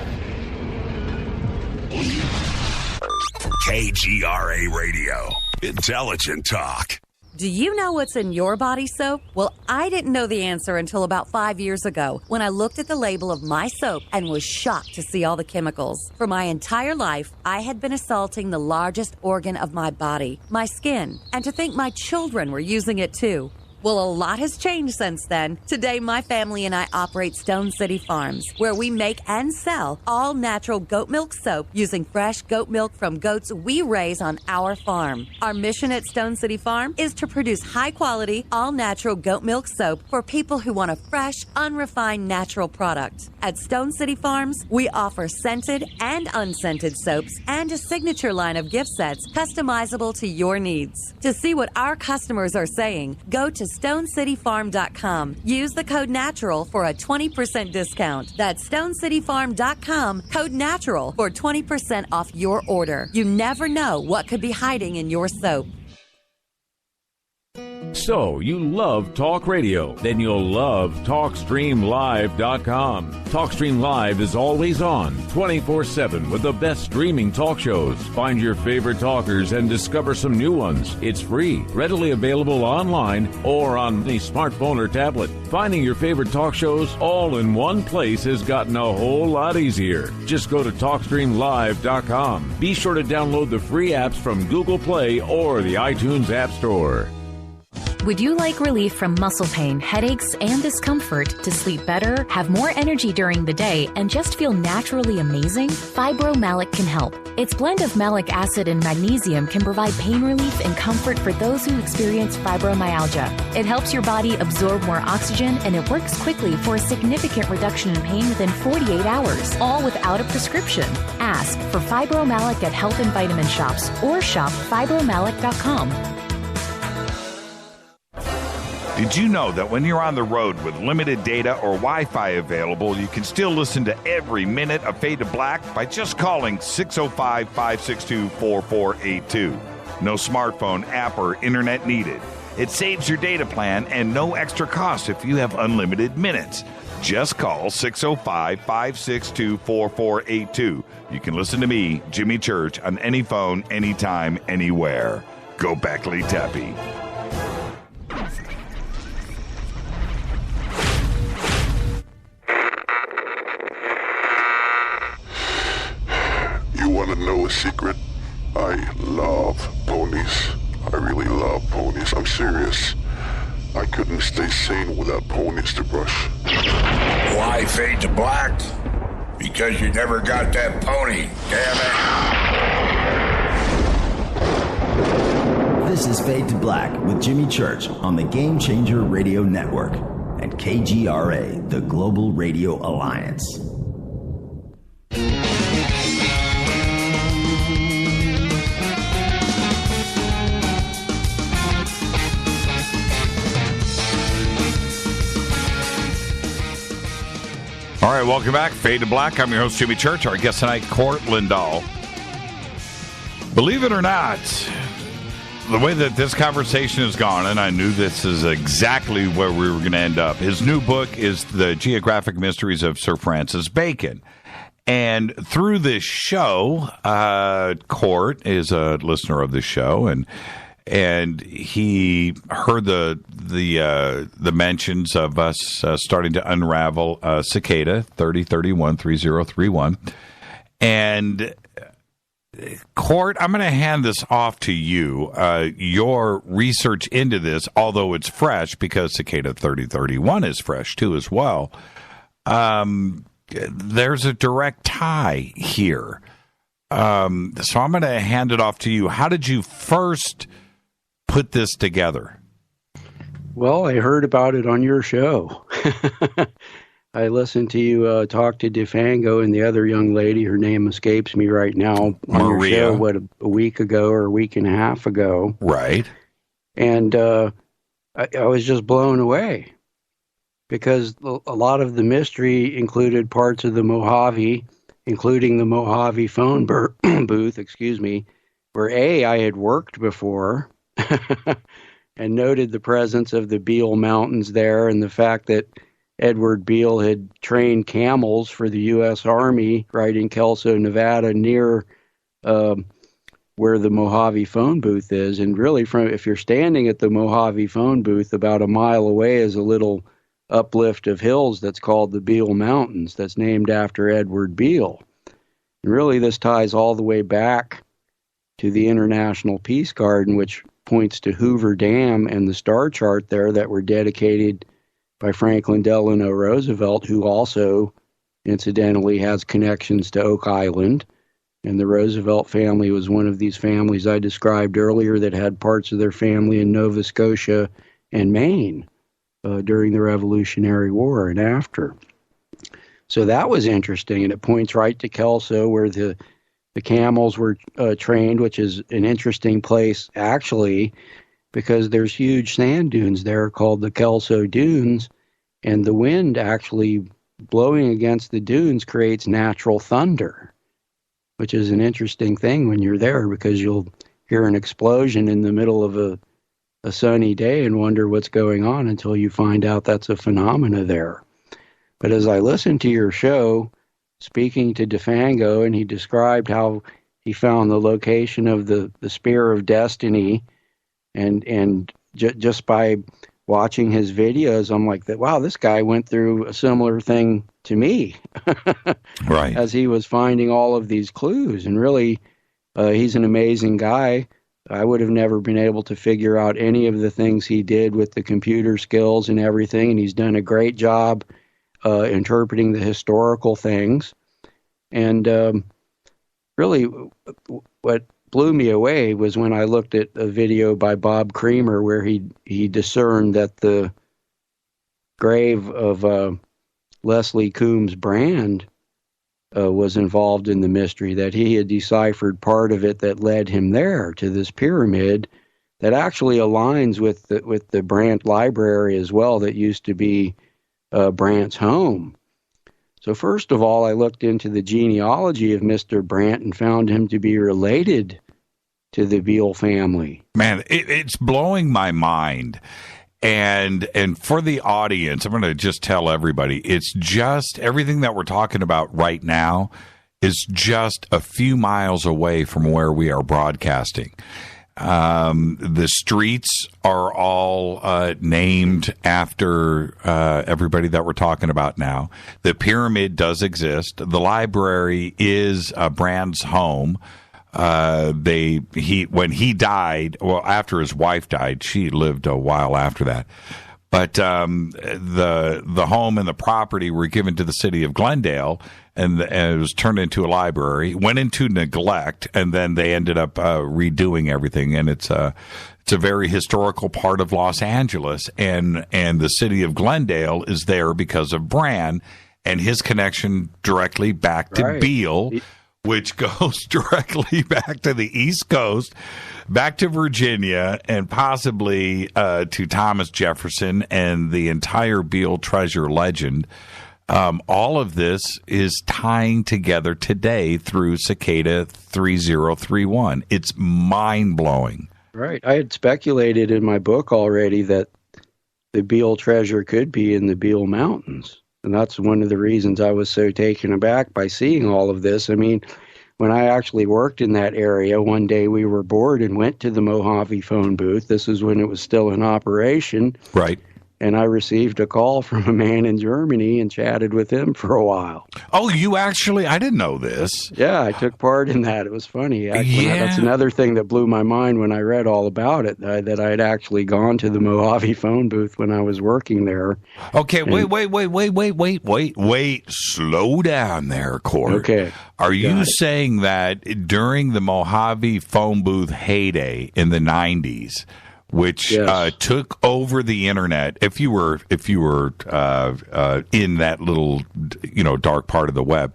KGRA Radio. Intelligent talk. Do you know what's in your body soap? Well, I didn't know the answer until about 5 years ago when I looked at the label of my soap and was shocked to see all the chemicals. For my entire life, I had been assaulting the largest organ of my body, my skin, and to think my children were using it too. Well, a lot has changed since then. Today, my family and I operate Stone City Farms, where we make and sell all natural goat milk soap using fresh goat milk from goats we raise on our farm. Our mission at Stone City Farm is to produce high-quality, all-natural goat milk soap for people who want a fresh, unrefined, natural product. At Stone City Farms, we offer scented and unscented soaps and a signature line of gift sets customizable to your needs. To see what our customers are saying, go to StoneCityFarm.com. Use the code NATURAL for a 20% discount. That's StoneCityFarm.com, code NATURAL for 20% off your order. You never know what could be hiding in your soap. So, you love talk radio? Then you'll love TalkStreamLive.com. TalkStream Live is always on, 24/7, with the best streaming talk shows. Find your favorite talkers and discover some new ones. It's free, readily available online or on any smartphone or tablet. Finding your favorite talk shows all in one place has gotten a whole lot easier. Just go to TalkStreamLive.com. Be sure to download the free apps from Google Play or the iTunes App Store. Would you like relief from muscle pain, headaches, and discomfort to sleep better, have more energy during the day, and just feel naturally amazing? Fibromalic can help. Its blend of malic acid and magnesium can provide pain relief and comfort for those who experience fibromyalgia. It helps your body absorb more oxygen, and it works quickly for a significant reduction in pain within 48 hours, all without a prescription. Ask for Fibromalic at health and vitamin shops or shop fibromalic.com. Did you know that when you're on the road with limited data or Wi-Fi available, you can still listen to every minute of Fade to Black by just calling 605-562-4482. No smartphone, app, or internet needed. It saves your data plan and no extra cost if you have unlimited minutes. Just call 605-562-4482. You can listen to me, Jimmy Church, on any phone, anytime, anywhere. Go Beckley Tappy. You want to know a secret? I love ponies. I really love ponies. I'm serious. I couldn't stay sane without ponies to brush. Why Fade to Black? Because you never got that pony, damn it. This is Fade to Black with Jimmy Church on the Game Changer Radio Network and KGRA, the Global Radio Alliance. All right, welcome back. Fade to Black. I'm your host, Jimmy Church. Our guest tonight, Cort Lindahl. Believe it or not, the way that this conversation has gone, and I knew this is exactly where we were going to end up. His new book is The Geographic Mysteries of Sir Francis Bacon. And through this show, Cort is a listener of the show, and he heard the mentions of us starting to unravel Cicada 30313031. And Cort, I'm going to hand this off to you. Your research into this, although it's fresh because Cicada 3031 is fresh too as well. There's a direct tie here. So I'm going to hand it off to you. How did you first put this together? Well, I heard about it on your show. I listened to you talk to DeFango and the other young lady, her name escapes me right now, on your show, a week ago or a week and a half ago. Right. And I was just blown away because a lot of the mystery included parts of the Mojave, including the Mojave phone booth, where I had worked before and noted the presence of the Beale Mountains there and the fact that Edward Beale had trained camels for the U.S. Army right in Kelso, Nevada, near where the Mojave phone booth is. And really, if you're standing at the Mojave phone booth, about a mile away is a little uplift of hills that's called the Beale Mountains, that's named after Edward Beale. And really, this ties all the way back to the International Peace Garden, which points to Hoover Dam and the star chart there that were dedicated by Franklin Delano Roosevelt, who also, incidentally, has connections to Oak Island. And the Roosevelt family was one of these families I described earlier that had parts of their family in Nova Scotia and Maine during the Revolutionary War and after. So that was interesting, and it points right to Kelso, where the camels were trained, which is an interesting place, actually. because there's huge sand dunes there called the Kelso Dunes, and the wind actually blowing against the dunes creates natural thunder, which is an interesting thing when you're there, because you'll hear an explosion in the middle of a sunny day and wonder what's going on until you find out that's a phenomena there. But as I listened to your show, speaking to DeFango, and he described how he found the location of the Spear of Destiny, and just by watching his videos, I'm like, wow, this guy went through a similar thing to me. Right. As he was finding all of these clues. And really, he's an amazing guy. I would have never been able to figure out any of the things he did with the computer skills and everything, and he's done a great job interpreting the historical things. And really, what blew me away was when I looked at a video by Bob Creamer where he discerned that the grave of Leslie Coombs Brand was involved in the mystery, that he had deciphered part of it that led him there to this pyramid that actually aligns with the Brant Library as well, that used to be Brant's home. So first of all, I looked into the genealogy of Mr. Brant and found him to be related to the Beale family. Man, it's blowing my mind. And for the audience, I'm going to just tell everybody, it's just everything that we're talking about right now is just a few miles away from where we are broadcasting. The streets are all named after everybody that we're talking about now. The pyramid does exist. The library is Brand's home. When he died, well, after his wife died, she lived a while after that. But the home and the property were given to the city of Glendale, and it was turned into a library. Went into neglect, and then they ended up redoing everything. And it's a very historical part of Los Angeles, and the city of Glendale is there because of Brand and his connection directly back to Beale, which goes directly back to the East Coast, back to Virginia, and possibly to Thomas Jefferson and the entire Beale Treasure legend. All of this is tying together today through Cicada 3031. It's mind-blowing. Right. I had speculated in my book already that the Beale Treasure could be in the Beale Mountains. And that's one of the reasons I was so taken aback by seeing all of this. I mean, when I actually worked in that area, one day we were bored and went to the Mojave phone booth. This is when it was still in operation. Right. And I received a call from a man in Germany and chatted with him for a while. Oh, you actually? I didn't know this. Yeah, I took part in that. It was funny. That's another thing that blew my mind when I read all about it, that I had actually gone to the Mojave phone booth when I was working there. Okay, wait. Slow down there, Cort. Okay. Are you saying that during the Mojave phone booth heyday in the 90s, which took over the internet, if you were in that little dark part of the web,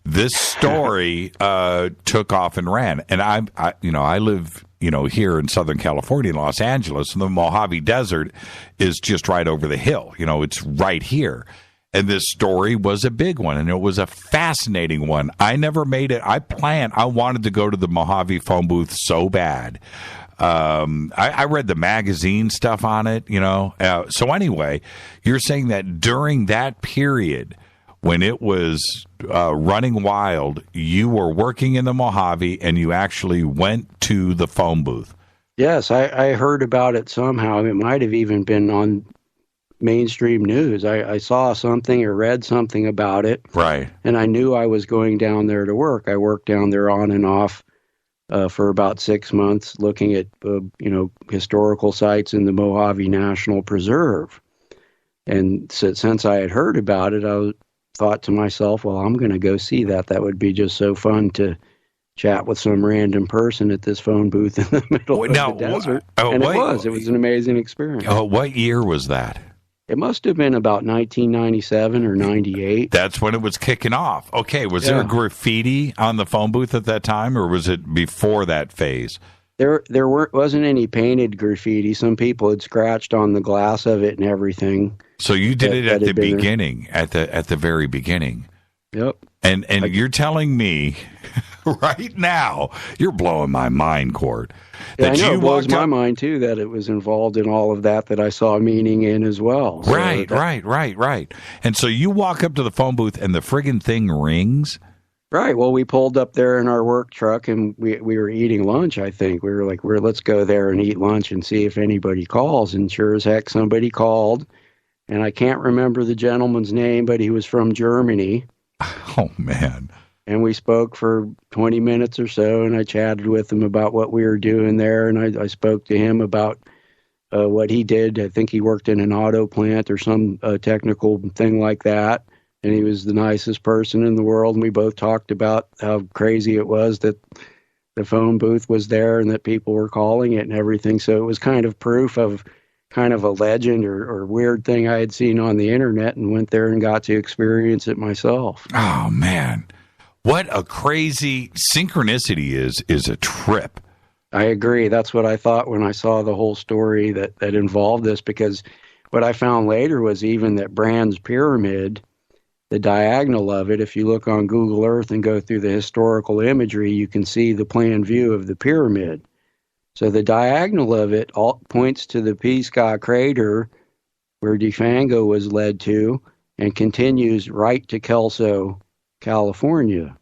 this story took off and ran. And I live here in Southern California, in Los Angeles, and the Mojave Desert is just right over the hill. It's right here. And this story was a big one, and it was a fascinating one. I never made it. I wanted to go to the Mojave phone booth so bad. I read the magazine stuff on it, So anyway, you're saying that during that period when it was running wild, you were working in the Mojave and you actually went to the phone booth. Yes, I heard about it somehow. It might have even been on mainstream news. I saw something or read something about it. Right. And I knew I was going down there to work. I worked down there on and off for about 6 months, looking at historical sites in the Mojave National Preserve. And so, since I had heard about it, I thought to myself, well, I'm going to go see that. That would be just so fun to chat with some random person at this phone booth in the middle of the desert. It was an amazing experience. What year was that? It must have been about 1997 or 98. That's when it was kicking off. Okay, was there graffiti on the phone booth at that time, or was it before that phase? There wasn't any painted graffiti. Some people had scratched on the glass of it and everything. So you did it at the beginning, at the very beginning. Yep. And you're telling me right now, you're blowing my mind, Cort. Yeah, I know, it blows my mind too that it was involved in all of that I saw meaning in as well. So right. And so you walk up to the phone booth and the friggin' thing rings. Right. Well, we pulled up there in our work truck and we were eating lunch, I think. We were like, let's go there and eat lunch and see if anybody calls. And sure as heck, somebody called. And I can't remember the gentleman's name, but he was from Germany. Oh, man. And we spoke for 20 minutes or so, and I chatted with him about what we were doing there. And I spoke to him about what he did. I think he worked in an auto plant or some technical thing like that. And he was the nicest person in the world. And we both talked about how crazy it was that the phone booth was there and that people were calling it and everything. So it was kind of proof of kind of a legend or weird thing I had seen on the internet, and went there and got to experience it myself. Oh, man. What a crazy synchronicity is a trip. I agree. That's what I thought when I saw the whole story that involved this, because what I found later was even that Brand's pyramid, the diagonal of it, if you look on Google Earth and go through the historical imagery, you can see the plan view of the pyramid. So the diagonal of it all points to the Pisgah crater where Defango was led to, and continues right to Kelso, California.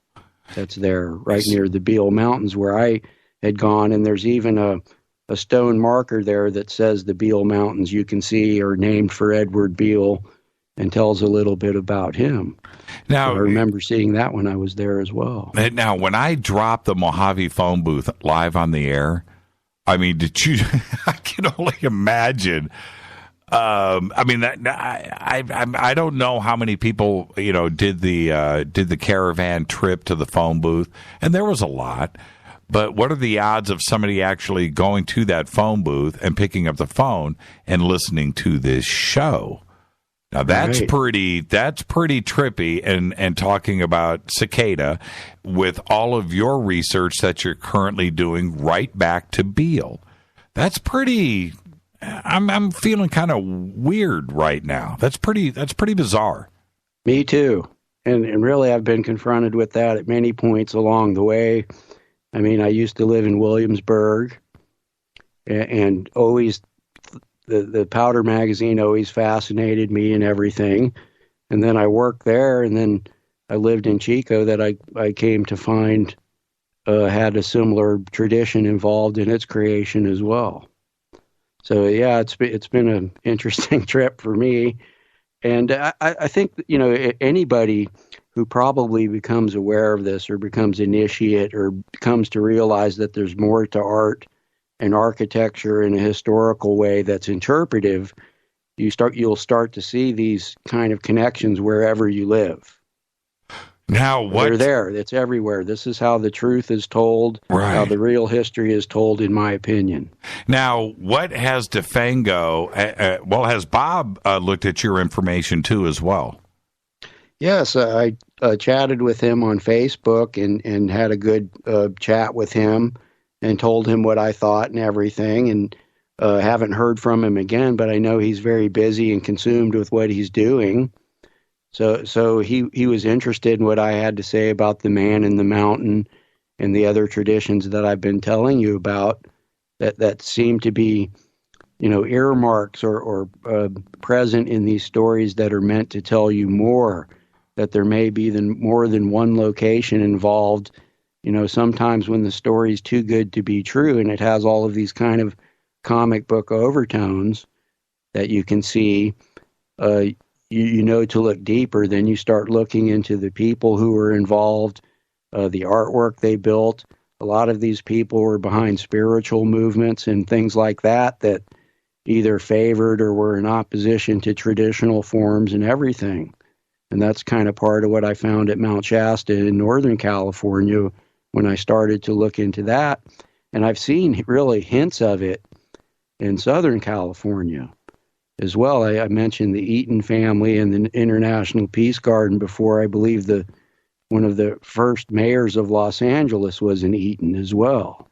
That's there, right near the Beale Mountains where I had gone. And there's even a stone marker there that says the Beale Mountains, you can see, are named for Edward Beale, and tells a little bit about him. Now, so I remember seeing that when I was there as well. Now, when I dropped the Mojave phone booth live on the air, I mean, did you? I can only imagine. I mean, I don't know how many people did the caravan trip to the phone booth, and there was a lot. But what are the odds of somebody actually going to that phone booth and picking up the phone and listening to this show? Now that's pretty trippy, and talking about cicada with all of your research that you're currently doing right back to Beale. That's pretty. I'm feeling kind of weird right now. That's pretty bizarre. Me too, and really I've been confronted with that at many points along the way. I mean, I used to live in Williamsburg, and always. The Powder magazine always fascinated me and everything. And then I worked there, and then I lived in Chico that I came to find had a similar tradition involved in its creation as well. So, yeah, it's been an interesting trip for me. And I think, anybody who probably becomes aware of this or becomes initiate or comes to realize that there's more to art and architecture in a historical way that's interpretive, you'll start to see these kind of connections wherever you live. Now, they're there. It's everywhere. This is how the truth is told, how the real history is told, in my opinion. Now, what has Defango, has Bob looked at your information too as well? Yes, I chatted with him on Facebook and had a good chat with him, and told him what I thought and everything, and haven't heard from him again, but I know he's very busy and consumed with what he's doing. So he was interested in what I had to say about the man in the mountain and the other traditions that I've been telling you about that seem to be, earmarks or present in these stories that are meant to tell you more, that there may be more than one location involved. Sometimes when the story's too good to be true and it has all of these kind of comic book overtones that you can see, to look deeper. Then you start looking into the people who were involved, the artwork they built. A lot of these people were behind spiritual movements and things like that either favored or were in opposition to traditional forms and everything. And that's kind of part of what I found at Mount Shasta in Northern California when I started to look into that. And I've seen really hints of it in Southern California as well. I mentioned the Eaton family and the International Peace Garden before. I believe one of the first mayors of Los Angeles was in Eaton as well.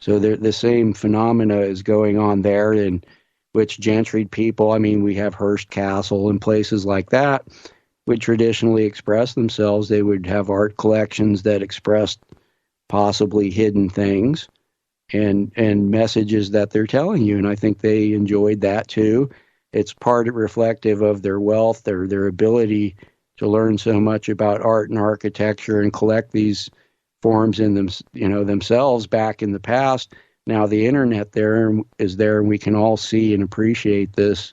So the same phenomena is going on there, in which gentry people, I mean, we have Hearst Castle and places like that, would traditionally express themselves. They would have art collections that expressed possibly hidden things and messages that they're telling you. And I think they enjoyed that too. It's part reflective of their wealth, their ability to learn so much about art and architecture and collect these forms in them, themselves back in the past. Now the internet is there, and we can all see and appreciate this,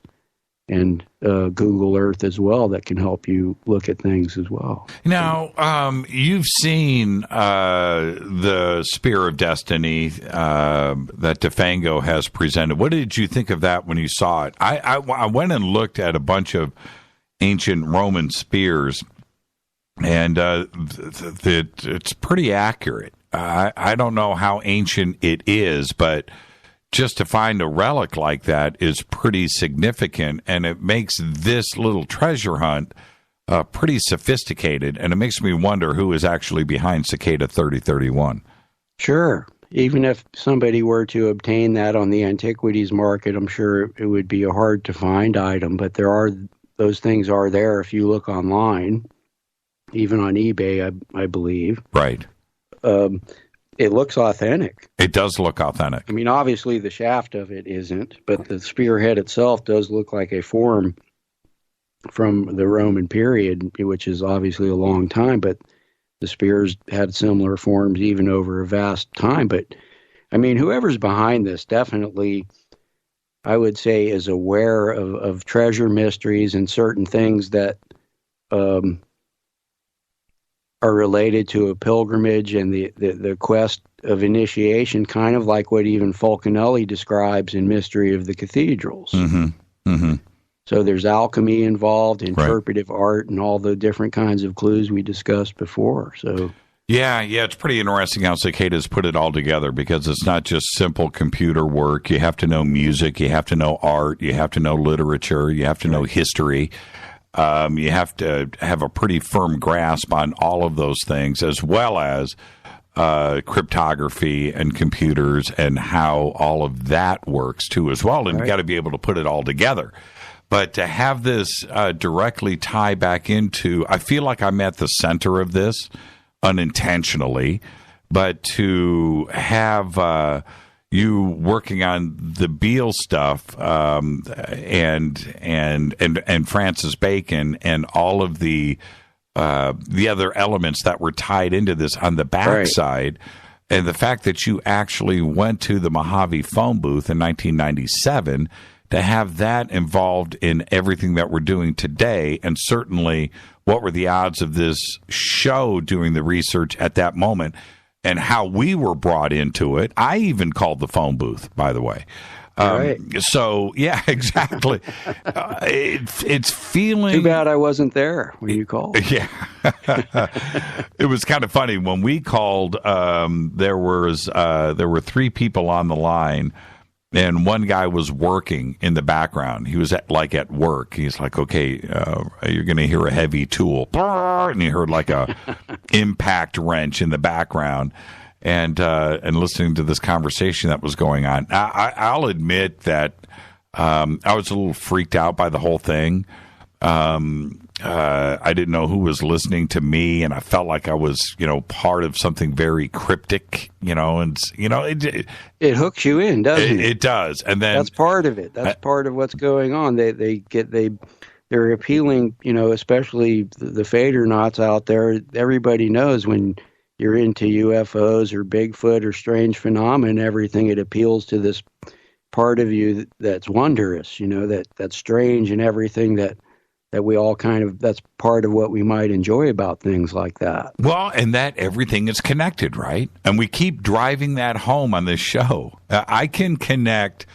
and Google Earth as well, that can help you look at things as well. Now, you've seen the Spear of Destiny that Defango has presented. What did you think of that when you saw it? I went and looked at a bunch of ancient Roman spears, and it's pretty accurate. I don't know how ancient it is, but just to find a relic like that is pretty significant, and it makes this little treasure hunt pretty sophisticated, and it makes me wonder who is actually behind Cicada 3031. Sure. Even if somebody were to obtain that on the antiquities market, I'm sure it would be a hard-to-find item, but those things are there if you look online, even on eBay, I believe. Right. It looks authentic. It does look authentic. I mean, obviously the shaft of it isn't, but the spearhead itself does look like a form from the Roman period, which is obviously a long time, but the spears had similar forms even over a vast time. But, I mean, whoever's behind this definitely, I would say, is aware of treasure mysteries and certain things that are related to a pilgrimage and the quest of initiation, kind of like what even Fulcanelli describes in Mystery of the Cathedrals. Mm-hmm. Mm-hmm. So there's alchemy involved, interpretive art, and all the different kinds of clues we discussed before. So yeah, it's pretty interesting how Cicada's put it all together, because it's not just simple computer work. You have to know music, you have to know art, you have to know literature, you have to know history. You have to have a pretty firm grasp on all of those things, as well as cryptography and computers and how all of that works too as well. And you've got to be able to put it all together. But to have this directly tie back into, I feel like I'm at the center of this unintentionally, but to have you working on the Beale stuff and Francis Bacon and all of the other elements that were tied into this on the backside, and the fact that you actually went to the Mojave phone booth in 1997 to have that involved in everything that we're doing today, and certainly what were the odds of this show doing the research at that moment, and how we were brought into it. I even called the phone booth, by the way. So, yeah, exactly. It's feeling... Too bad I wasn't there when you called. Yeah. It was kind of funny. When we called, there were three people on the line, and one guy was working in the background. He was at work. He's like, okay, you're going to hear a heavy tool. And you heard like a impact wrench in the background. And listening to this conversation that was going on. I'll admit that I was a little freaked out by the whole thing. I didn't know who was listening to me, and I felt like I was, part of something very cryptic, and it hooks you in, doesn't it? It does, and then that's part of it. That's part of what's going on. They're appealing, especially the Fadernauts out there. Everybody knows when you're into UFOs or Bigfoot or strange phenomena, everything, it appeals to this part of you that's wondrous, that's strange, and everything that we all that's part of what we might enjoy about things like that. Well, and that everything is connected, right? And we keep driving that home on this show. I can connect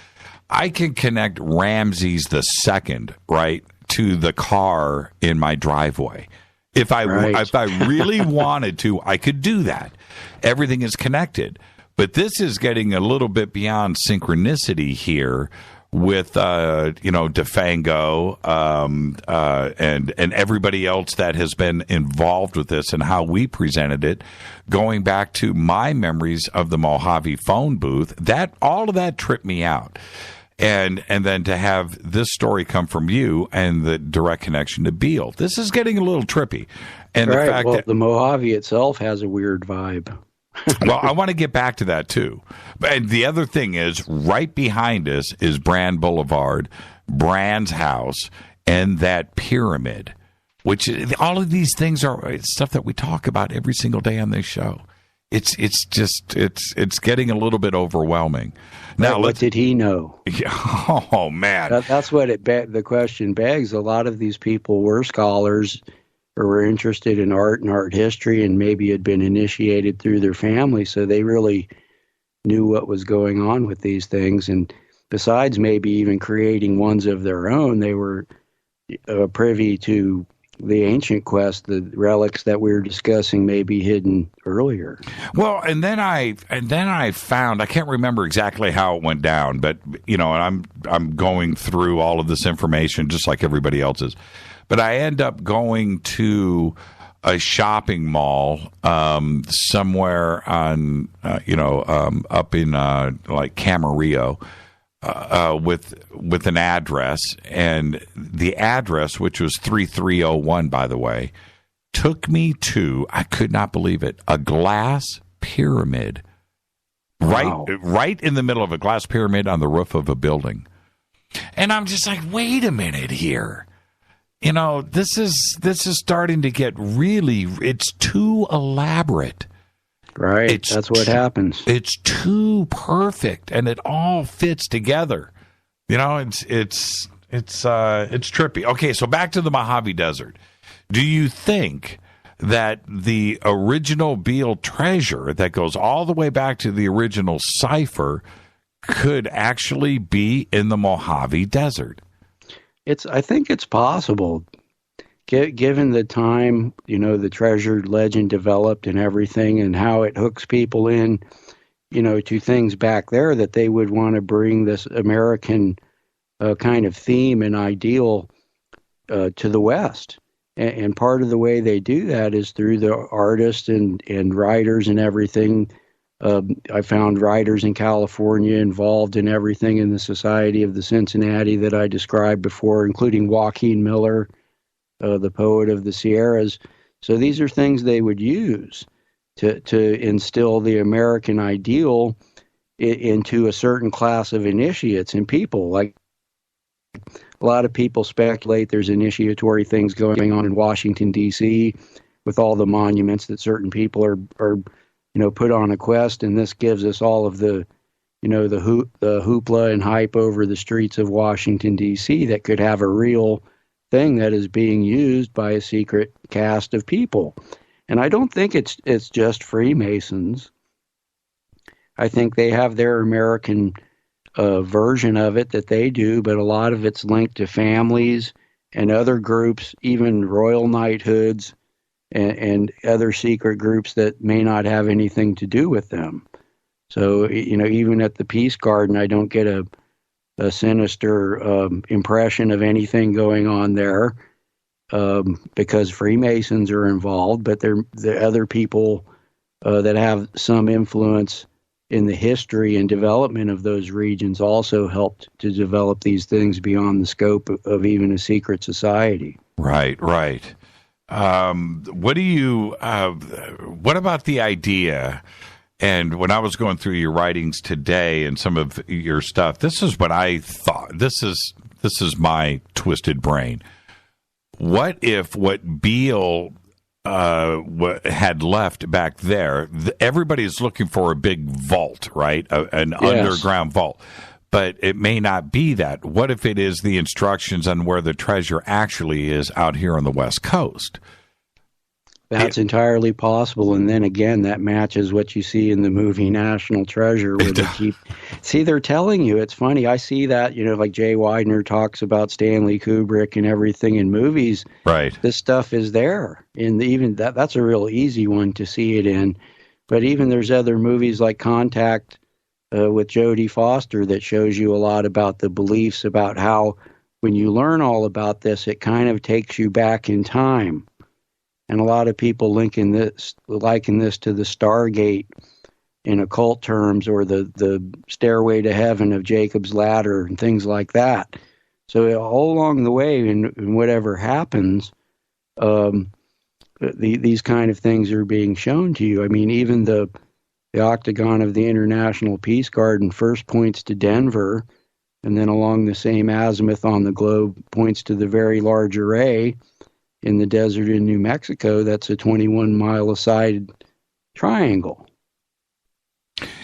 Ramses II, right, to the car in my driveway. If I really wanted to, I could do that. Everything is connected. But this is getting a little bit beyond synchronicity here, with DeFango and everybody else that has been involved with this and how we presented it, going back to my memories of the Mojave phone booth, that all of that tripped me out. And then to have this story come from you and the direct connection to Beale, this is getting a little trippy. And the fact that the Mojave itself has a weird vibe. Well, I want to get back to that too. And the other thing is, right behind us is Brand Boulevard, Brand's house, and that pyramid. Which all of these things are stuff that we talk about every single day on this show. It's getting a little bit overwhelming. Now, what did he know? Oh man, that's what the question begs. A lot of these people were scholars or were interested in art and art history, and maybe had been initiated through their family, so they really knew what was going on with these things. And besides, maybe even creating ones of their own, they were privy to the ancient quest, the relics that we were discussing may be hidden earlier. Well, and then I found, I can't remember exactly how it went down, but and I'm going through all of this information just like everybody else is. But I end up going to a shopping mall somewhere on up in like Camarillo. With an address, and the address, which was 3301, by the way, took me to, I could not believe it, a glass pyramid. Wow. Right in the middle of a glass pyramid on the roof of a building. And I'm just like, wait a minute here. This is starting to get really, it's too elaborate. Right, that's what happens. It's too perfect, and it all fits together. It's trippy. Okay, so back to the Mojave Desert. Do you think that the original Beale Treasure that goes all the way back to the original cipher could actually be in the Mojave Desert? I think it's possible. Given the time, the treasure legend developed and everything, and how it hooks people in, to things back there, that they would want to bring this American kind of theme and ideal to the West. And part of the way they do that is through the artists and writers and everything. I found writers in California involved in everything in the Society of the Cincinnati that I described before, including Joaquin Miller, the poet of the Sierras. So these are things they would use to instill the American ideal into a certain class of initiates and people. Like, a lot of people speculate there's initiatory things going on in Washington, D.C. with all the monuments that certain people are put on a quest, and this gives us all of the hoopla and hype over the streets of Washington, D.C. that could have a real thing that is being used by a secret cast of people. And I don't think it's just Freemasons. I think they have their American version of it that they do, but a lot of it's linked to families and other groups, even royal knighthoods and other secret groups that may not have anything to do with them. So, even at the Peace Garden, I don't get a sinister impression of anything going on there because Freemasons are involved, but the other people that have some influence in the history and development of those regions also helped to develop these things beyond the scope of even a secret society. Right. What about the idea? And when I was going through your writings today and some of your stuff, this is what I thought. This is my twisted brain. What if what Beale had left back there, everybody's looking for a big vault, right? An underground vault. But it may not be that. What if it is the instructions on where the treasure actually is out here on the West Coast? That's entirely possible. And then again, that matches what you see in the movie National Treasure, where they're telling you. It's funny. I see that, like Jay Widener talks about Stanley Kubrick and everything in movies. Right. This stuff is there. And even that's a real easy one to see it in. But even there's other movies like Contact with Jodie Foster that shows you a lot about the beliefs about how when you learn all about this, it kind of takes you back in time. And a lot of people liken this to the Stargate in occult terms, or the stairway to heaven of Jacob's ladder and things like that. So all along the way, in whatever happens, these kind of things are being shown to you. I mean, even the octagon of the International Peace Garden first points to Denver, and then along the same azimuth on the globe points to the Very Large Array in the desert in New Mexico. That's a 21-mile-a-side triangle.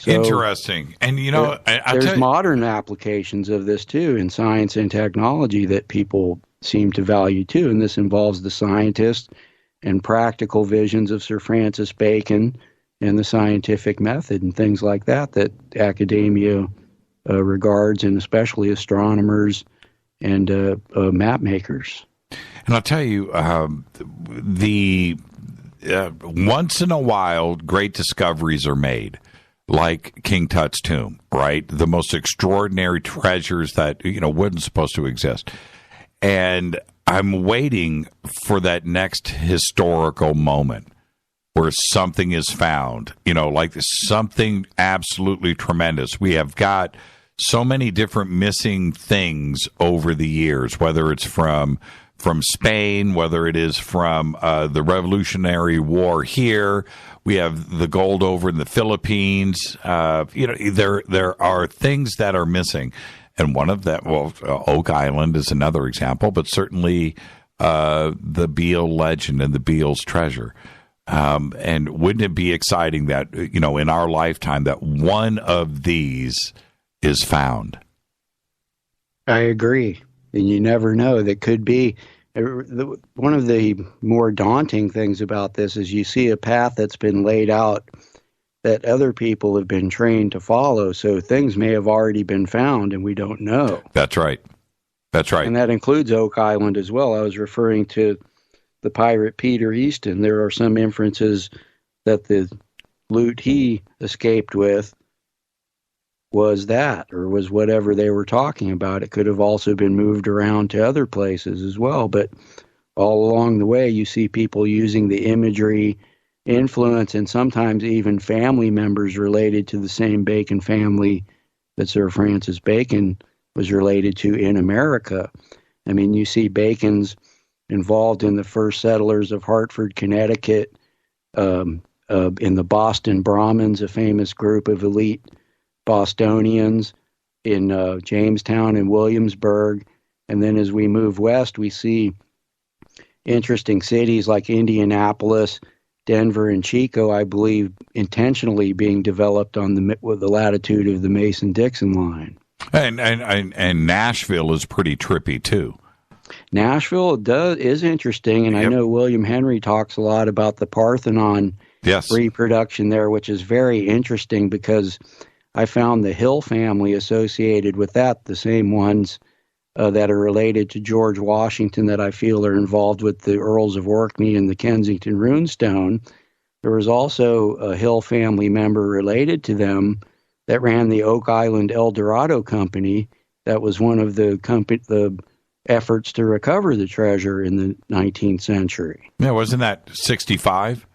So, interesting. And, there's modern applications of this, too, in science and technology that people seem to value, too. And this involves the scientist and practical visions of Sir Francis Bacon and the scientific method and things like that academia regards, and especially astronomers and map makers. And I'll tell you, once in a while, great discoveries are made, like King Tut's tomb, right? The most extraordinary treasures that, wasn't supposed to exist. And I'm waiting for that next historical moment where something is found, like something absolutely tremendous. We have got so many different missing things over the years, whether it's from Spain, whether it is from the Revolutionary War here. We have the gold over in the Philippines. There are things that are missing. And one of that, Oak Island is another example, but certainly the Beale legend and the Beale's treasure. And wouldn't it be exciting that, in our lifetime, that one of these is found? I agree. And you never know. That could be. One of the more daunting things about this is you see a path that's been laid out that other people have been trained to follow. So things may have already been found and we don't know. That's right. That's right. And that includes Oak Island as well. I was referring to the pirate Peter Easton. There are some inferences that the loot he escaped with was that, or was whatever they were talking about. It could have also been moved around to other places as well. But all along the way, you see people using the imagery, influence, and sometimes even family members related to the same Bacon family that Sir Francis Bacon was related to in America. I mean, you see Bacon's involved in the first settlers of Hartford, Connecticut, in the Boston Brahmins, a famous group of elite Bostonians, in Jamestown and Williamsburg. And then as we move west, we see interesting cities like Indianapolis, Denver, and Chico, I believe, intentionally being developed on with the latitude of the Mason-Dixon line. And Nashville is pretty trippy, too. Nashville is interesting, and I know William Henry talks a lot about the Parthenon reproduction there, which is very interesting because I found the Hill family associated with that, the same ones that are related to George Washington that I feel are involved with the Earls of Orkney and the Kensington Rune stone. There was also a Hill family member related to them that ran the Oak Island El Dorado Company. That was one of the efforts to recover the treasure in the 19th century. Yeah, wasn't that 65?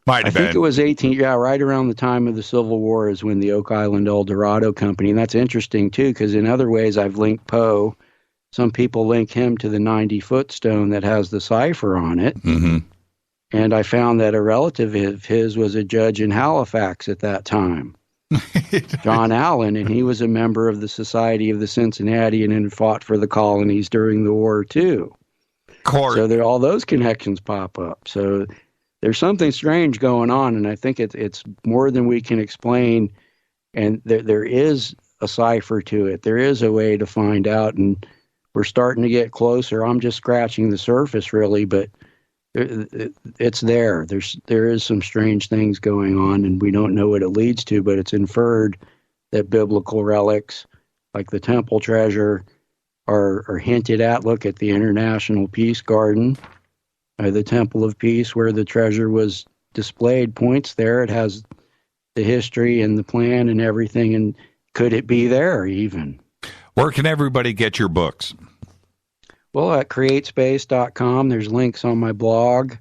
I think it was 18, right around the time of the Civil War is when the Oak Island El Dorado Company, and that's interesting too, because in other ways I've linked Poe. Some people link him to the 90-foot stone that has the cipher on it. Mm-hmm. And I found that a relative of his was a judge in Halifax at that time, John Allen, and he was a member of the Society of the Cincinnati and had fought for the colonies during the war too. So all those connections pop up. So there's something strange going on, and I think it's more than we can explain, and there is a cipher to it. There is a way to find out, and we're starting to get closer. I'm just scratching the surface, really, but it's there. There is some strange things going on, and we don't know what it leads to, but it's inferred that biblical relics, like the temple treasure, are hinted at. Look at the International Peace Garden. The Temple of Peace, where the treasure was displayed, points there. It has the history and the plan and everything, and could it be there even? Where can everybody get your books? Well, at createspace.com, there's links on my blog,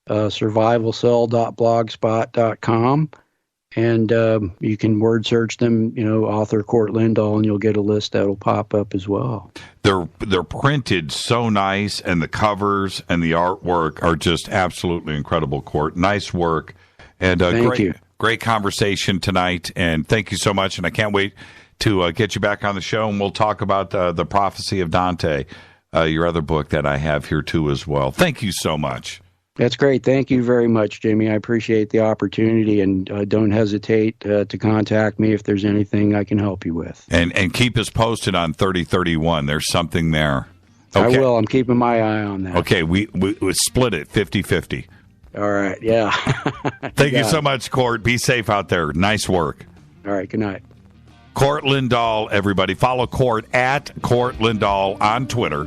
survivalcell.blogspot.com, and you can word search them, author Cort Lindahl, and you'll get a list that'll pop up as well. They're printed so nice, and the covers and the artwork are just absolutely incredible, Cort. Nice work. And Thank you. Great conversation tonight, and thank you so much, and I can't wait to get you back on the show, and we'll talk about the Prophecy of Dante, your other book that I have here too as well. Thank you so much. That's great. Thank you very much, Jimmy. I appreciate the opportunity, and don't hesitate to contact me if there's anything I can help you with. And keep us posted on 3031. There's something there. Okay. I will. I'm keeping my eye on that. Okay, we split it 50-50. All right, yeah. Thank you so much, Cort. Be safe out there. Nice work. All right, good night. Cort Lindahl, everybody. Follow Cort at Cort Lindahl on Twitter.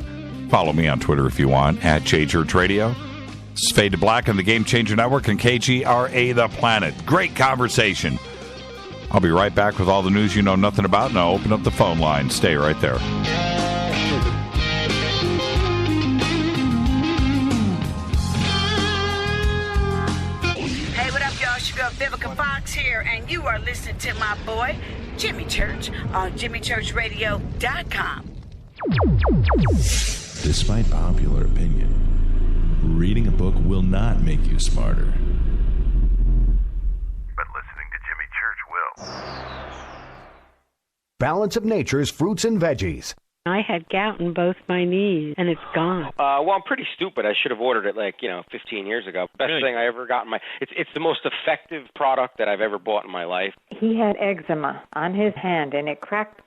Follow me on Twitter if you want, at J-Church Radio. It's Fade to Black on the Game Changer Network and KGRA The Planet. Great conversation. I'll be right back with all the news you know nothing about, and I'll open up the phone line. Stay right there. Hey, what up, y'all? It's your girl Vivica Fox here, and you are listening to my boy, Jimmy Church, on JimmyChurchRadio.com. Despite popular opinion, reading a book will not make you smarter. But listening to Jimmy Church will. Balance of Nature's fruits and veggies. I had gout in both my knees, and it's gone. Well, I'm pretty stupid. I should have ordered it 15 years ago. Best thing I ever got in my... It's the most effective product that I've ever bought in my life. He had eczema on his hand, and it cracked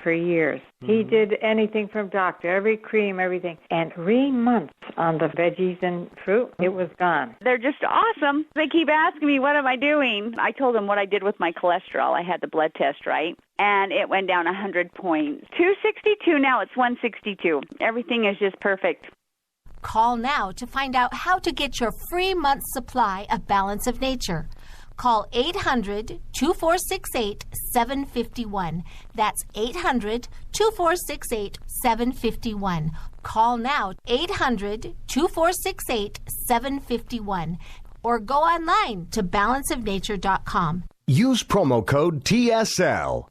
for years. He did anything from doctor, every cream, everything. And 3 months on the veggies and fruit, it was gone. They're just awesome. They keep asking me, what am I doing? I told them what I did with my cholesterol. I had the blood test, right? And it went down 100 points. 262, now it's 162. Everything is just perfect. Call now to find out how to get your free month's supply of Balance of Nature. Call 800-2468-751. That's 800-2468-751. Call now, 800-2468-751. Or go online to balanceofnature.com. Use promo code TSL.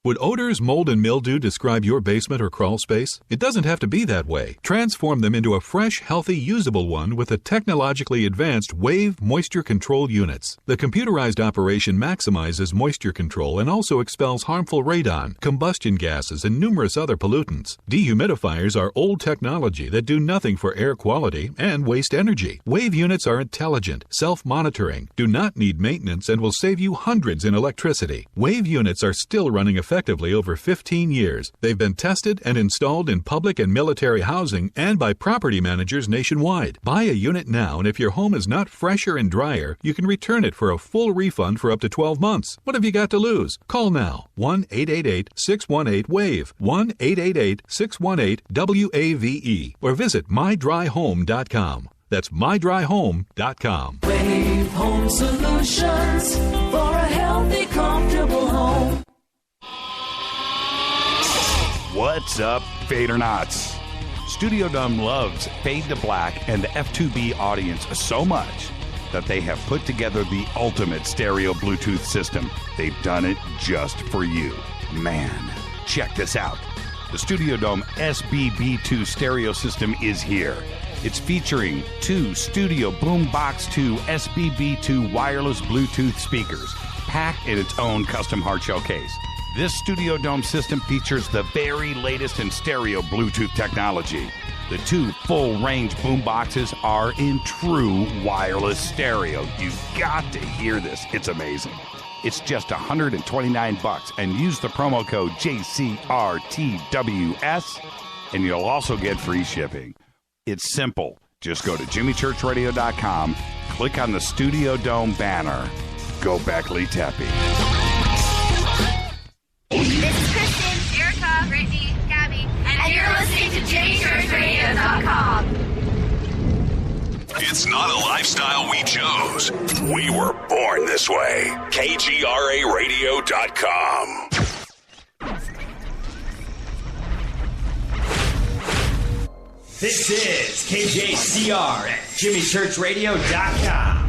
Would odors, mold, and mildew describe your basement or crawl space? It doesn't have to be that way. Transform them into a fresh, healthy, usable one with the technologically advanced Wave Moisture Control Units. The computerized operation maximizes moisture control and also expels harmful radon, combustion gases, and numerous other pollutants. Dehumidifiers are old technology that do nothing for air quality and waste energy. Wave units are intelligent, self-monitoring, do not need maintenance, and will save you hundreds in electricity. Wave units are still running effectively over 15 years. They've been tested and installed in public and military housing and by property managers nationwide. Buy a unit now, and if your home is not fresher and drier, you can return it for a full refund for up to 12 months. What have you got to lose? Call now. 1-888-618-WAVE. 1-888-618-WAVE. Or visit mydryhome.com. That's mydryhome.com. Wave Home Solutions for a healthy, comfortable home. What's up, Fadernauts? Studio Dome loves Fade to Black and the F2B audience so much that they have put together the ultimate stereo Bluetooth system. They've done it just for you. Man, check this out. The Studio Dome SBB2 stereo system is here. It's featuring 2 Studio Boombox 2 SBB2 wireless Bluetooth speakers, packed in its own custom hardshell case. This Studio Dome system features the very latest in stereo Bluetooth technology. The 2 full-range boomboxes are in true wireless stereo. You've got to hear this. It's amazing. It's just $129, and use the promo code JCRTWS, and you'll also get free shipping. It's simple. Just go to JimmyChurchRadio.com, click on the Studio Dome banner. Go Beckley Teppy. This is Kristen, Erica, Brittany, Gabby, and you're listening to JimmyChurchRadio.com. It's not a lifestyle we chose. We were born this way. KGRARadio.com. This is KJCR at JimmyChurchRadio.com.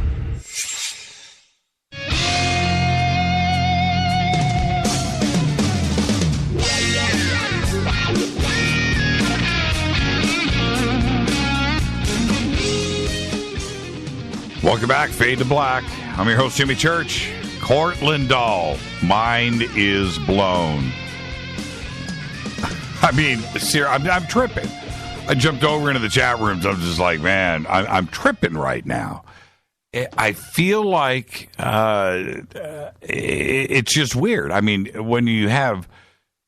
Welcome back, Fade to Black. I'm your host, Jimmy Church. Cort Lindahl, mind is blown. I mean, seriously, I'm tripping. I jumped over into the chat rooms. I'm just like, man, I'm tripping right now. I feel like it's just weird. I mean, when you have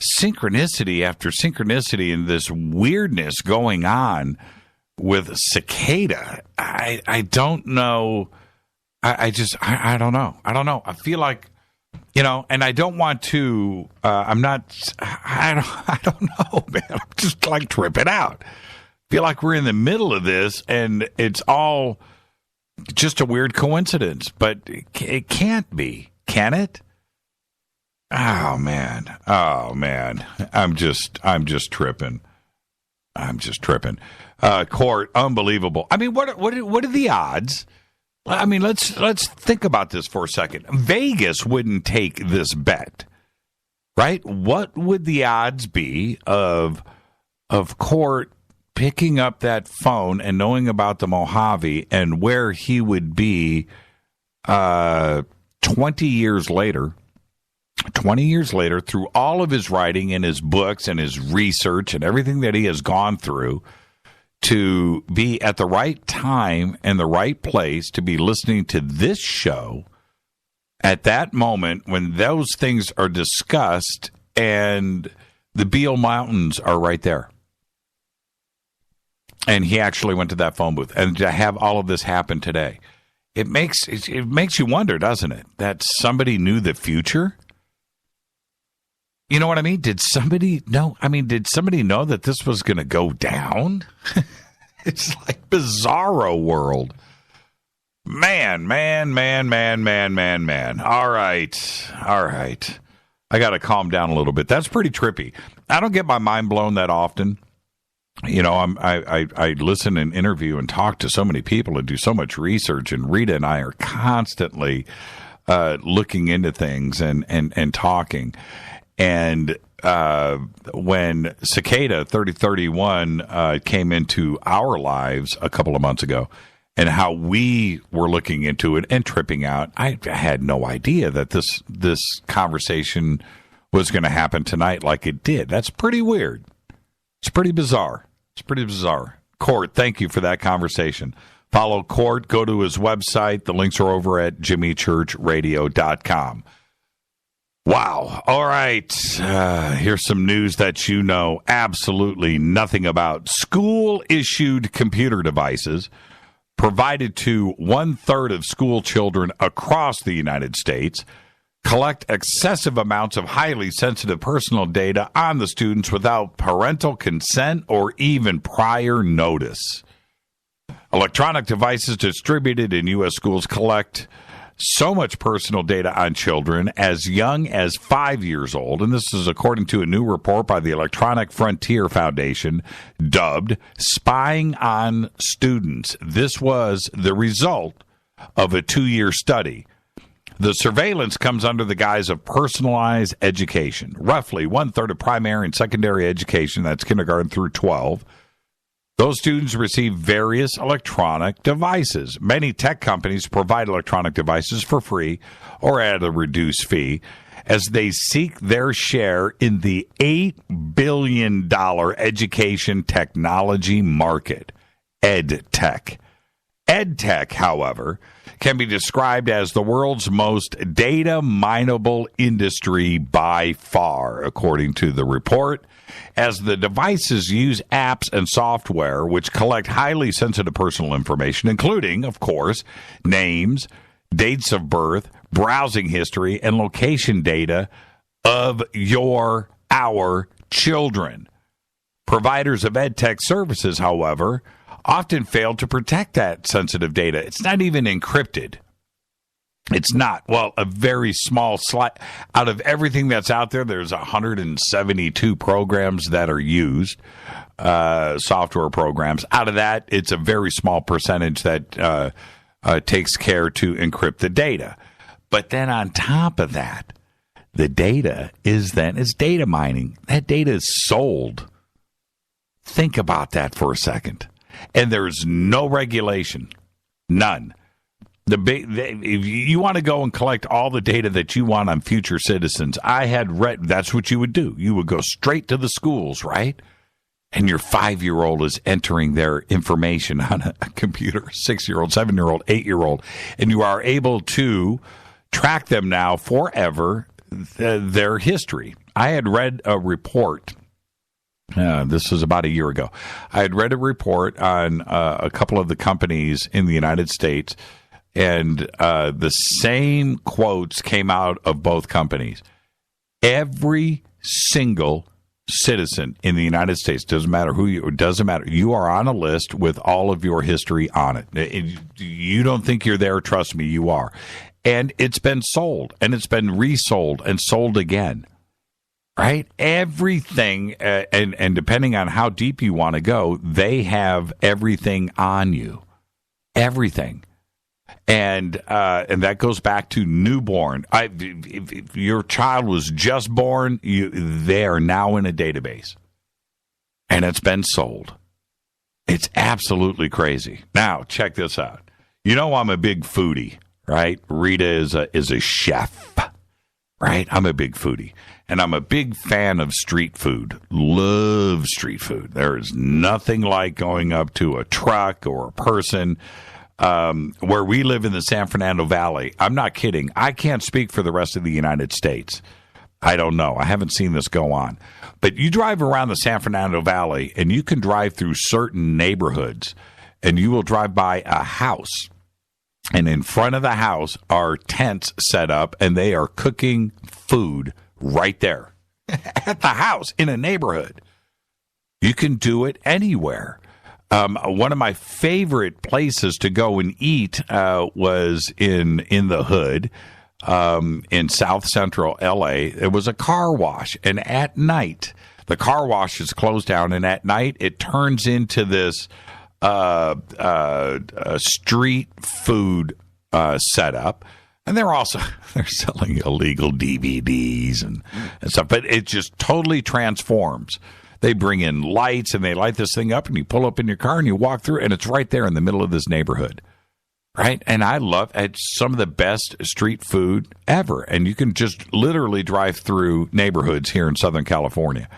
synchronicity after synchronicity and this weirdness going on with cicada, I don't know. I don't know. I don't know. I feel like, and I don't want to, I don't know, man. I'm just like tripping out. I feel like we're in the middle of this and it's all just a weird coincidence, but it can't be, can it? Oh man. I'm just tripping. Cort, unbelievable. I mean, what are the odds? I mean, let's think about this for a second. Vegas wouldn't take this bet, right? What would the odds be of Cort picking up that phone and knowing about the Mojave and where he would be 20 years later, through all of his writing and his books and his research and everything that he has gone through, to be at the right time and the right place to be listening to this show at that moment when those things are discussed and the Beale Mountains are right there. And he actually went to that phone booth. And to have all of this happen today, it makes you wonder, doesn't it, that somebody knew the future? You know what I mean? Did somebody know? I mean, did somebody know that this was going to go down? It's like bizarro world. Man. All right. I got to calm down a little bit. That's pretty trippy. I don't get my mind blown that often. I listen and interview and talk to so many people and do so much research, and Rita and I are constantly looking into things and talking. And when Cicada 3031 came into our lives a couple of months ago, and how we were looking into it and tripping out, I had no idea that this conversation was going to happen tonight like it did. That's pretty weird. It's pretty bizarre. Cort, thank you for that conversation. Follow Cort. Go to his website. The links are over at JimmyChurchRadio.com. Wow. All right. Here's some news that you know absolutely nothing about. School-issued computer devices provided to 1/3 of school children across the United States collect excessive amounts of highly sensitive personal data on the students without parental consent or even prior notice. Electronic devices distributed in U.S. schools collect so much personal data on children as young as 5 years old, and this is according to a new report by the Electronic Frontier Foundation, dubbed Spying on Students. This was the result of a 2-year study. The surveillance comes under the guise of personalized education. Roughly 1/3 of primary and secondary education, that's kindergarten through 12, those students receive various electronic devices. Many tech companies provide electronic devices for free or at a reduced fee as they seek their share in the $8 billion education technology market, EdTech. EdTech, however, can be described as the world's most data mineable industry by far, according to the report, as the devices use apps and software which collect highly sensitive personal information, including, of course, names, dates of birth, browsing history, and location data of our children. Providers of EdTech services, however, often fail to protect that sensitive data. It's not even encrypted. It's not. Well, a very small out of everything that's out there, there's 172 programs that are used, software programs. Out of that, it's a very small percentage that takes care to encrypt the data. But then on top of that, the data is data mining. That data is sold. Think about that for a second. And there's no regulation. None. If you want to go and collect all the data that you want on future citizens, I had read that's what you would do. You would go straight to the schools, right? And your 5-year-old is entering their information on a computer, 6-year-old, 7-year-old, 8-year-old, and you are able to track them now forever, their history. I had read a report. This was about a year ago. I had read a report on a couple of the companies in the United States, and the same quotes came out of both companies. Every single citizen in the United States, doesn't matter who you, doesn't matter. You are on a list with all of your history on it. You don't think you're there? Trust me, you are. And it's been sold, and it's been resold and sold again. Right? Everything, and depending on how deep you want to go, they have everything on you. Everything. And that goes back to newborn. If your child was just born, they are now in a database. And it's been sold. It's absolutely crazy. Now, check this out. You know I'm a big foodie, right? Rita is a chef, right? I'm a big foodie. And I'm a big fan of street food. Love street food. There is nothing like going up to a truck or a person. Where we live in the San Fernando Valley, I'm not kidding. I can't speak for the rest of the United States. I don't know. I haven't seen this go on. But you drive around the San Fernando Valley, and you can drive through certain neighborhoods, and you will drive by a house. And in front of the house are tents set up, and they are cooking food right there at the house in a neighborhood. You can do it anywhere. One of my favorite places to go and eat was in the hood in South Central L.A. It was a car wash, and at night the car wash is closed down, and at night it turns into this street food setup. And they're selling illegal DVDs and stuff, but it just totally transforms. They bring in lights and they light this thing up, and you pull up in your car and you walk through, and it's right there in the middle of this neighborhood, right? And I love it's some of the best street food ever, and you can just literally drive through neighborhoods here in Southern California.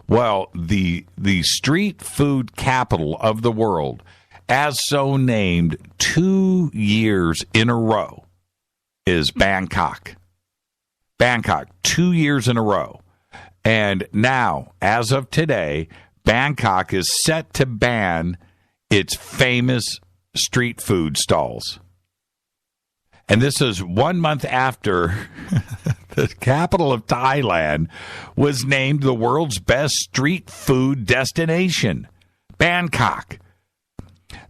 Well, the street food capital of the world, as so named 2 years in a row, is Bangkok. Bangkok, 2 years in a row. And now, as of today, Bangkok is set to ban its famous street food stalls. And this is 1 month after the capital of Thailand was named the world's best street food destination, Bangkok.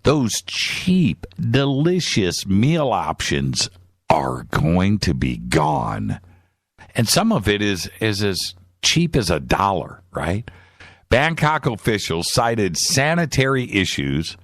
Those cheap, delicious meal options are going to be gone. And some of it is as cheap as $1, right? Bangkok officials cited sanitary issues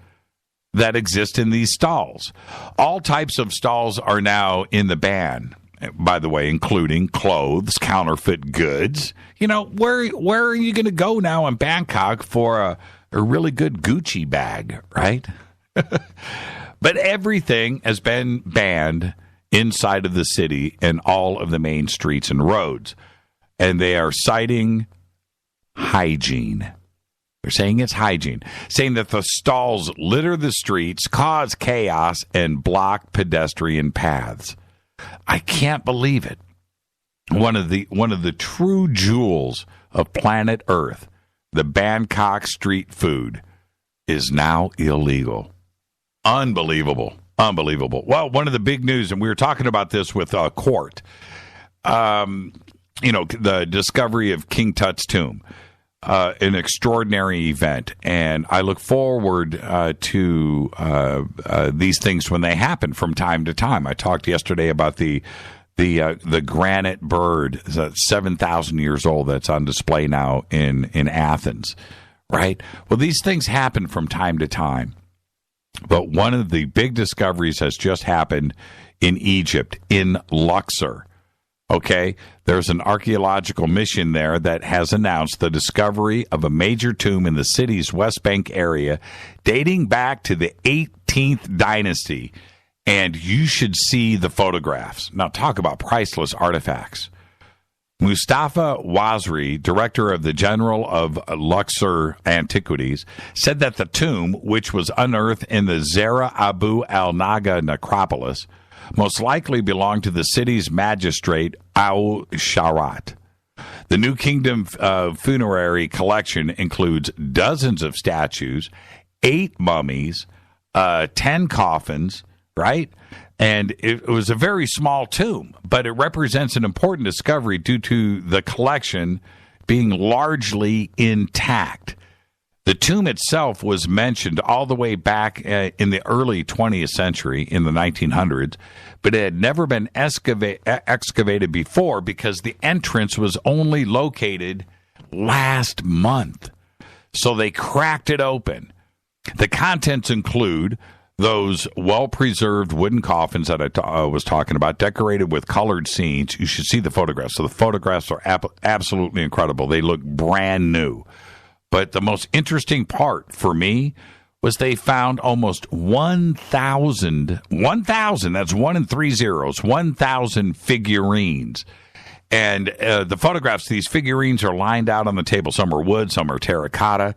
that exist in these stalls. All types of stalls are now in the ban, by the way, including clothes, counterfeit goods. You know, where are you going to go now in Bangkok for a really good Gucci bag, right? But everything has been banned inside of the city and all of the main streets and roads. And they are citing hygiene. They're saying it's hygiene, saying that the stalls litter the streets, cause chaos, and block pedestrian paths. I can't believe it. One of the true jewels of planet Earth, the Bangkok street food, is now illegal. Unbelievable. Unbelievable. Well, one of the big news, and we were talking about this with Cort, the discovery of King Tut's tomb. an extraordinary event, and I look forward to these things when they happen from time to time. I talked yesterday about the granite bird, 7,000 years old, that's on display now in Athens, right? Well, these things happen from time to time, but one of the big discoveries has just happened in Egypt, in Luxor. Okay, there's an archaeological mission there that has announced the discovery of a major tomb in the city's West Bank area dating back to the 18th dynasty. And you should see the photographs. Now, talk about priceless artifacts. Mustafa Wazri, director of the General of Luxor Antiquities, said that the tomb, which was unearthed in the Zara Abu al-Naga necropolis, most likely belonged to the city's magistrate, Al-Sharat. The New Kingdom funerary collection includes dozens of statues, 8 mummies, 10 coffins, right? And it was a very small tomb, but it represents an important discovery due to the collection being largely intact. The tomb itself was mentioned all the way back in the early 20th century, in the 1900s, but it had never been excavated before because the entrance was only located last month. So they cracked it open. The contents include those well-preserved wooden coffins that I was talking about, decorated with colored scenes. You should see the photographs. So the photographs are absolutely incredible. They look brand new. But the most interesting part for me was they found almost 1,000, that's 1 and 3 zeros, 1,000 figurines. And the photographs, these figurines are lined out on the table. Some are wood, some are terracotta.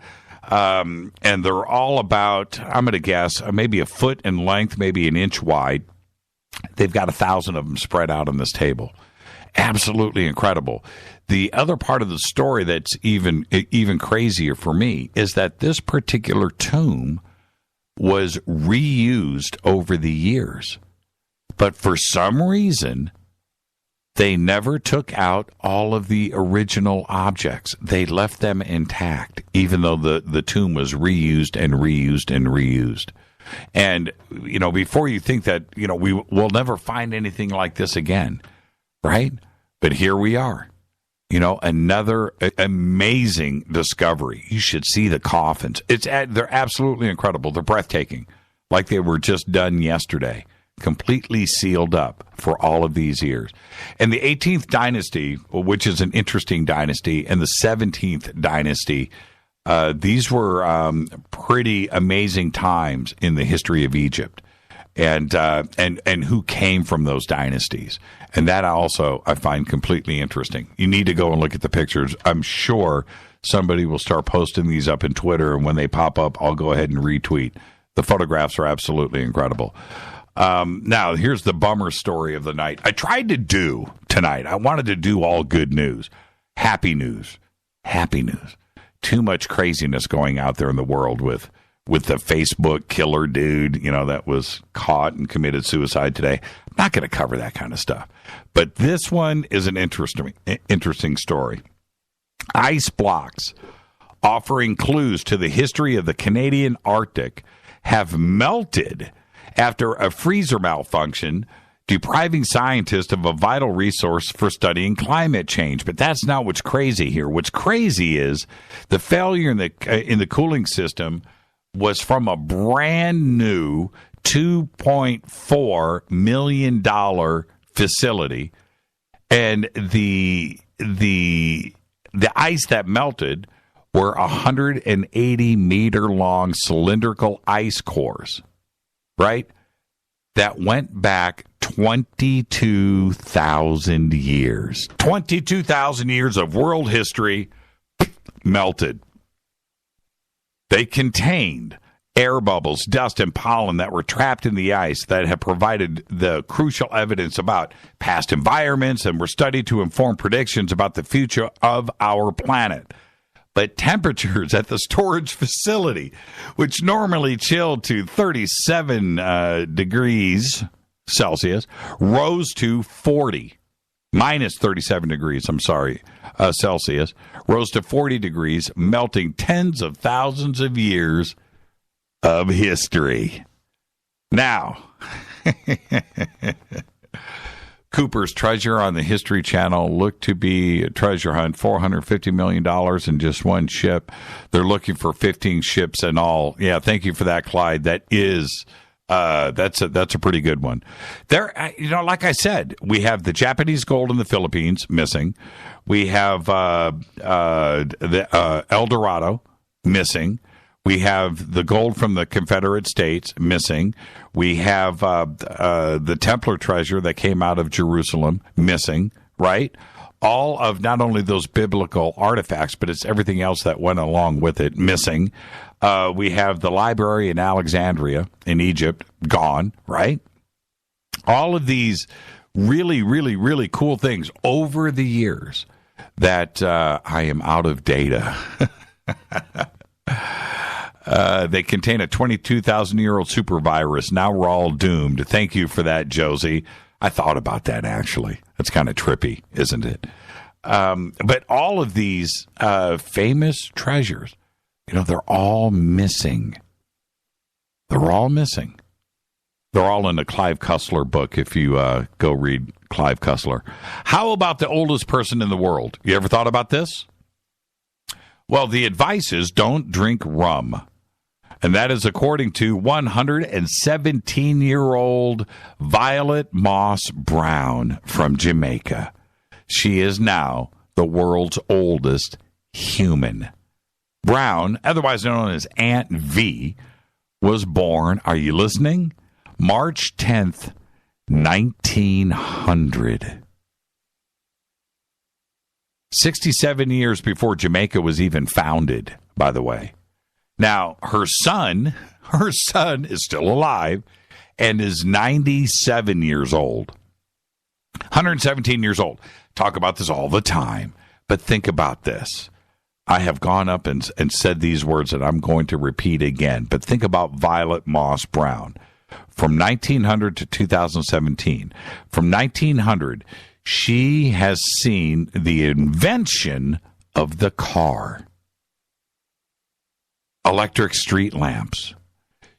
And they're all about, I'm going to guess, maybe a foot in length, maybe an inch wide. They've got 1,000 of them spread out on this table. Absolutely incredible. The other part of the story that's even crazier for me is that this particular tomb was reused over the years. But for some reason, they never took out all of the original objects. They left them intact, even though the tomb was reused and reused and reused. And, you know, before you think that, you know, we'll never find anything like this again, right? But here we are. You know, another amazing discovery. You should see the coffins. They're absolutely incredible. They're breathtaking, like they were just done yesterday, completely sealed up for all of these years. And the 18th dynasty, which is an interesting dynasty, and the 17th dynasty, these were pretty amazing times in the history of Egypt, and who came from those dynasties. And that also I find completely interesting. You need to go and look at the pictures. I'm sure somebody will start posting these up in Twitter, and when they pop up, I'll go ahead and retweet. The photographs are absolutely incredible. Now, here's the bummer story of the night. I tried to do tonight. I wanted to do all good news. Happy news. Happy news. Too much craziness going out there in the world with the Facebook killer dude, you know, that was caught and committed suicide today. I'm not going to cover that kind of stuff. But this one is an interesting story. Ice blocks offering clues to the history of the Canadian Arctic have melted after a freezer malfunction, depriving scientists of a vital resource for studying climate change. But that's not what's crazy here. What's crazy is the failure in the cooling system was from a brand new $2.4 million facility, and the ice that melted were 180 meter long cylindrical ice cores, right? That went back 22,000 years. 22,000 years of world history melted. They contained air bubbles, dust, and pollen that were trapped in the ice that had provided the crucial evidence about past environments and were studied to inform predictions about the future of our planet. But temperatures at the storage facility, which normally chilled to 37 degrees Celsius, rose to 40. minus 37 degrees, Celsius, rose to 40 degrees, melting tens of thousands of years of history. Now, Cooper's treasure on the History Channel looked to be a treasure hunt, $450 million in just one ship. They're looking for 15 ships in all. Yeah, thank you for that, Clyde. That is, that's a pretty good one. There, like I said, we have the Japanese gold in the Philippines missing. We have the El Dorado missing. We have the gold from the Confederate States missing. We have the Templar treasure that came out of Jerusalem missing, right? All of not only those biblical artifacts, but it's everything else that went along with it missing. We have the library in Alexandria in Egypt gone, right? All of these really, really, really cool things over the years that I am out of data. They contain a 22,000-year-old super virus. Now we're all doomed. Thank you for that, Josie. I thought about that, actually. That's kind of trippy, isn't it? But all of these famous treasures, they're all missing. They're all missing. They're all in the Clive Cussler book if you go read Clive Cussler. How about the oldest person in the world? You ever thought about this? Well, the advice is don't drink rum. And that is according to 117-year-old Violet Moss Brown from Jamaica. She is now the world's oldest human. Brown, otherwise known as Aunt V, was born, are you listening? March 10th, 1900. 67 years before Jamaica was even founded, by the way. Now, her son is still alive and is 97 years old. 117 years old. Talk about this all the time. But think about this. I have gone up and said these words that I'm going to repeat again. But think about Violet Moss Brown. From 1900 to 2017. From 1900, she has seen the invention of the car. Electric street lamps.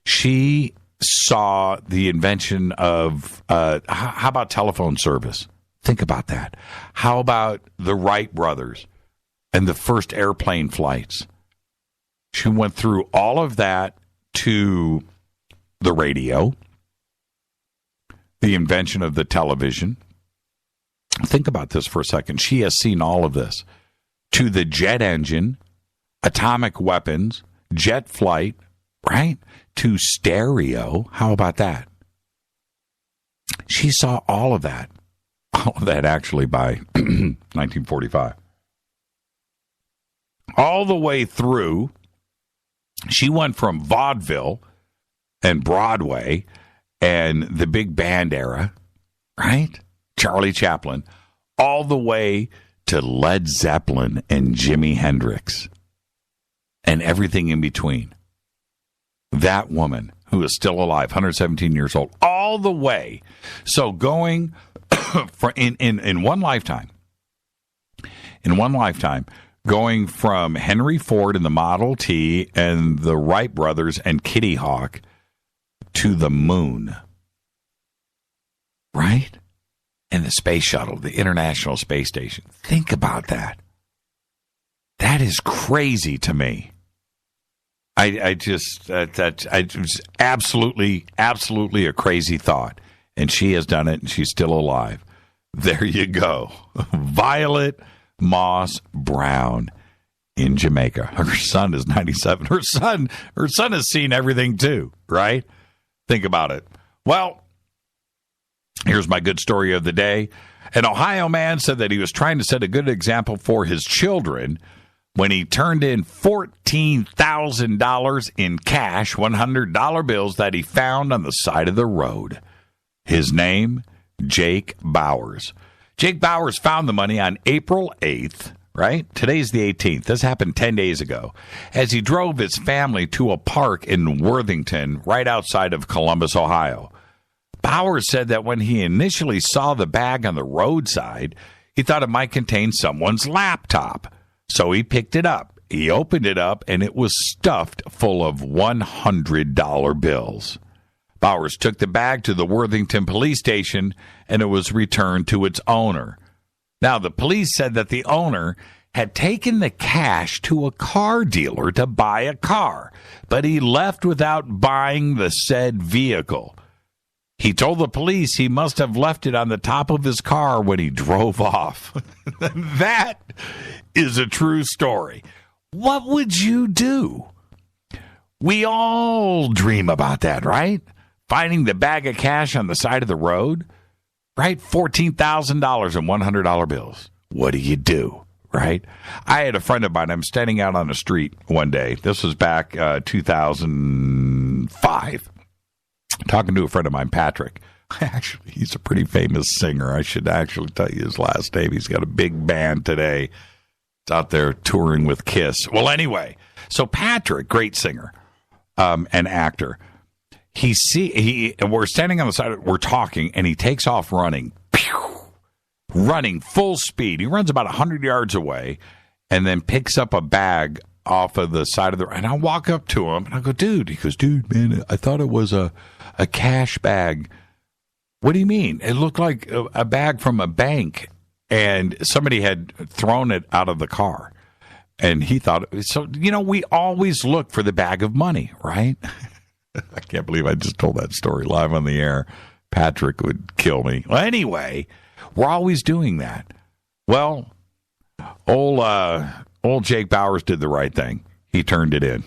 She saw the invention of, how about telephone service? Think about that. How about the Wright brothers and the first airplane flights? She went through all of that to the radio, the invention of the television. Think about this for a second. She has seen all of this. To the jet engine, atomic weapons, jet flight, right? To stereo. How about that? She saw all of that. All of that actually by 1945. All the way through, she went from vaudeville and Broadway and the big band era, right? Charlie Chaplin, all the way to Led Zeppelin and Jimi Hendrix and everything in between. That woman who is still alive, 117 years old, all the way. So going for in one lifetime, going from Henry Ford and the Model T and the Wright brothers and Kitty Hawk to the moon, right? And the space shuttle, the International Space Station. Think about that. That is crazy to me. It was absolutely a crazy thought. And she has done it, and she's still alive. There you go. Violet Moss Brown in Jamaica. Her son is 97. Her son has seen everything too, right? Think about it. Well, here's my good story of the day. An Ohio man said that he was trying to set a good example for his children when he turned in $14,000 in cash, $100 bills that he found on the side of the road. His name, Jake Bowers. Jake Bowers found the money on April 8th, right? Today's the 18th. This happened 10 days ago, as he drove his family to a park in Worthington, right outside of Columbus, Ohio. Bowers said that when he initially saw the bag on the roadside, he thought it might contain someone's laptop. So he picked it up. He opened it up, and it was stuffed full of $100 bills. Bowers took the bag to the Worthington police station, and it was returned to its owner. Now, the police said that the owner had taken the cash to a car dealer to buy a car, but he left without buying the said vehicle. He told the police he must have left it on the top of his car when he drove off. That is a true story. What would you do? We all dream about that, right? Finding the bag of cash on the side of the road, right? $14,000 in $100 bills. What do you do, right? I had a friend of mine. I'm standing out on the street one day. This was back 2005. Talking to a friend of mine, Patrick. Actually, he's a pretty famous singer. I should actually tell you his last name. He's got a big band today. It's out there touring with Kiss. Well, anyway, so Patrick, great singer and actor. We're standing on the side, we're talking, and he takes off running. Running full speed. He runs about 100 yards away and then picks up a bag off of the side of the, and I walk up to him and I go, dude. He goes, dude, man, I thought it was a cash bag. What do you mean? It looked like a bag from a bank, and somebody had thrown it out of the car. And he thought, so, we always look for the bag of money, right? I can't believe I just told that story live on the air. Patrick would kill me. Well, anyway, we're always doing that. Well, old Jake Bowers did the right thing. He turned it in.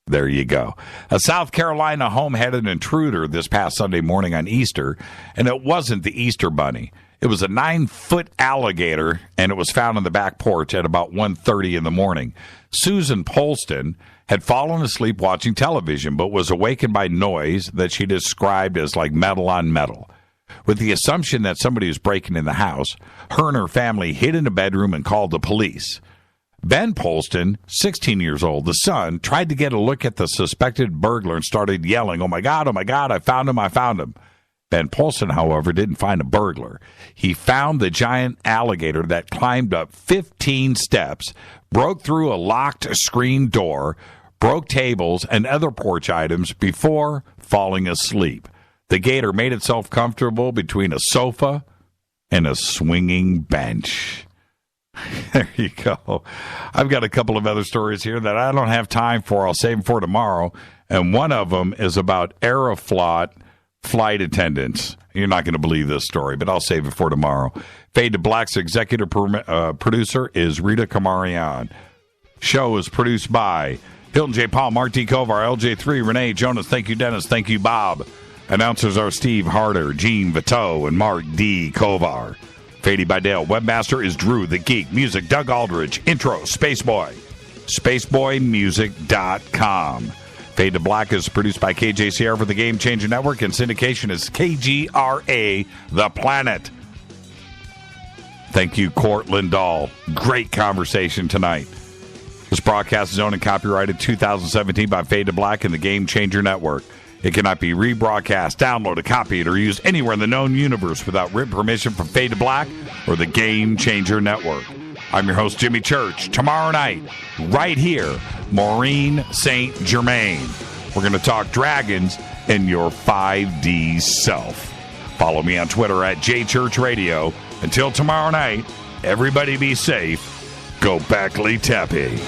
There you go. A South Carolina home had an intruder this past Sunday morning on Easter, and it wasn't the Easter bunny. It was a 9-foot alligator, and it was found on the back porch at about 1:30 in the morning. Susan Polston had fallen asleep watching television, but was awakened by noise that she described as like metal on metal. With the assumption that somebody was breaking in the house, her and her family hid in a bedroom and called the police. Ben Polston, 16 years old, the son, tried to get a look at the suspected burglar and started yelling, oh my God, I found him. Ben Polston, however, didn't find a burglar. He found the giant alligator that climbed up 15 steps, broke through a locked screen door, broke tables and other porch items before falling asleep. The gator made itself comfortable between a sofa and a swinging bench. There you go. I've got a couple of other stories here that I don't have time for. I'll save them for tomorrow. And one of them is about Aeroflot flight attendants. You're not going to believe this story, but I'll save it for tomorrow. Fade to Black's executive producer is Rita Kamarian. Show is produced by Hilton J. Paul, Mark D. Kovar, LJ3, Renee Jonas. Thank you, Dennis. Thank you, Bob. Announcers are Steve Harder, Gene Vito, and Mark D. Kovar. Fady by Dale. Webmaster is Drew the Geek. Music, Doug Aldridge. Intro, Spaceboy. SpaceboyMusic.com. Fade to Black is produced by KJCR for the Game Changer Network, and syndication is KGRA The Planet. Thank you, Cort Lindahl. Great conversation tonight. This broadcast is owned and copyrighted 2017 by Fade to Black and the Game Changer Network. It cannot be rebroadcast, downloaded, copied, or used anywhere in the known universe without written permission from Fade to Black or the Game Changer Network. I'm your host, Jimmy Church. Tomorrow night, right here, Maureen St. Germain. We're going to talk dragons and your 5D self. Follow me on Twitter at JChurchRadio. Until tomorrow night, everybody be safe. Go Beckley Tepe.